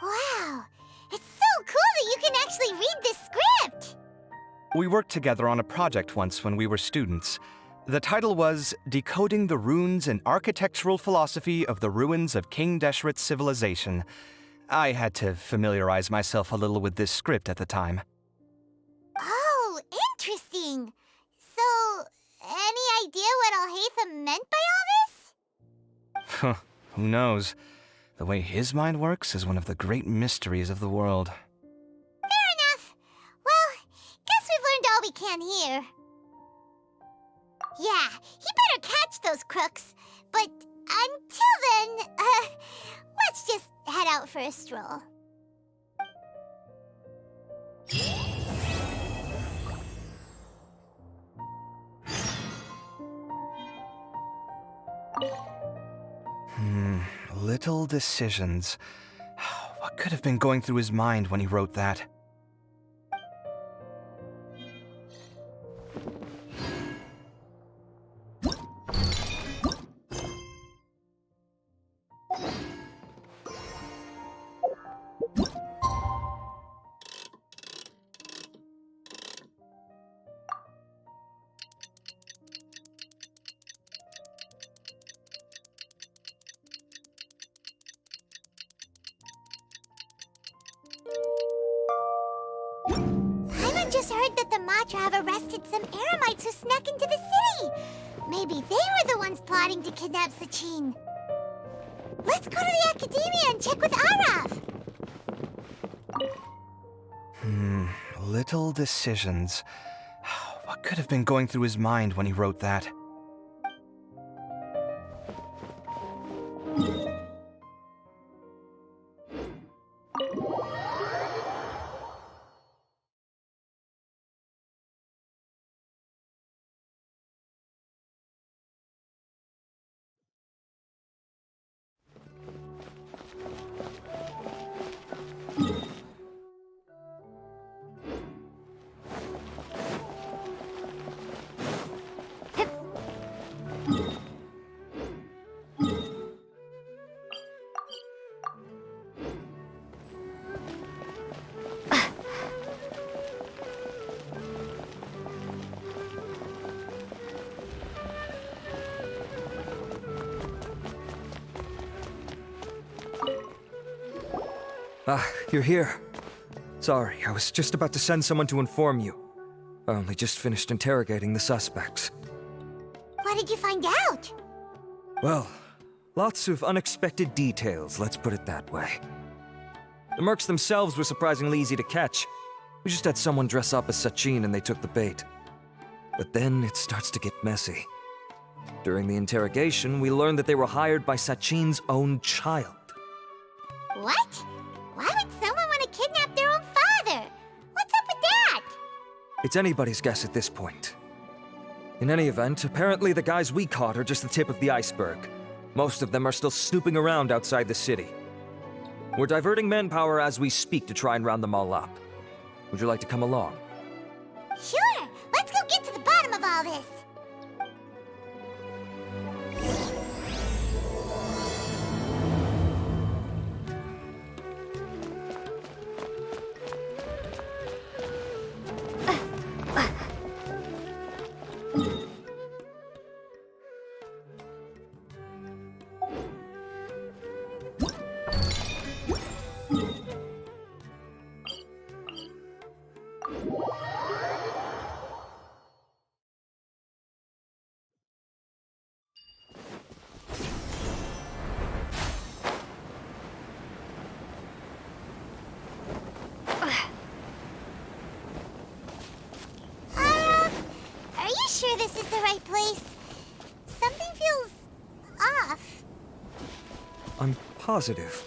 Wow! It's so cool that you can actually read this script! We worked together on a project once when we were students. The title was Decoding the Runes and Architectural Philosophy of the Ruins of King Deshret's Civilization. I had to familiarize myself a little with this script at the time. Oh, interesting. So, any idea what Alhaitham meant by all this? Who knows? The way his mind works is one of the great mysteries of the world. Fair enough. Well, guess we've learned all we can here. Yeah, he better catch those crooks. But until then, let's just head out for a stroll. Little decisions. What could have been going through his mind when he wrote that? Paimon just heard that the Matra have arrested some Eremites who snuck into the city. Maybe they were the ones plotting to kidnap Sachin. Let's go to the Academia and check with Arav. Little decisions. What could have been going through his mind when he wrote that? You're here. Sorry, I was just about to send someone to inform you. I only just finished interrogating the suspects. What did you find out? Well, lots of unexpected details, let's put it that way. The mercs themselves were surprisingly easy to catch. We just had someone dress up as Sachin and they took the bait. But then it starts to get messy. During the interrogation, we learned that they were hired by Sachin's own child. What? Why would someone want to kidnap their own father? What's up with that? It's anybody's guess at this point. In any event, apparently the guys we caught are just the tip of the iceberg. Most of them are still snooping around outside the city. We're diverting manpower as we speak to try and round them all up. Would you like to come along? Sure! Let's go get to the bottom of all this! Are you sure this is the right place? Something feels off. I'm positive.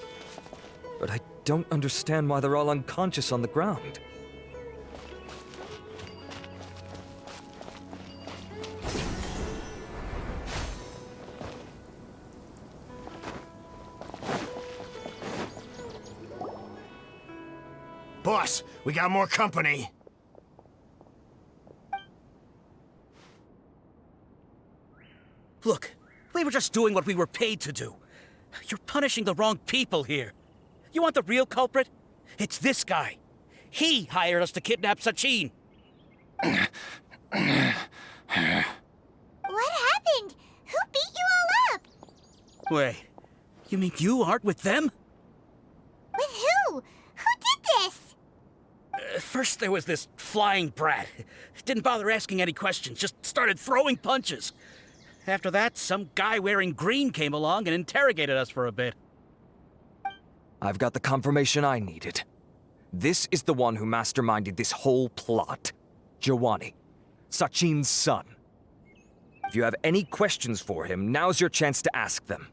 But I don't understand why they're all unconscious on the ground. Boss, we got more company. Look, we were just doing what we were paid to do. You're punishing the wrong people here. You want the real culprit? It's this guy. He hired us to kidnap Sachin. What happened? Who beat you all up? Wait, you mean you aren't with them? With who? Who did this? First there was this flying brat. Didn't bother asking any questions, just started throwing punches. After that, some guy wearing green came along and interrogated us for a bit. I've got the confirmation I needed. This is the one who masterminded this whole plot. Jawani, Sachin's son. If you have any questions for him, now's your chance to ask them.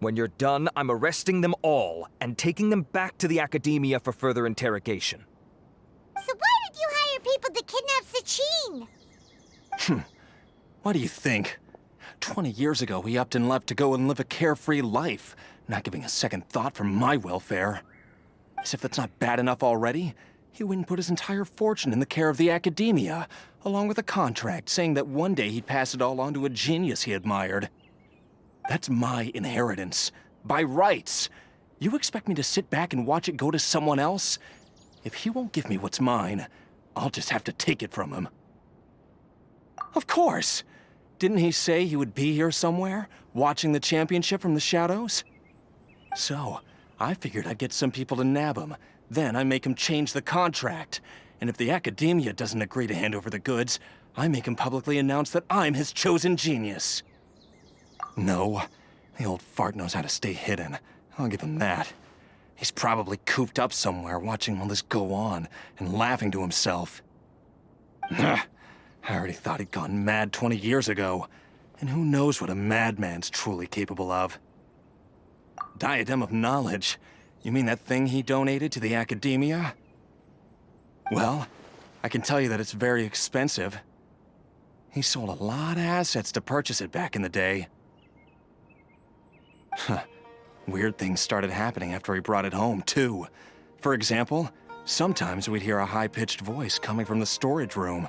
When you're done, I'm arresting them all and taking them back to the Academia for further interrogation. So why did you hire people to kidnap Sachin? What do you think? 20 years ago, he upped and left to go and live a carefree life, not giving a second thought for my welfare. As if that's not bad enough already, he went and put his entire fortune in the care of the Academia, along with a contract saying that one day he'd pass it all on to a genius he admired. That's my inheritance, by rights. You expect me to sit back and watch it go to someone else? If he won't give me what's mine, I'll just have to take it from him. Of course! Didn't he say he would be here somewhere, watching the championship from the shadows? So, I figured I'd get some people to nab him. Then I make him change the contract. And if the Academia doesn't agree to hand over the goods, I make him publicly announce that I'm his chosen genius. No, the old fart knows how to stay hidden. I'll give him that. He's probably cooped up somewhere watching all this go on and laughing to himself. I already thought he'd gone mad 20 years ago. And who knows what a madman's truly capable of. Diadem of Knowledge? You mean that thing he donated to the Academia? Well, I can tell you that it's very expensive. He sold a lot of assets to purchase it back in the day. Weird things started happening after he brought it home, too. For example, sometimes we'd hear a high-pitched voice coming from the storage room.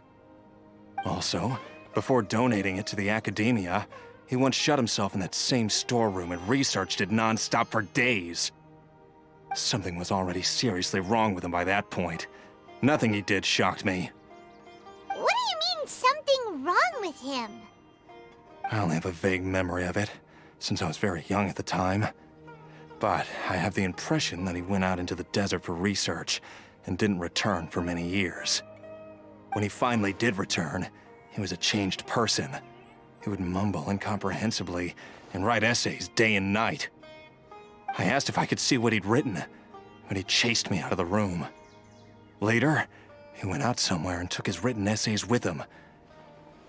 Also, before donating it to the Academia, he once shut himself in that same storeroom and researched it non-stop for days. Something was already seriously wrong with him by that point. Nothing he did shocked me. What do you mean, something wrong with him? I only have a vague memory of it, since I was very young at the time. But I have the impression that he went out into the desert for research and didn't return for many years. When he finally did return, he was a changed person. He would mumble incomprehensibly and write essays day and night. I asked if I could see what he'd written, but he chased me out of the room. Later, he went out somewhere and took his written essays with him.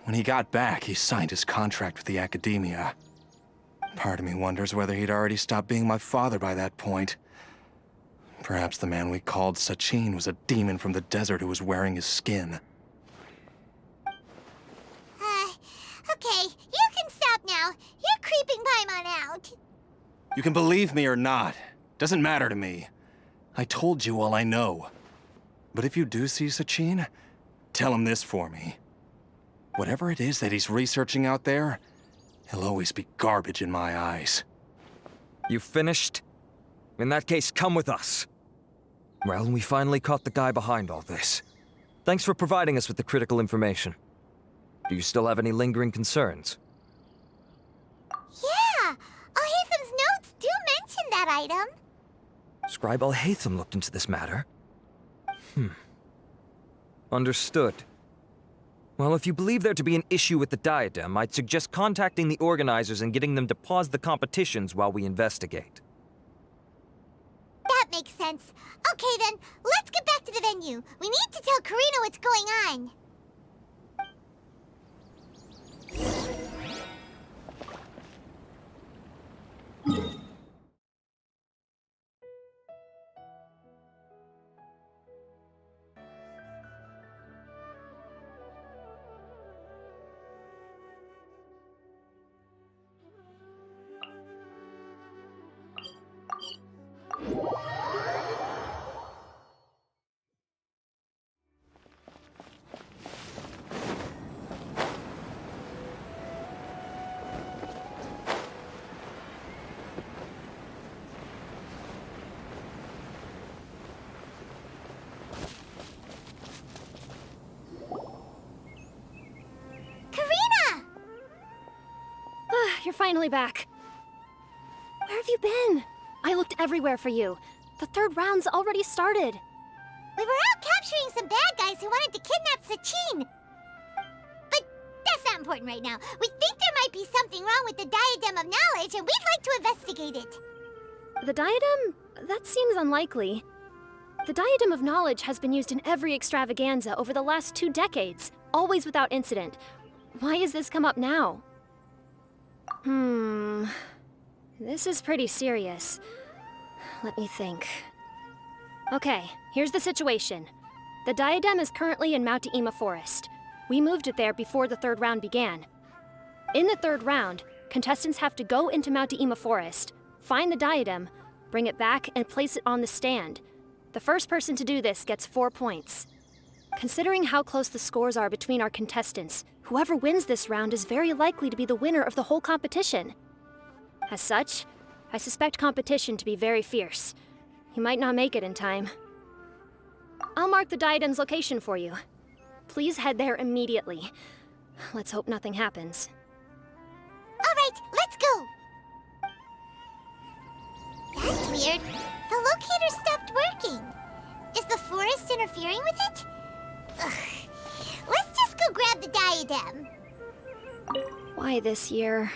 When he got back, he signed his contract with the Academia. Part of me wonders whether he'd already stopped being my father by that point. Perhaps the man we called Sachin was a demon from the desert who was wearing his skin. Okay, you can stop now. You're creeping Paimon out. You can believe me or not. Doesn't matter to me. I told you all I know. But if you do see Sachin, tell him this for me. Whatever it is that he's researching out there, he'll always be garbage in my eyes. You finished? In that case, come with us. Well, we finally caught the guy behind all this. Thanks for providing us with the critical information. Do you still have any lingering concerns? Yeah! Al-Haytham's notes do mention that item. Scribe Al-Haytham looked into this matter. Understood. Well, if you believe there to be an issue with the diadem, I'd suggest contacting the organizers and getting them to pause the competitions while we investigate. That makes sense. Okay then, let's get back to the venue. We need to tell Karina what's going on. You're finally back. Where have you been? I looked everywhere for you. The third round's already started. We were out capturing some bad guys who wanted to kidnap Sachin. But that's not important right now. We think there might be something wrong with the Diadem of Knowledge, and we'd like to investigate it. The diadem? That seems unlikely. The Diadem of Knowledge has been used in every extravaganza over the last 2 decades, always without incident. Why has this come up now? This is pretty serious. Let me think. Okay, here's the situation. The diadem is currently in Mount Ima Forest. We moved it there before the third round began. In the third round, contestants have to go into Mount Ima Forest, find the diadem, bring it back, and place it on the stand. The first person to do this gets 4 points. Considering how close the scores are between our contestants, whoever wins this round is very likely to be the winner of the whole competition. As such, I suspect competition to be very fierce. You might not make it in time. I'll mark the diadem's location for you. Please head there immediately. Let's hope nothing happens. All right, let's go. That's weird. The locator stopped working. Is the forest interfering with it? Ugh. Let's just go grab the diadem. Why this year?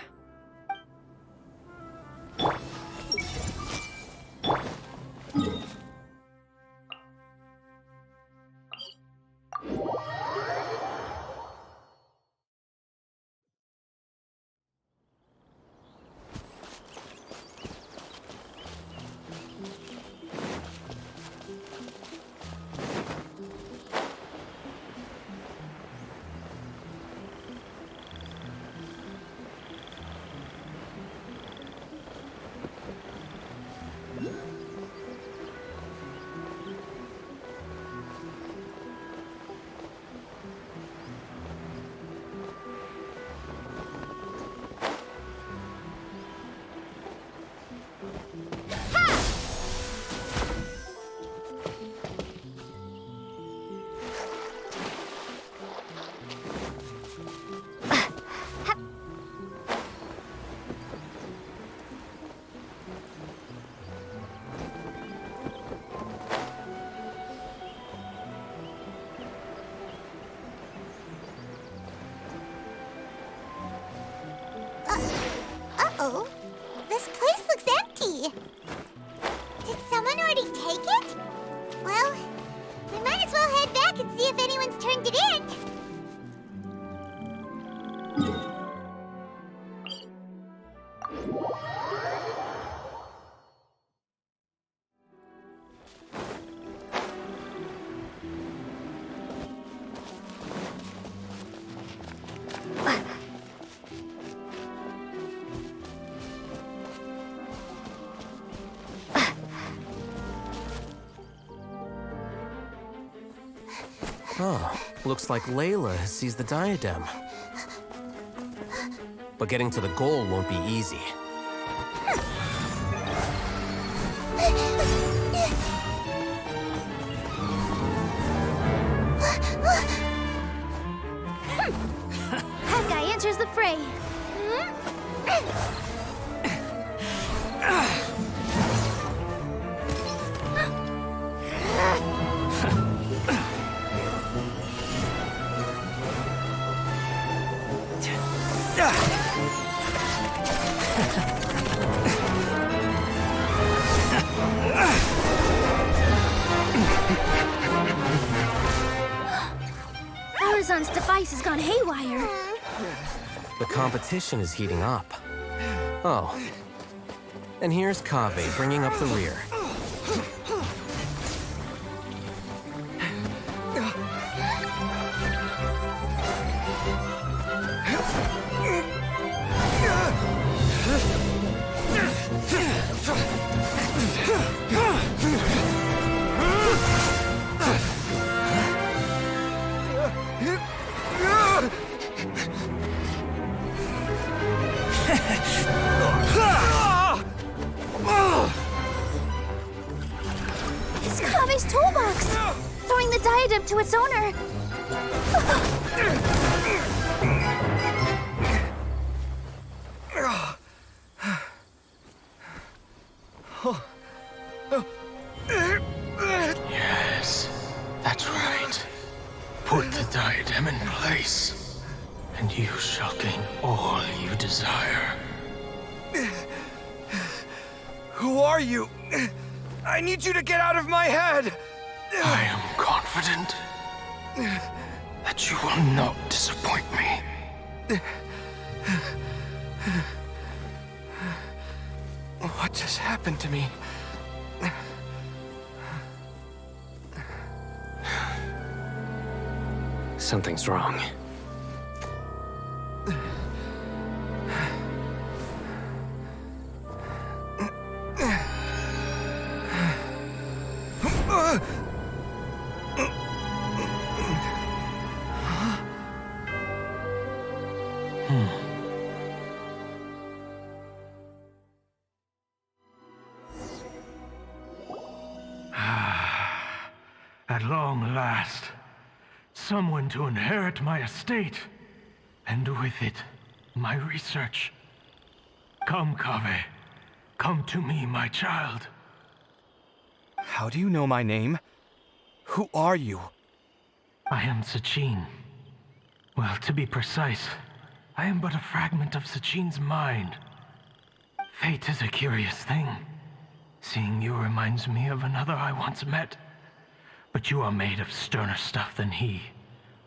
Uh-oh. This place looks empty. Did someone already take it? Well, we might as well head back and see if anyone's turned it in. Oh, looks like Layla has seized the diadem. But getting to the goal won't be easy. That guy enters the fray. Arizon's device has gone haywire. The competition is heating up. Oh. And here's Kaveh bringing up the rear. It's Kaveh's toolbox! Throwing the diadem to its owner! Yes, that's right. Put the diadem in place, and you shall gain all you desire. Who are you? I need you to get out of my head! I am confident that you will not disappoint me. What just happened to me? Something's wrong. At long last, someone to inherit my estate, and with it, my research. Come, Kaveh. Come to me, my child. How do you know my name? Who are you? I am Sachin. Well, to be precise, I am but a fragment of Sachin's mind. Fate is a curious thing. Seeing you reminds me of another I once met. But you are made of sterner stuff than he,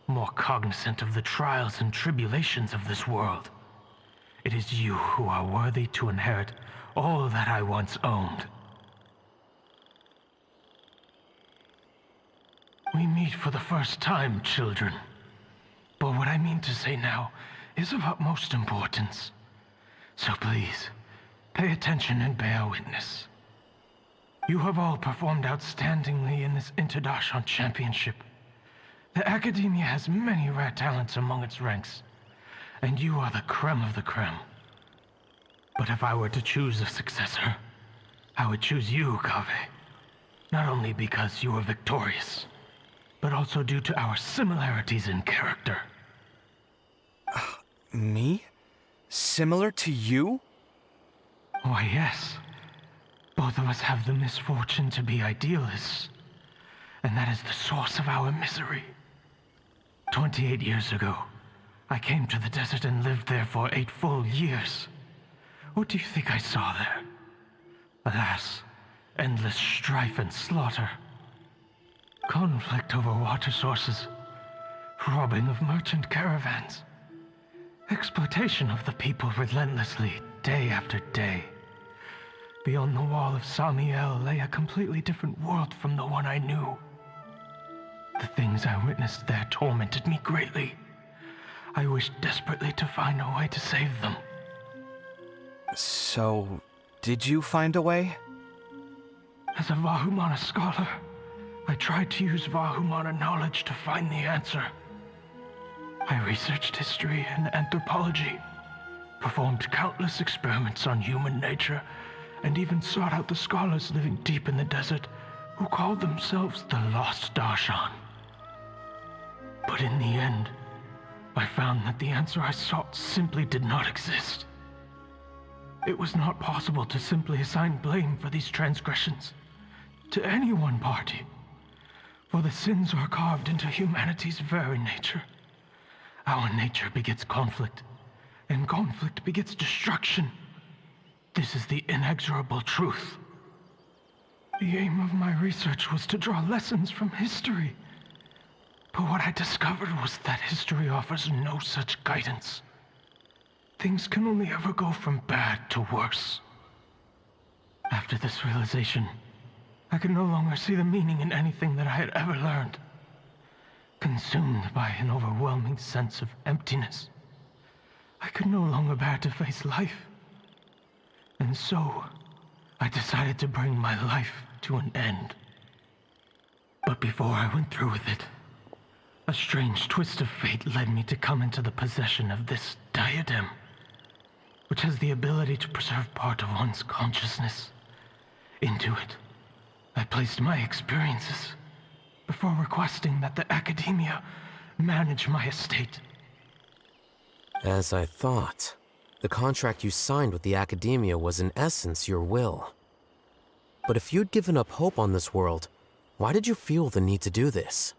more cognizant of the trials and tribulations of this world. It is you who are worthy to inherit all that I once owned. We meet for the first time, children. But what I mean to say now is of utmost importance. So please, pay attention and bear witness. You have all performed outstandingly in this Interdarshan championship. The Academia has many rare talents among its ranks, and you are the creme of the creme. But if I were to choose a successor, I would choose you, Kaveh. Not only because you were victorious, but also due to our similarities in character. Me? Similar to you? Why, yes. Both of us have the misfortune to be idealists, and that is the source of our misery. 28 years ago, I came to the desert and lived there for 8 full years. What do you think I saw there? Alas, endless strife and slaughter. Conflict over water sources, robbing of merchant caravans, exploitation of the people relentlessly, day after day. Beyond the wall of Samiel lay a completely different world from the one I knew. The things I witnessed there tormented me greatly. I wished desperately to find a way to save them. So, did you find a way? As a Vahumana scholar, I tried to use Vahumana knowledge to find the answer. I researched history and anthropology, performed countless experiments on human nature, and even sought out the scholars living deep in the desert who called themselves the Lost Darshan. But in the end, I found that the answer I sought simply did not exist. It was not possible to simply assign blame for these transgressions to any one party, for the sins are carved into humanity's very nature. Our nature begets conflict, and conflict begets destruction. This is the inexorable truth. The aim of my research was to draw lessons from history. But what I discovered was that history offers no such guidance. Things can only ever go from bad to worse. After this realization, I could no longer see the meaning in anything that I had ever learned. Consumed by an overwhelming sense of emptiness, I could no longer bear to face life. And so, I decided to bring my life to an end. But before I went through with it, a strange twist of fate led me to come into the possession of this diadem, which has the ability to preserve part of one's consciousness. Into it, I placed my experiences before requesting that the Academia manage my estate. As I thought, the contract you signed with the Academia was in essence your will. But if you'd given up hope on this world, why did you feel the need to do this?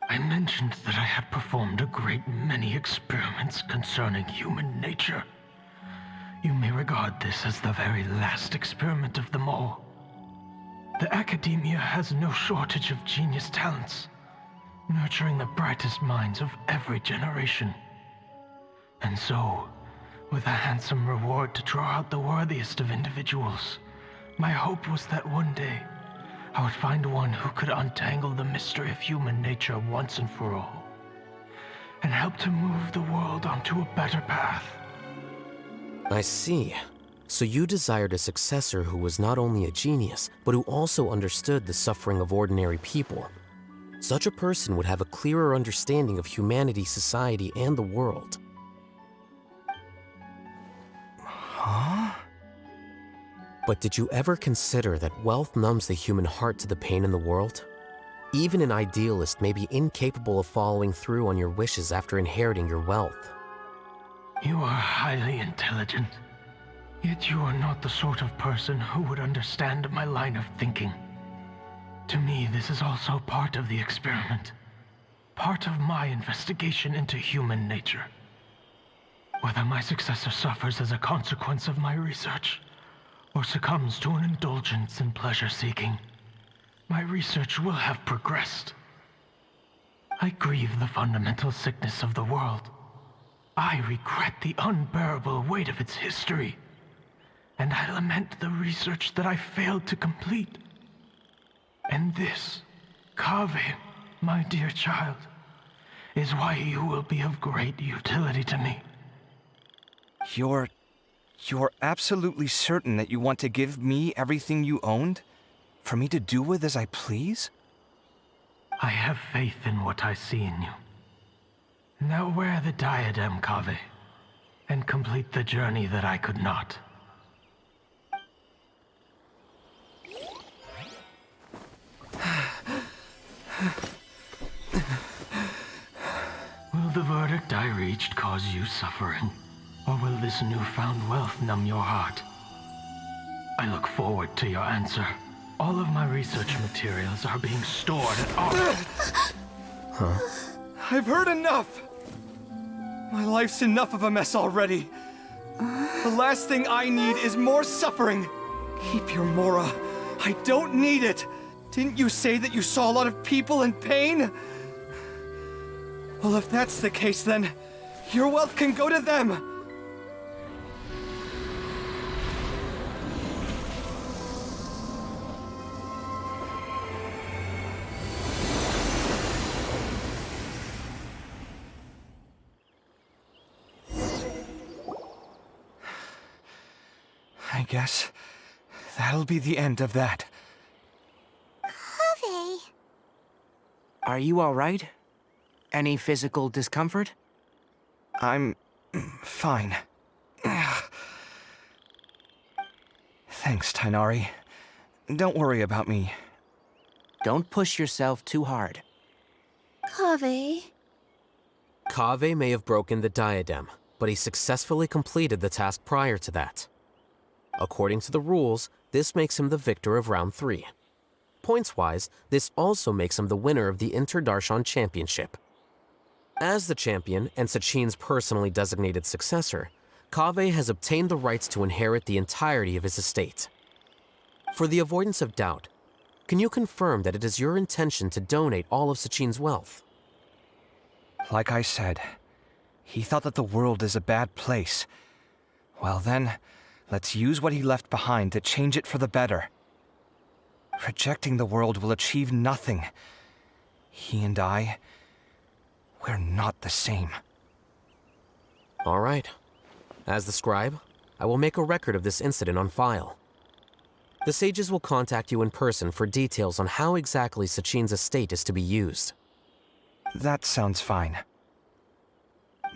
I mentioned that I had performed a great many experiments concerning human nature. You may regard this as the very last experiment of them all. The Academia has no shortage of genius talents, nurturing the brightest minds of every generation. And so, with a handsome reward to draw out the worthiest of individuals, my hope was that one day I would find one who could untangle the mystery of human nature once and for all, and help to move the world onto a better path. I see. So you desired a successor who was not only a genius, but who also understood the suffering of ordinary people. Such a person would have a clearer understanding of humanity, society, and the world. Huh? But did you ever consider that wealth numbs the human heart to the pain in the world? Even an idealist may be incapable of following through on your wishes after inheriting your wealth. You are highly intelligent, yet you are not the sort of person who would understand my line of thinking. To me, this is also part of the experiment, part of my investigation into human nature. Whether my successor suffers as a consequence of my research, or succumbs to an indulgence in pleasure-seeking, my research will have progressed. I grieve the fundamental sickness of the world. I regret the unbearable weight of its history, and I lament the research that I failed to complete. And this, Kaveh, my dear child, is why you will be of great utility to me. You're absolutely certain that you want to give me everything you owned? For me to do with as I please? I have faith in what I see in you. Now wear the diadem, Kaveh, and complete the journey that I could not. Will the verdict I reached cause you suffering? Or will this newfound wealth numb your heart? I look forward to your answer. All of my research materials are being stored at our... Huh? I've heard enough! My life's enough of a mess already. The last thing I need is more suffering. Keep your Mora. I don't need it. Didn't you say that you saw a lot of people in pain? Well, if that's the case, then your wealth can go to them. I guess that'll be the end of that. Kaveh. Are you all right? Any physical discomfort? I'm fine. Thanks, Tainari. Don't worry about me. Don't push yourself too hard. Kaveh. Kaveh may have broken the diadem, but he successfully completed the task prior to that. According to the rules, this makes him the victor of round 3. Points-wise, this also makes him the winner of the Interdarshan Championship. As the champion and Sachin's personally designated successor, Kaveh has obtained the rights to inherit the entirety of his estate. For the avoidance of doubt, can you confirm that it is your intention to donate all of Sachin's wealth? Like I said, he thought that the world is a bad place. Well then, let's use what he left behind to change it for the better. Rejecting the world will achieve nothing. He and I, we're not the same. All right. As the scribe, I will make a record of this incident on file. The sages will contact you in person for details on how exactly Sachin's estate is to be used. That sounds fine.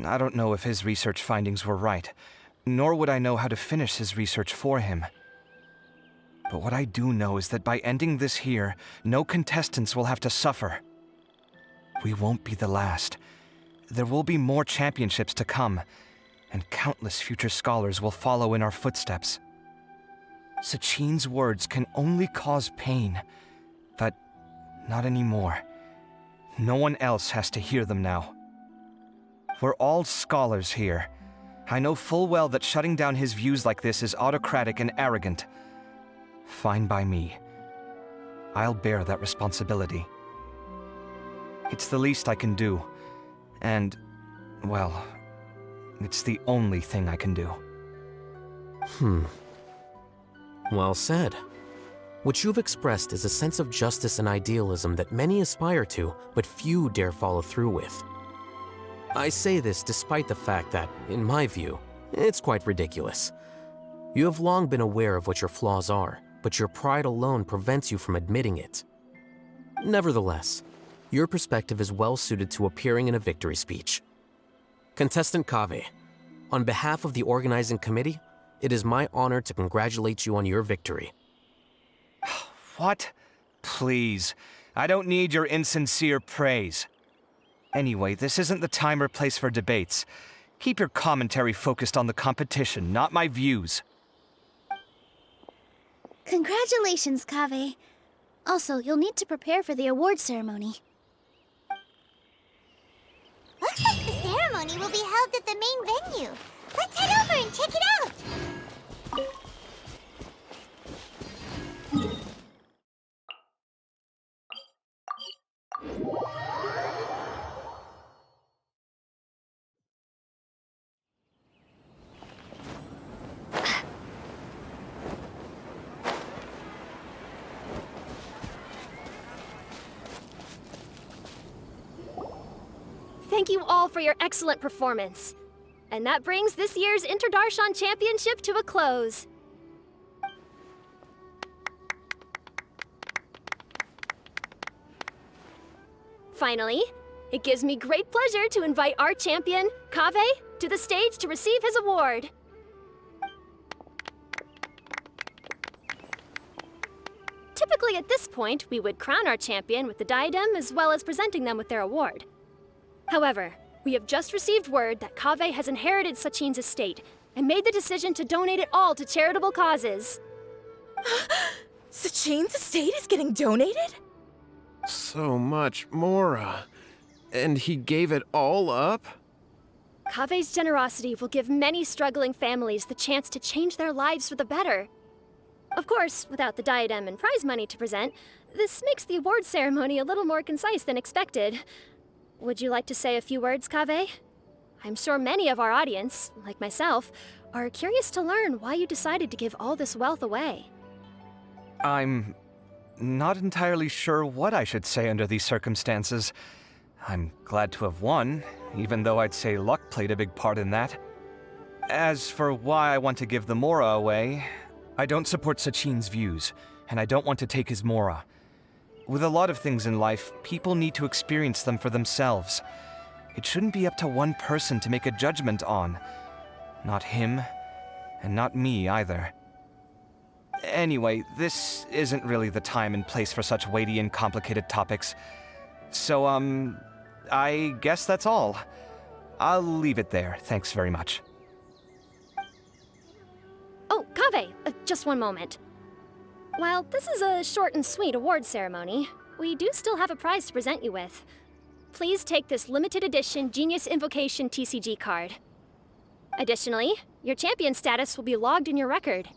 I don't know if his research findings were right, nor would I know how to finish his research for him. But what I do know is that by ending this here, no contestants will have to suffer. We won't be the last. There will be more championships to come, and countless future scholars will follow in our footsteps. Sachin's words can only cause pain, but not anymore. No one else has to hear them now. We're all scholars here. I know full well that shutting down his views like this is autocratic and arrogant. Fine by me. I'll bear that responsibility. It's the least I can do, and, well, it's the only thing I can do. Well said. What you've expressed is a sense of justice and idealism that many aspire to, but few dare follow through with. I say this despite the fact that, in my view, it's quite ridiculous. You have long been aware of what your flaws are, but your pride alone prevents you from admitting it. Nevertheless, your perspective is well suited to appearing in a victory speech. Contestant Kaveh, on behalf of the organizing committee, it is my honor to congratulate you on your victory. What? Please. I don't need your insincere praise. Anyway, this isn't the time or place for debates. Keep your commentary focused on the competition, not my views. Congratulations, Kaveh. Also, you'll need to prepare for the award ceremony. Looks like the ceremony will be held at the main venue. Let's head over and check it out! Thank you all for your excellent performance. And that brings this year's Interdarshan Championship to a close. Finally, it gives me great pleasure to invite our champion, Kaveh, to the stage to receive his award. Typically at this point, we would crown our champion with the diadem as well as presenting them with their award. However, we have just received word that Kaveh has inherited Sachin's estate and made the decision to donate it all to charitable causes. Sachin's estate is getting donated? So much, Mora. And he gave it all up? Kaveh's generosity will give many struggling families the chance to change their lives for the better. Of course, without the diadem and prize money to present, this makes the award ceremony a little more concise than expected. Would you like to say a few words, Kaveh? I'm sure many of our audience, like myself, are curious to learn why you decided to give all this wealth away. I'm not entirely sure what I should say under these circumstances. I'm glad to have won, even though I'd say luck played a big part in that. As for why I want to give the Mora away, I don't support Sachin's views, and I don't want to take his Mora. With a lot of things in life, people need to experience them for themselves. It shouldn't be up to one person to make a judgment on. Not him, and not me either. Anyway, this isn't really the time and place for such weighty and complicated topics. So, I guess that's all. I'll leave it there. Thanks very much. Oh, Kaveh, just one moment. While this is a short and sweet award ceremony, we do still have a prize to present you with. please take this limited edition Genius Invocation TCG card. Additionally, your champion status will be logged in your record.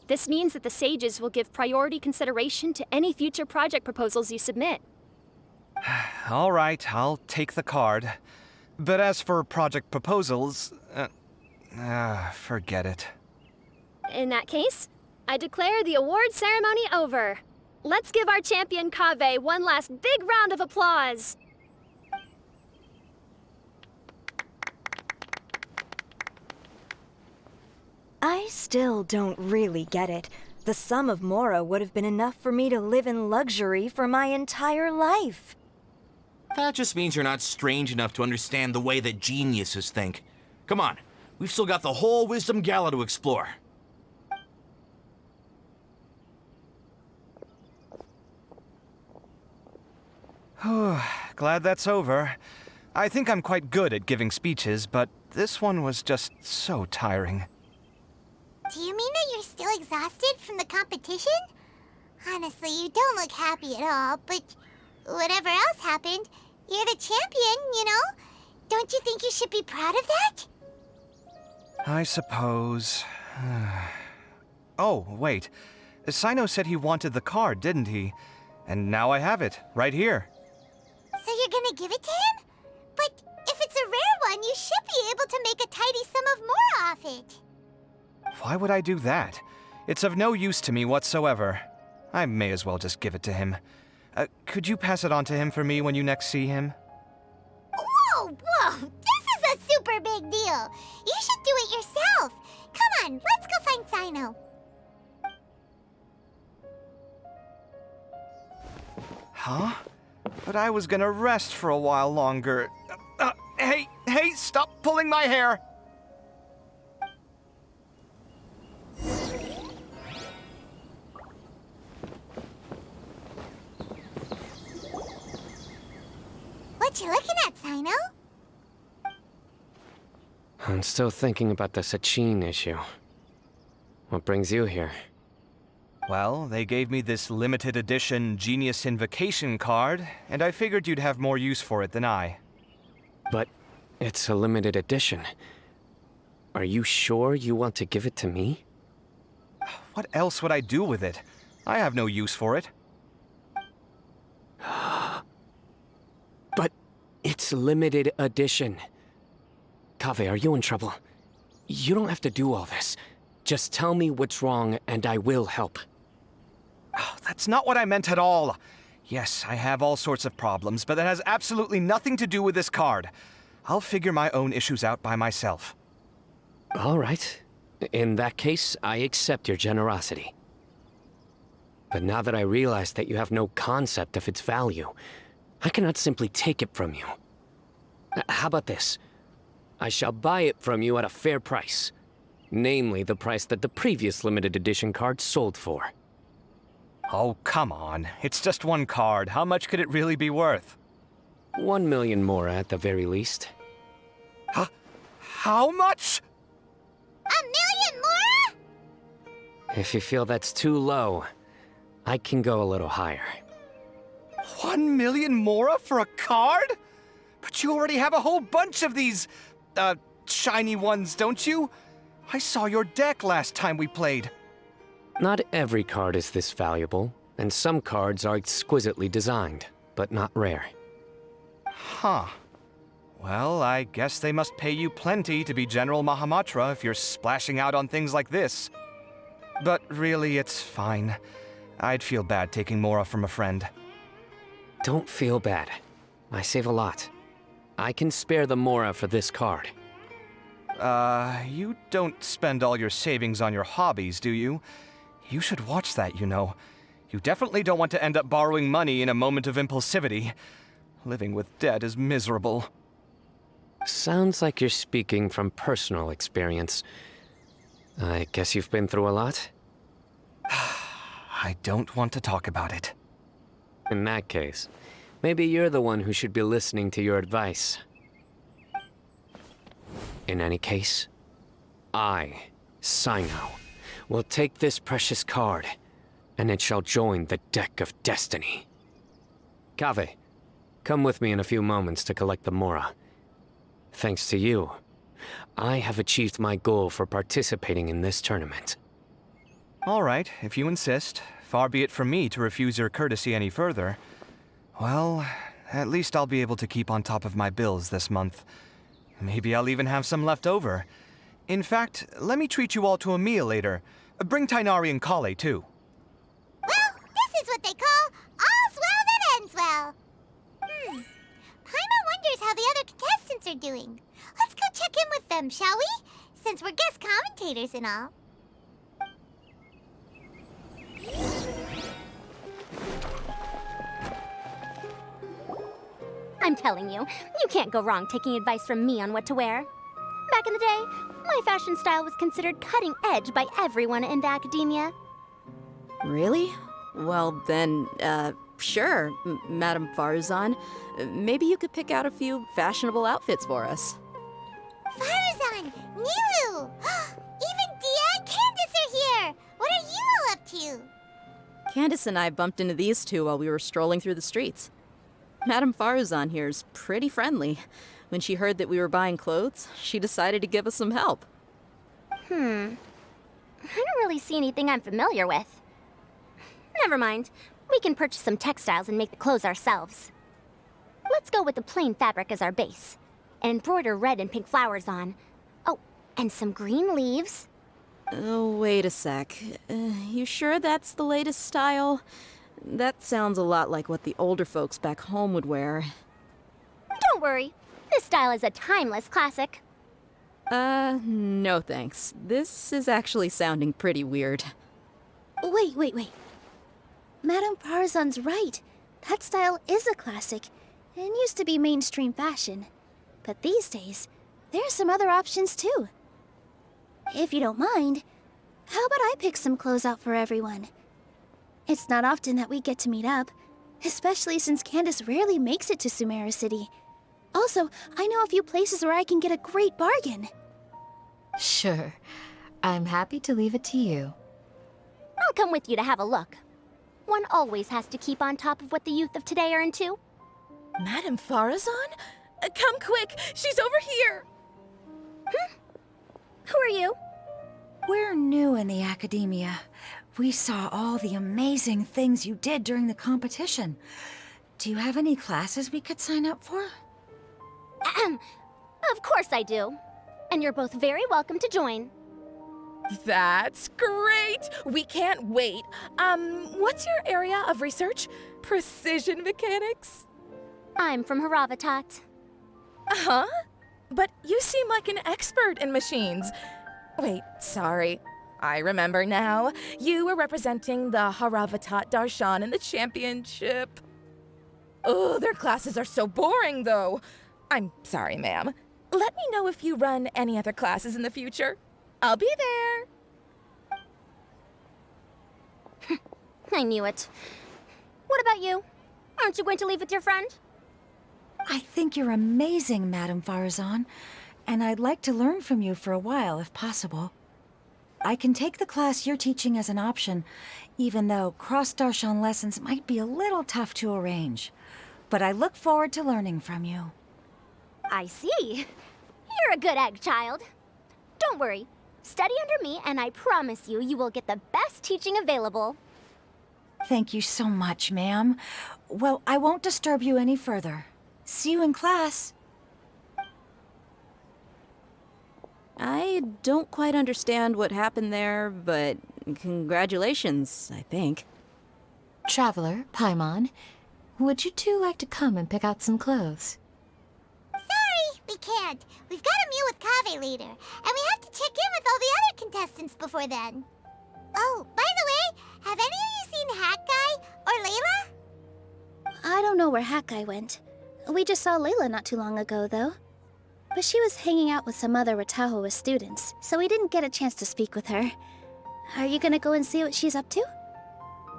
This means that the Sages will give priority consideration to any future project proposals you submit. All right, I'll take the card. But as for project proposals, forget it. In that case, I declare the award ceremony over. Let's give our champion Kaveh one last big round of applause. I still don't really get it. The sum of Mora would have been enough for me to live in luxury for my entire life. That just means you're not strange enough to understand the way that geniuses think. Come on, we've still got the whole Wisdom Gala to explore. Glad that's over. I think I'm quite good at giving speeches, but this one was just so tiring. Do you mean that you're still exhausted from the competition? Honestly, you don't look happy at all, but whatever else happened, you're the champion, you know? Don't you think you should be proud of that? I suppose. Oh, wait. Sino said he wanted the card, didn't he? And now I have it, right here. So you're gonna give it to him? But if it's a rare one, you should be able to make a tidy sum of more off it. Why would I do that? It's of no use to me whatsoever. I may as well just give it to him. Could you pass it on to him for me when you next see him? Whoa, whoa! This is a super big deal! You should do it yourself! Come on, let's go find Sino. Huh? But I was gonna rest for a while longer. Hey, stop pulling my hair! What you looking at, Sino? I'm still thinking about the Sachin issue. What brings you here? Well, they gave me this limited edition Genius Invocation card, and I figured you'd have more use for it than I. But it's a limited edition. Are you sure you want to give it to me? What else would I do with it? I have no use for it. But it's limited edition. Kaveh, are you in trouble? You don't have to do all this. Just tell me what's wrong and I will help. Oh, that's not what I meant at all. Yes, I have all sorts of problems, but that has absolutely nothing to do with this card. I'll figure my own issues out by myself. All right. In that case, I accept your generosity. But now that I realize that you have no concept of its value, I cannot simply take it from you. How about this? I shall buy it from you at a fair price. Namely, the price that the previous limited edition card sold for. Oh, come on. It's just one card. How much could it really be worth? 1 million more at the very least. Huh? How much? 1 million more? If you feel that's too low, I can go a little higher. 1 million mora for a card? But you already have a whole bunch of these, shiny ones, don't you? I saw your deck last time we played. Not every card is this valuable, and some cards are exquisitely designed, but not rare. Huh. Well, I guess they must pay you plenty to be General Mahamatra if you're splashing out on things like this. But really, it's fine. I'd feel bad taking mora from a friend. Don't feel bad. I save a lot. I can spare the mora for this card. You don't spend all your savings on your hobbies, do you? You should watch that, you know. You definitely don't want to end up borrowing money in a moment of impulsivity. Living with debt is miserable. Sounds like you're speaking from personal experience. I guess you've been through a lot? I don't want to talk about it. In that case, maybe you're the one who should be listening to your advice. In any case, I, Sino, will take this precious card, and it shall join the deck of destiny. Kaveh, Come with me in a few moments to collect the Mora. Thanks to you, I have achieved my goal for participating in this tournament. All right, if you insist. Far be it from me to refuse your courtesy any further. Well, at least I'll be able to keep on top of my bills this month. Maybe I'll even have some left over. In fact, let me treat you all to a meal later. Bring Tainari and Kale, too. Well, this is what they call all's well that ends well. Paimon wonders how the other contestants are doing. Let's go check in with them, shall we? Since we're guest commentators and all. I'm telling you, you can't go wrong taking advice from me on what to wear. Back in the day, my fashion style was considered cutting edge by everyone in the academia. Really? Well, then, sure, Madame Faruzan. Maybe you could pick out a few fashionable outfits for us. Faruzan! Nilu! Even Dia and Candace are here! What are you all up to? Candace and I bumped into these two while we were strolling through the streets. Madame Faruzan here's pretty friendly. When she heard that we were buying clothes, she decided to give us some help. I don't really see anything I'm familiar with. Never mind. We can purchase some textiles and make the clothes ourselves. Let's go with the plain fabric as our base. And embroider red and pink flowers on. Oh, and some green leaves. Oh, wait a sec. You sure that's the latest style? That sounds a lot like what the older folks back home would wear. Don't worry. This style is a timeless classic. No thanks. This is actually sounding pretty weird. Wait. Madame Farzan's right. That style is a classic and used to be mainstream fashion. But these days, there's some other options too. If you don't mind, how about I pick some clothes out for everyone? It's not often that we get to meet up, especially since Candace rarely makes it to Sumeru City. Also, I know a few places where I can get a great bargain. Sure. I'm happy to leave it to you. I'll come with you to have a look. One always has to keep on top of what the youth of today are into. Madame Farazan? Come quick! She's over here! Who are you? We're new in the academia. We saw all the amazing things you did during the competition. Do you have any classes we could sign up for? Of course I do. And you're both very welcome to join. That's great! We can't wait. What's your area of research? Precision mechanics? I'm from Haravatat. Huh? But you seem like an expert in machines. Wait, sorry. I remember now. You were representing the Haravatat Darshan in the championship. Oh, their classes are so boring, though. I'm sorry, ma'am. Let me know if you run any other classes in the future. I'll be there. I knew it. What about you? Aren't you going to leave with your friend? I think you're amazing, Madame Farazan, and I'd like to learn from you for a while, if possible. I can take the class you're teaching as an option, even though cross-Darshan lessons might be a little tough to arrange. But I look forward to learning from you. I see. You're a good egg, child. Don't worry. Study under me, and I promise you, you will get the best teaching available. Thank you so much, ma'am. Well, I won't disturb you any further. See you in class. I don't quite understand what happened there, but congratulations, I think. Traveler, Paimon, would you two like to come and pick out some clothes? Sorry, we can't. We've got a meal with Kaveh later, and we have to check in with all the other contestants before then. Oh, by the way, have any of you seen Hat Guy or Layla? I don't know where Hat Guy went. We just saw Layla not too long ago, though. But she was hanging out with some other Ratahoa students, so we didn't get a chance to speak with her. Are you gonna go and see what she's up to?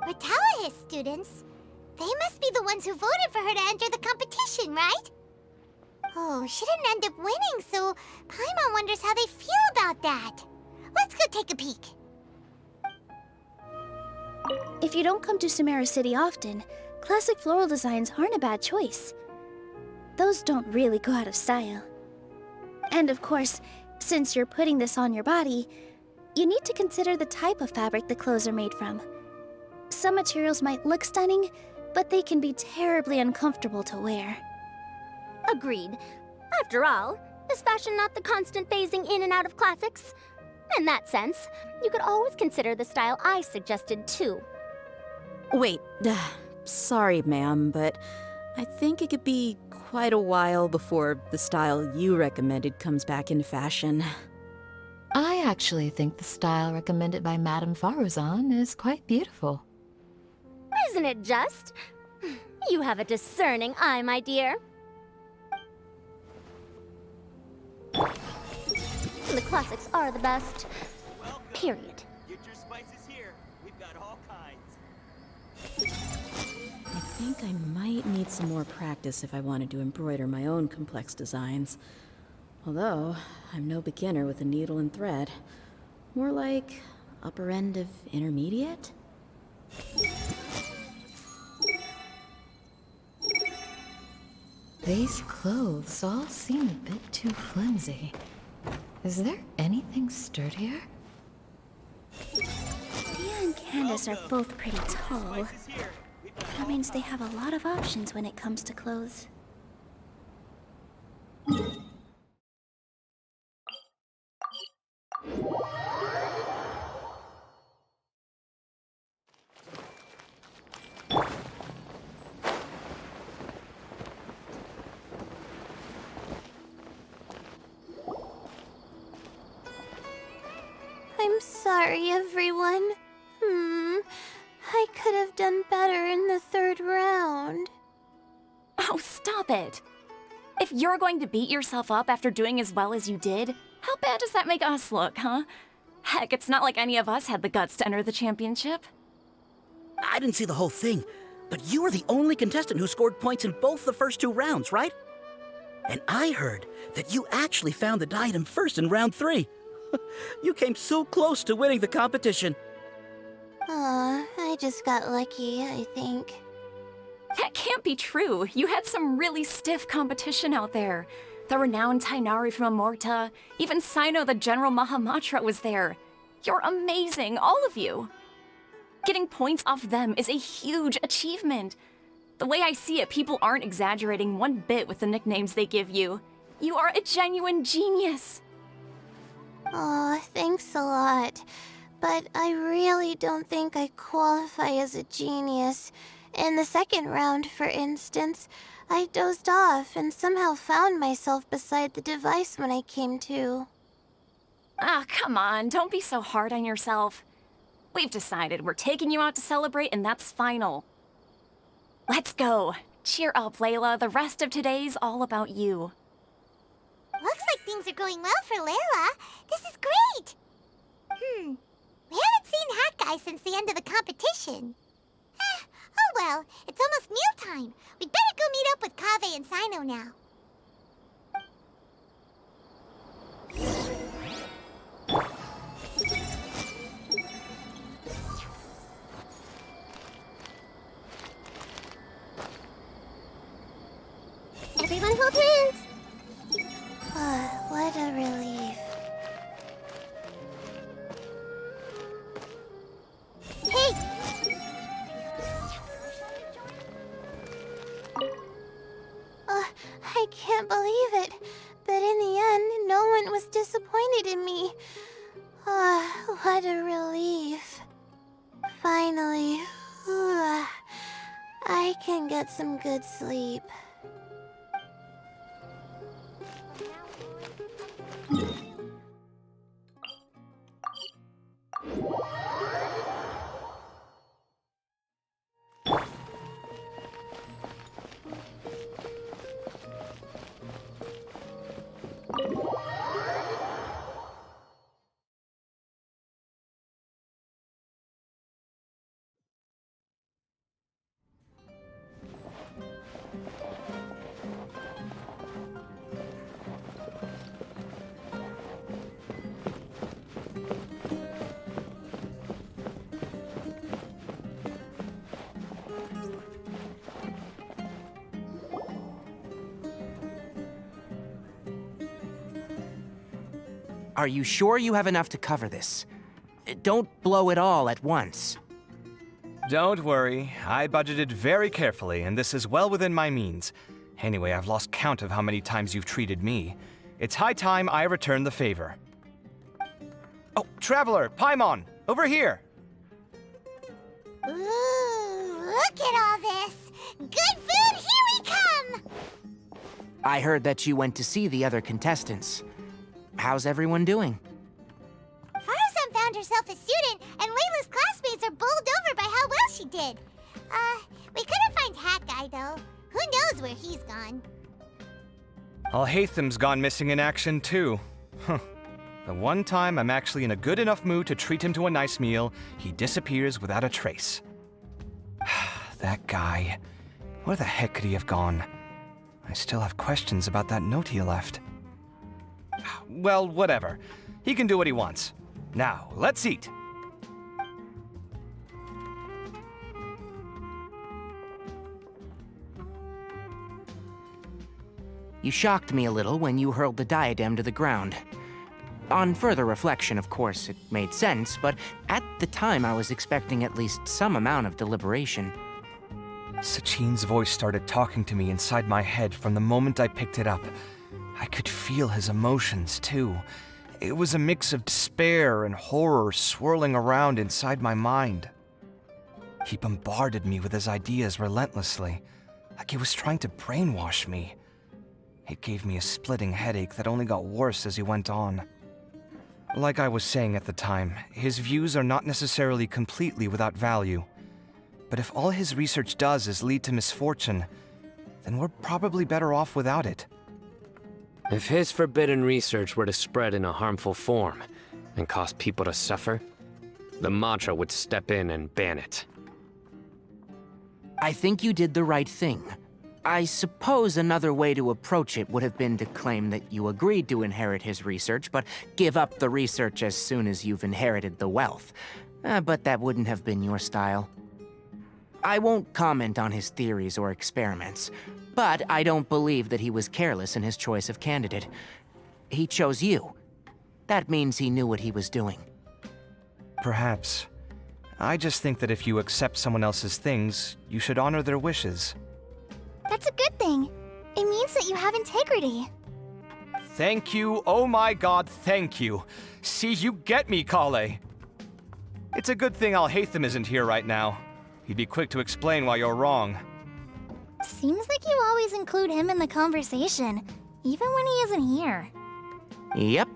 Ratahoa students? They must be the ones who voted for her to enter the competition, right? Oh, she didn't end up winning, so Paimon wonders how they feel about that. Let's go take a peek. If you don't come to Sumeru City often, classic floral designs aren't a bad choice. those don't really go out of style. And of course, since you're putting this on your body, you need to consider the type of fabric the clothes are made from. Some materials might look stunning, but they can be terribly uncomfortable to wear. Agreed. After all, is fashion not the constant phasing in and out of classics? In that sense, you could always consider the style I suggested too. Wait, sorry, ma'am, but I think it could be quite a while before the style you recommended comes back into fashion. I actually think the style recommended by Madame Faruzan is quite beautiful. Isn't it just? You have a discerning eye, my dear. The classics are the best. Period. Get your spices here. We've got all kinds. I think I might need some more practice if I wanted to embroider my own complex designs. Although, I'm no beginner with a needle and thread. More like upper end of intermediate? These clothes all seem a bit too flimsy. Is there anything sturdier? Dia and Candace are both pretty tall. That means they have a lot of options when it comes to clothes. I'm sorry, everyone. I could have done better in the third round. Oh, stop it! If you're going to beat yourself up after doing as well as you did, how bad does that make us look, huh? Heck, it's not like any of us had the guts to enter the championship. I didn't see the whole thing, but you were the only contestant who scored points in both the first 2 rounds, right? And I heard that you actually found the diadem first in round 3. You came so close to winning the competition. Aw, I just got lucky, I think. That can't be true. You had some really stiff competition out there. The renowned Tainari from Amorta, even Sino the General Mahamatra was there. You're amazing, all of you. Getting points off them is a huge achievement. The way I see it, people aren't exaggerating one bit with the nicknames they give you. You are a genuine genius. Aw, thanks a lot. But I really don't think I qualify as a genius. In the second round, for instance, I dozed off and somehow found myself beside the device when I came to. Ah, come on, don't be so hard on yourself. We've decided we're taking you out to celebrate, and that's final. Let's go. Cheer up, Layla. The rest of today's all about you. Looks like things are going well for Layla. This is great! We haven't seen Hat Guy since the end of the competition. Oh well, it's almost mealtime. We'd better go meet up with Kaveh and Sino now. Everyone hold hands! What a relief. Hey! I can't believe it. But in the end, no one was disappointed in me. What a relief. Finally, I can get some good sleep. Are you sure you have enough to cover this? Don't blow it all at once. Don't worry, I budgeted very carefully, and this is well within my means. Anyway, I've lost count of how many times you've treated me. It's high time I return the favor. Oh, Traveler, Paimon, over here! Ooh, look at all this! Good food, here we come! I heard that you went to see the other contestants. How's everyone doing? Farazan found herself a student, and Layla's classmates are bowled over by how well she did. We couldn't find Hat Guy, though. Who knows where he's gone? Alhaitham's gone missing in action, too. Huh. The one time I'm actually in a good enough mood to treat him to a nice meal, he disappears without a trace. That guy. Where the heck could he have gone? I still have questions about that note he left. Well, whatever. He can do what he wants. Now, let's eat. You shocked me a little when you hurled the diadem to the ground. On further reflection, of course, it made sense, but at the time I was expecting at least some amount of deliberation. Sachin's voice started talking to me inside my head from the moment I picked it up. I could feel his emotions, too. It was a mix of despair and horror swirling around inside my mind. He bombarded me with his ideas relentlessly, like he was trying to brainwash me. It gave me a splitting headache that only got worse as he went on. Like I was saying at the time, his views are not necessarily completely without value. But if all his research does is lead to misfortune, then we're probably better off without it. If his forbidden research were to spread in a harmful form and cause people to suffer, the Matra would step in and ban it. I think you did the right thing. I suppose another way to approach it would have been to claim that you agreed to inherit his research, but give up the research as soon as you've inherited the wealth. But that wouldn't have been your style. I won't comment on his theories or experiments, but I don't believe that he was careless in his choice of candidate. He chose you. That means he knew what he was doing. Perhaps. I just think that if you accept someone else's things, you should honor their wishes. That's a good thing. It means that you have integrity. Thank you, oh my god, thank you. See, you get me, Kale. It's a good thing Alhaitham isn't here right now. He'd be quick to explain why you're wrong. Seems like you always include him in the conversation, even when he isn't here. Yep.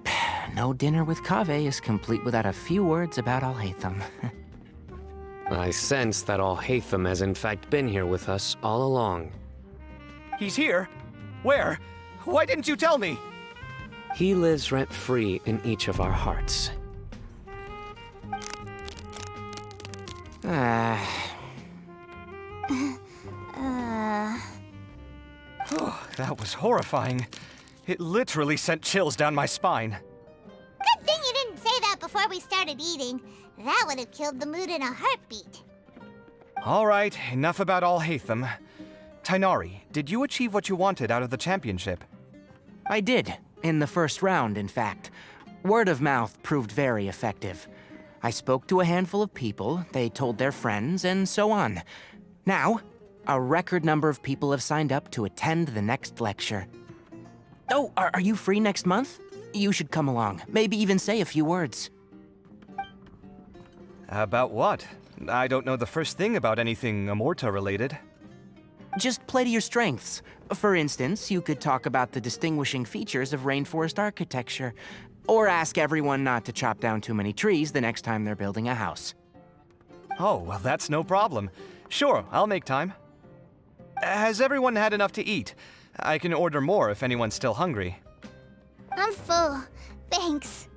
No dinner with Kaveh is complete without a few words about Alhaitham. I sense that Alhaitham has in fact been here with us all along. He's here? Where? Why didn't you tell me? He lives rent-free in each of our hearts. That was horrifying. It literally sent chills down my spine. Good thing you didn't say that before we started eating. That would have killed the mood in a heartbeat. All right, enough about Alhaitham. Tainari, did you achieve what you wanted out of the championship? I did, in the first round, in fact. Word of mouth proved very effective. I spoke to a handful of people, they told their friends, and so on. Now, a record number of people have signed up to attend the next lecture. Oh, are you free next month? You should come along, maybe even say a few words. About what? I don't know the first thing about anything Amorta-related. Just play to your strengths. For instance, you could talk about the distinguishing features of rainforest architecture, or ask everyone not to chop down too many trees the next time they're building a house. Oh, well, that's no problem. Sure, I'll make time. Has everyone had enough to eat? I can order more if anyone's still hungry. I'm full. Thanks.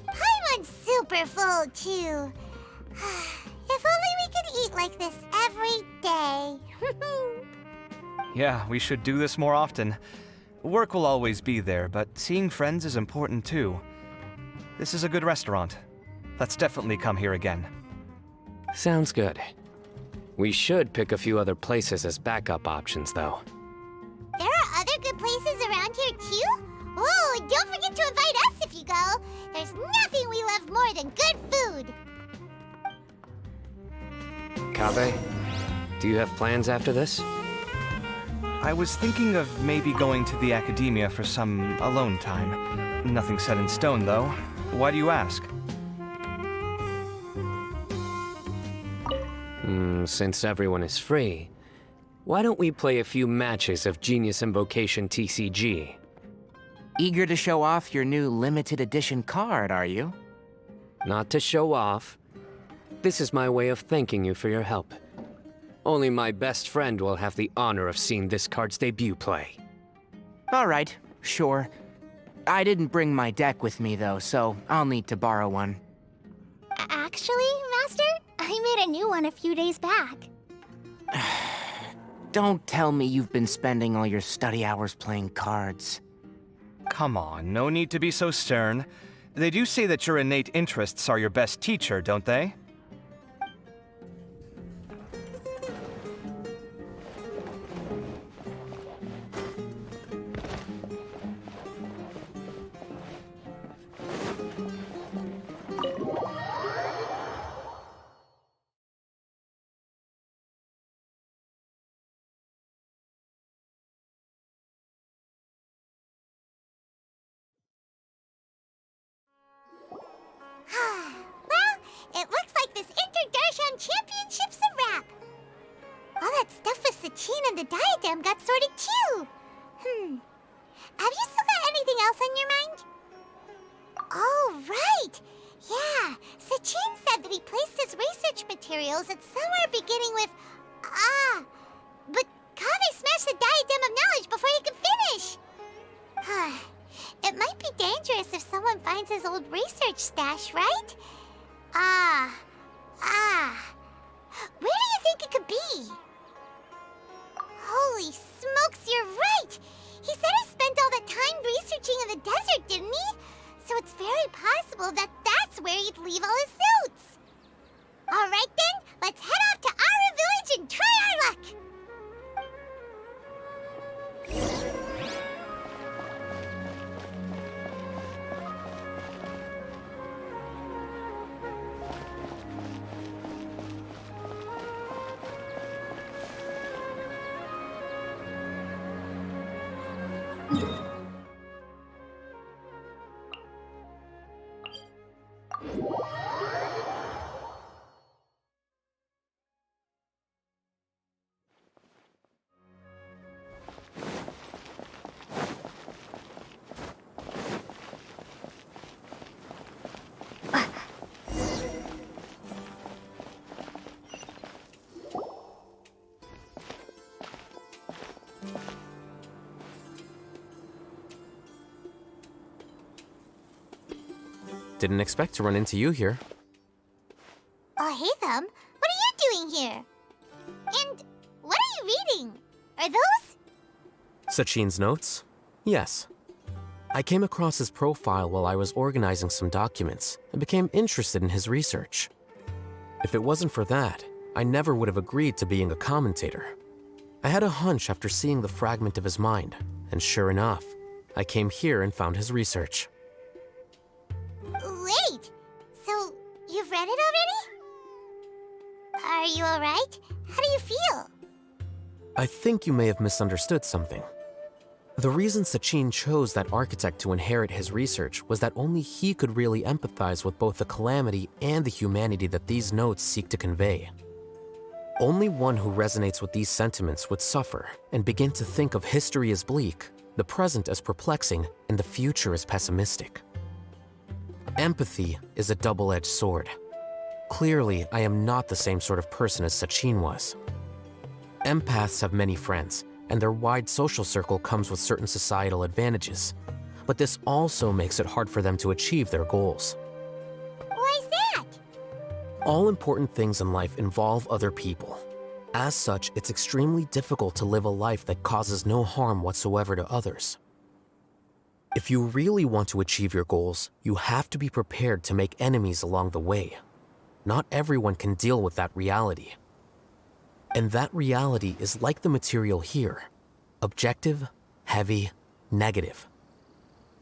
Paimon's super full, too. If only we could eat like this every day. Yeah, we should do this more often. Work will always be there, but seeing friends is important too. This is a good restaurant. Let's definitely come here again. Sounds good. We should pick a few other places as backup options, though. There are other good places around here, too? Oh, and don't forget to invite us if you go. There's nothing we love more than good food. Kaveh, do you have plans after this? I was thinking of maybe going to the academia for some alone time. Nothing set in stone, though. Why do you ask? Since everyone is free, why don't we play a few matches of Genius Invocation TCG? Eager to show off your new limited edition card, are you? Not to show off. This is my way of thanking you for your help. Only my best friend will have the honor of seeing this card's debut play. All right, sure. I didn't bring my deck with me, though, so I'll need to borrow one. Actually, Master, I made a new one a few days back. Don't tell me you've been spending all your study hours playing cards. Come on, no need to be so stern. They do say that your innate interests are your best teacher, don't they? Well, it looks like this Interdarshan championship's a wrap. All that stuff with Sachin and the diadem got sorted too. Have you still got anything else on your mind? Oh, right. Yeah, Sachin said that he placed his research materials at somewhere beginning with but Kaveh smashed the diadem of knowledge before he could finish. It might be dangerous if someone finds his old research stash, right? Where do you think it could be? Holy smokes, you're right! He said he spent all that time researching in the desert, didn't he? So it's very possible that that's where he'd leave all his suits. All right then, let's head off to Aru Village and try our luck! Didn't expect to run into you here. Oh, hey, Thumb. What are you doing here? And what are you reading? Are those? Sachin's notes? Yes. I came across his profile while I was organizing some documents and became interested in his research. If it wasn't for that, I never would have agreed to being a commentator. I had a hunch after seeing the fragment of his mind, and sure enough, I came here and found his research. Wait! So, you've read it already? Are you alright? How do you feel? I think you may have misunderstood something. The reason Sachin chose that architect to inherit his research was that only he could really empathize with both the calamity and the humanity that these notes seek to convey. Only one who resonates with these sentiments would suffer and begin to think of history as bleak, the present as perplexing, and the future as pessimistic. Empathy is a double-edged sword. Clearly, I am not the same sort of person as Sachin was. Empaths have many friends, and their wide social circle comes with certain societal advantages. But this also makes it hard for them to achieve their goals. Why's that? All important things in life involve other people. As such, it's extremely difficult to live a life that causes no harm whatsoever to others. If you really want to achieve your goals, you have to be prepared to make enemies along the way. Not everyone can deal with that reality. And that reality is like the material here: objective, heavy, negative.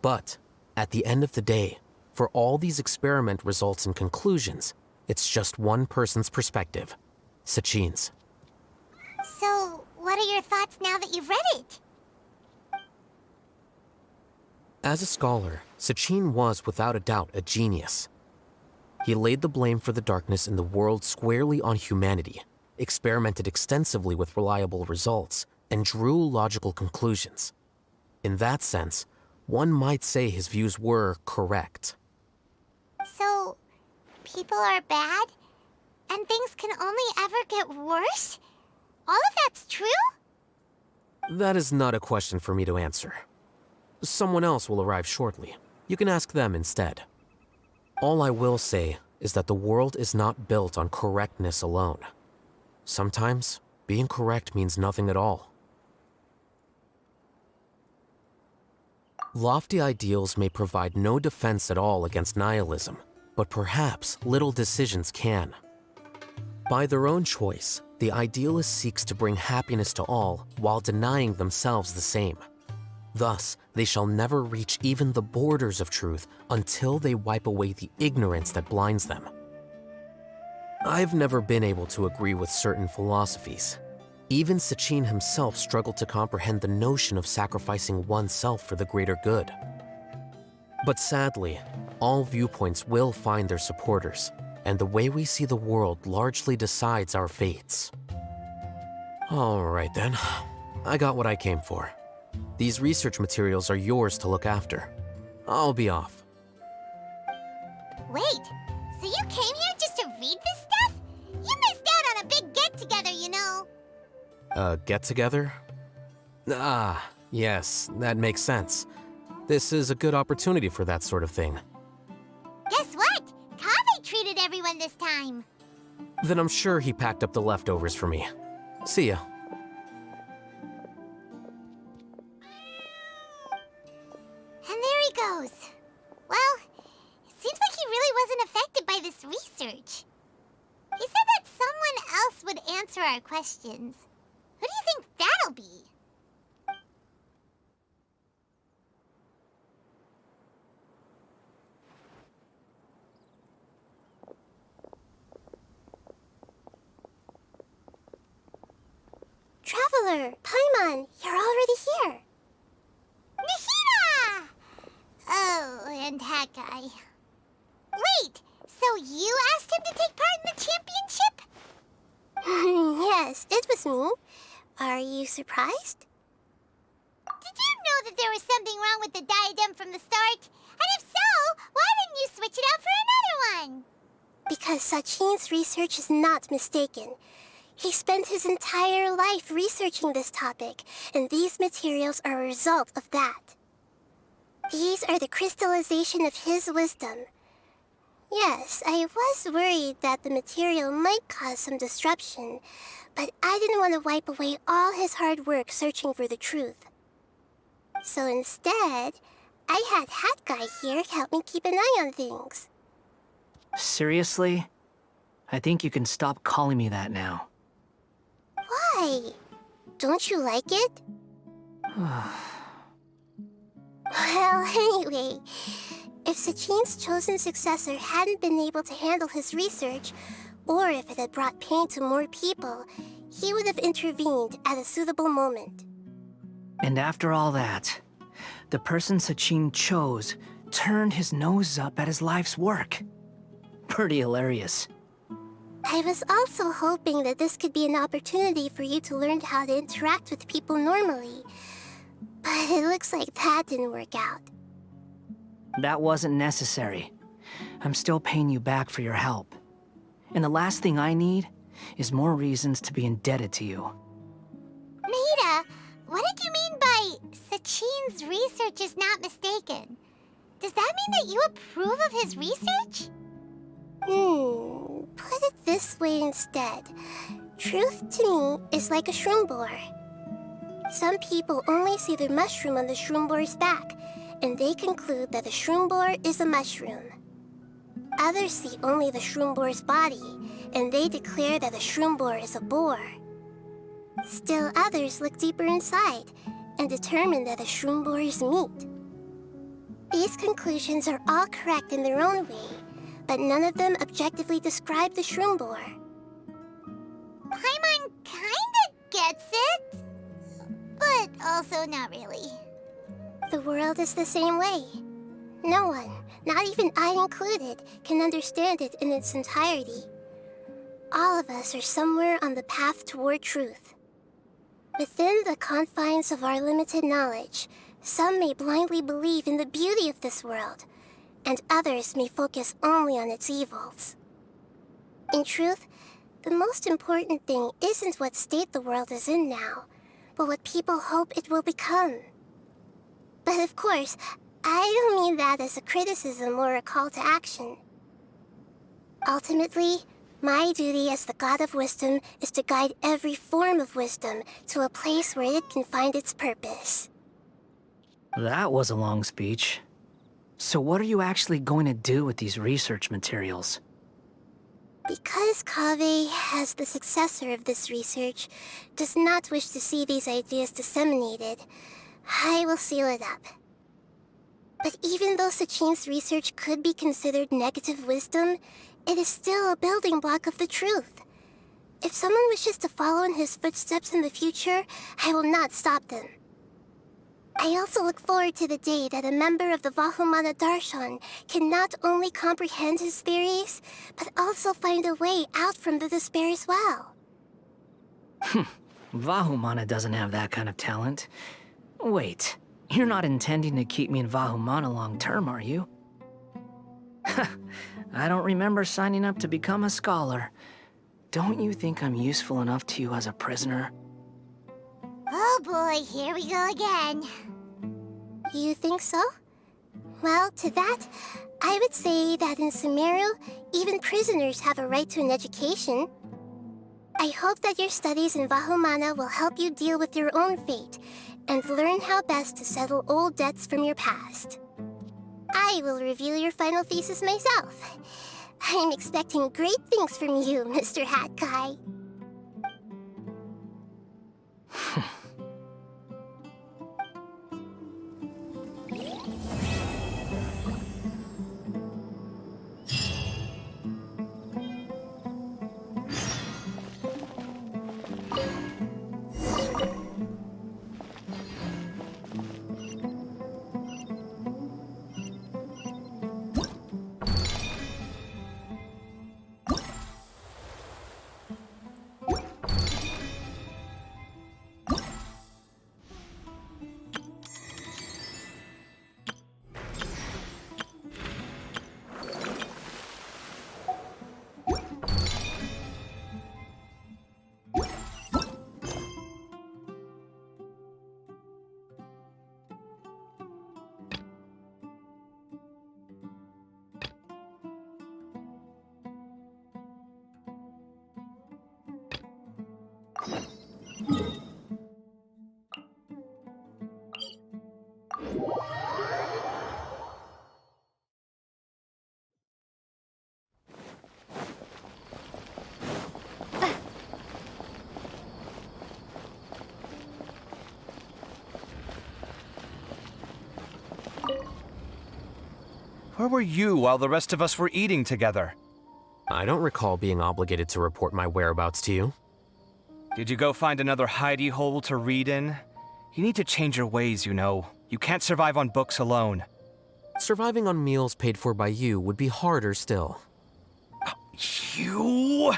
But at the end of the day, For all these experiment results and conclusions, it's just one person's perspective, Sachin's. So, what are your thoughts now that you've read it? As a scholar, Sachin was without a doubt a genius. He laid the blame for the darkness in the world squarely on humanity, experimented extensively with reliable results, and drew logical conclusions. In that sense, one might say his views were correct. So, people are bad? And things can only ever get worse? All of that's true? That is not a question for me to answer. Someone else will arrive shortly. You can ask them instead. All I will say is that the world is not built on correctness alone. Sometimes, being correct means nothing at all. Lofty ideals may provide no defense at all against nihilism, but perhaps little decisions can. By their own choice, the idealist seeks to bring happiness to all while denying themselves the same. Thus, they shall never reach even the borders of truth until they wipe away the ignorance that blinds them. I've never been able to agree with certain philosophies. Even Sachin himself struggled to comprehend the notion of sacrificing oneself for the greater good. But sadly, all viewpoints will find their supporters, and the way we see the world largely decides our fates. All right then, I got what I came for. These research materials are yours to look after. I'll be off. Wait, so you came here just to read this stuff? You missed out on a big get-together, you know. Get-together? Ah, yes, that makes sense. This is a good opportunity for that sort of thing. Guess what? Kaveh treated everyone this time. Then I'm sure he packed up the leftovers for me. See ya. And there he goes. Well, it seems like he really wasn't affected by this research. He said that someone else would answer our questions. Who do you think that'll be? Traveler, Paimon, you're already here. Nahida! Oh, and that guy. Wait, so you asked him to take part in the championship? Yes, it was me. Are you surprised? Did you know that there was something wrong with the diadem from the start? And if so, why didn't you switch it out for another one? Because Sachin's research is not mistaken. He spent his entire life researching this topic, and these materials are a result of that. These are the crystallization of his wisdom. Yes, I was worried that the material might cause some disruption, but I didn't want to wipe away all his hard work searching for the truth. So instead, I had Hat Guy here help me keep an eye on things. Seriously? I think you can stop calling me that now. Why? Don't you like it? Well, anyway, if Sachin's chosen successor hadn't been able to handle his research, or if it had brought pain to more people, he would have intervened at a suitable moment. And after all that, the person Sachin chose turned his nose up at his life's work. Pretty hilarious. I was also hoping that this could be an opportunity for you to learn how to interact with people normally. But it looks like that didn't work out. That wasn't necessary. I'm still paying you back for your help. And the last thing I need is more reasons to be indebted to you. Nahida, what did you mean by Sachin's research is not mistaken? Does that mean that you approve of his research? Put it this way instead. Truth to me is like a shroom boar. Some people only see the mushroom on the shroom boar's back, and they conclude that the shroom boar is a mushroom. Others see only the shroom boar's body, and they declare that the shroom boar is a boar. Still others look deeper inside, and determine that the shroom boar is meat. These conclusions are all correct in their own way, but none of them objectively describe the shroom boar. Paimon kinda gets it, but also not really. The world is the same way. No one, not even I included, can understand it in its entirety. All of us are somewhere on the path toward truth. Within the confines of our limited knowledge, some may blindly believe in the beauty of this world, and others may focus only on its evils. In truth, the most important thing isn't what state the world is in now, but what people hope it will become. But of course, I don't mean that as a criticism or a call to action. Ultimately, my duty as the God of Wisdom is to guide every form of wisdom to a place where it can find its purpose. That was a long speech. So what are you actually going to do with these research materials? Because Kaveh, as the successor of this research, does not wish to see these ideas disseminated, I will seal it up. But even though Sachin's research could be considered negative wisdom, it is still a building block of the truth. If someone wishes to follow in his footsteps in the future, I will not stop them. I also look forward to the day that a member of the Vahumana Darshan can not only comprehend his theories, but also find a way out from the despair as well. Vahumana doesn't have that kind of talent. Wait, you're not intending to keep me in Vahumana long term, are you? I don't remember signing up to become a scholar. Don't you think I'm useful enough to you as a prisoner? Oh boy, here we go again. You think so? Well, to that, I would say that in Sumeru, even prisoners have a right to an education. I hope that your studies in Vahumana will help you deal with your own fate and learn how best to settle old debts from your past. I will review your final thesis myself. I'm expecting great things from you, Mr. Hat Guy. Where were you while the rest of us were eating together? I don't recall being obligated to report my whereabouts to you. Did you go find another hidey hole to read in? You need to change your ways, you know. You can't survive on books alone. Surviving on meals paid for by you would be harder still. You?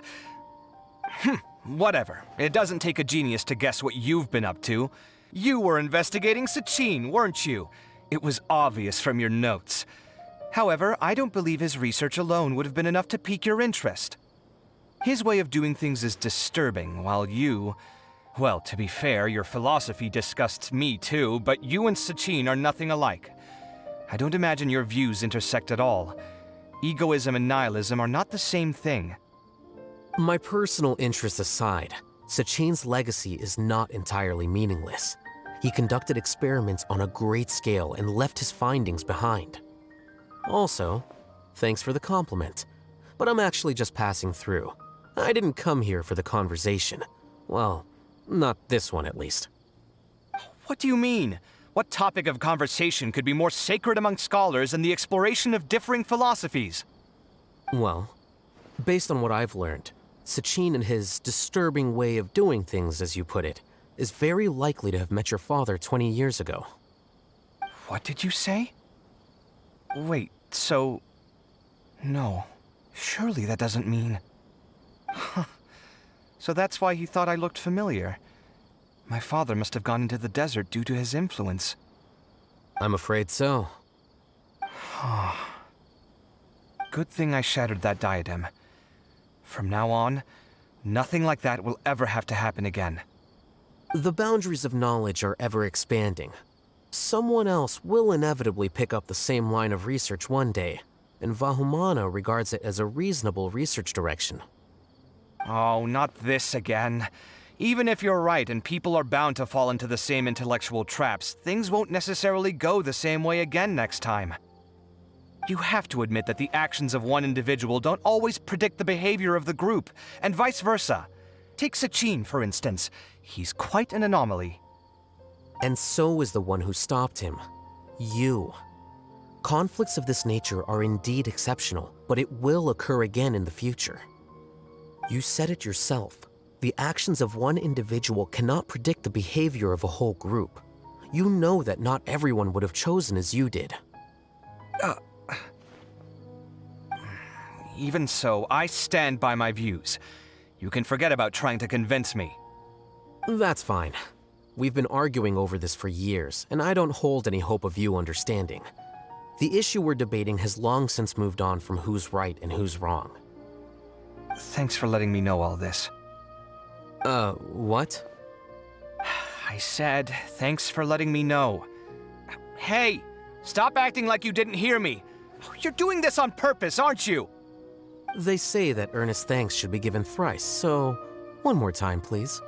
Whatever. It doesn't take a genius to guess what you've been up to. You were investigating Sachin, weren't you? It was obvious from your notes. However, I don't believe his research alone would have been enough to pique your interest. His way of doing things is disturbing, while you... Well, to be fair, your philosophy disgusts me too, but you and Sachin are nothing alike. I don't imagine your views intersect at all. Egoism and nihilism are not the same thing. My personal interests aside, Sachin's legacy is not entirely meaningless. He conducted experiments on a great scale and left his findings behind. Also, thanks for the compliment, but I'm actually just passing through. I didn't come here for the conversation. Well, not this one at least. What do you mean? What topic of conversation could be more sacred among scholars than the exploration of differing philosophies? Well, based on what I've learned, Sachin and his disturbing way of doing things, as you put it, is very likely to have met your father 20 years ago. What did you say? Wait, so... No. Surely that doesn't mean... Huh. So that's why he thought I looked familiar. My father must have gone into the desert due to his influence. I'm afraid so. Good thing I shattered that diadem. From now on, nothing like that will ever have to happen again. The boundaries of knowledge are ever expanding. Someone else will inevitably pick up the same line of research one day, and Vahumana regards it as a reasonable research direction. Oh, not this again. Even if you're right and people are bound to fall into the same intellectual traps, things won't necessarily go the same way again next time. You have to admit that the actions of one individual don't always predict the behavior of the group, and vice versa. Take Sachin, for instance. He's quite an anomaly. And so is the one who stopped him. You. Conflicts of this nature are indeed exceptional, but it will occur again in the future. You said it yourself. The actions of one individual cannot predict the behavior of a whole group. You know that not everyone would have chosen as you did. Even so, I stand by my views. You can forget about trying to convince me. That's fine. We've been arguing over this for years, and I don't hold any hope of you understanding. The issue we're debating has long since moved on from who's right and who's wrong. Thanks for letting me know all this. What? I said, thanks for letting me know. Hey, stop acting like you didn't hear me. You're doing this on purpose, aren't you? They say that earnest thanks should be given thrice, so one more time, please.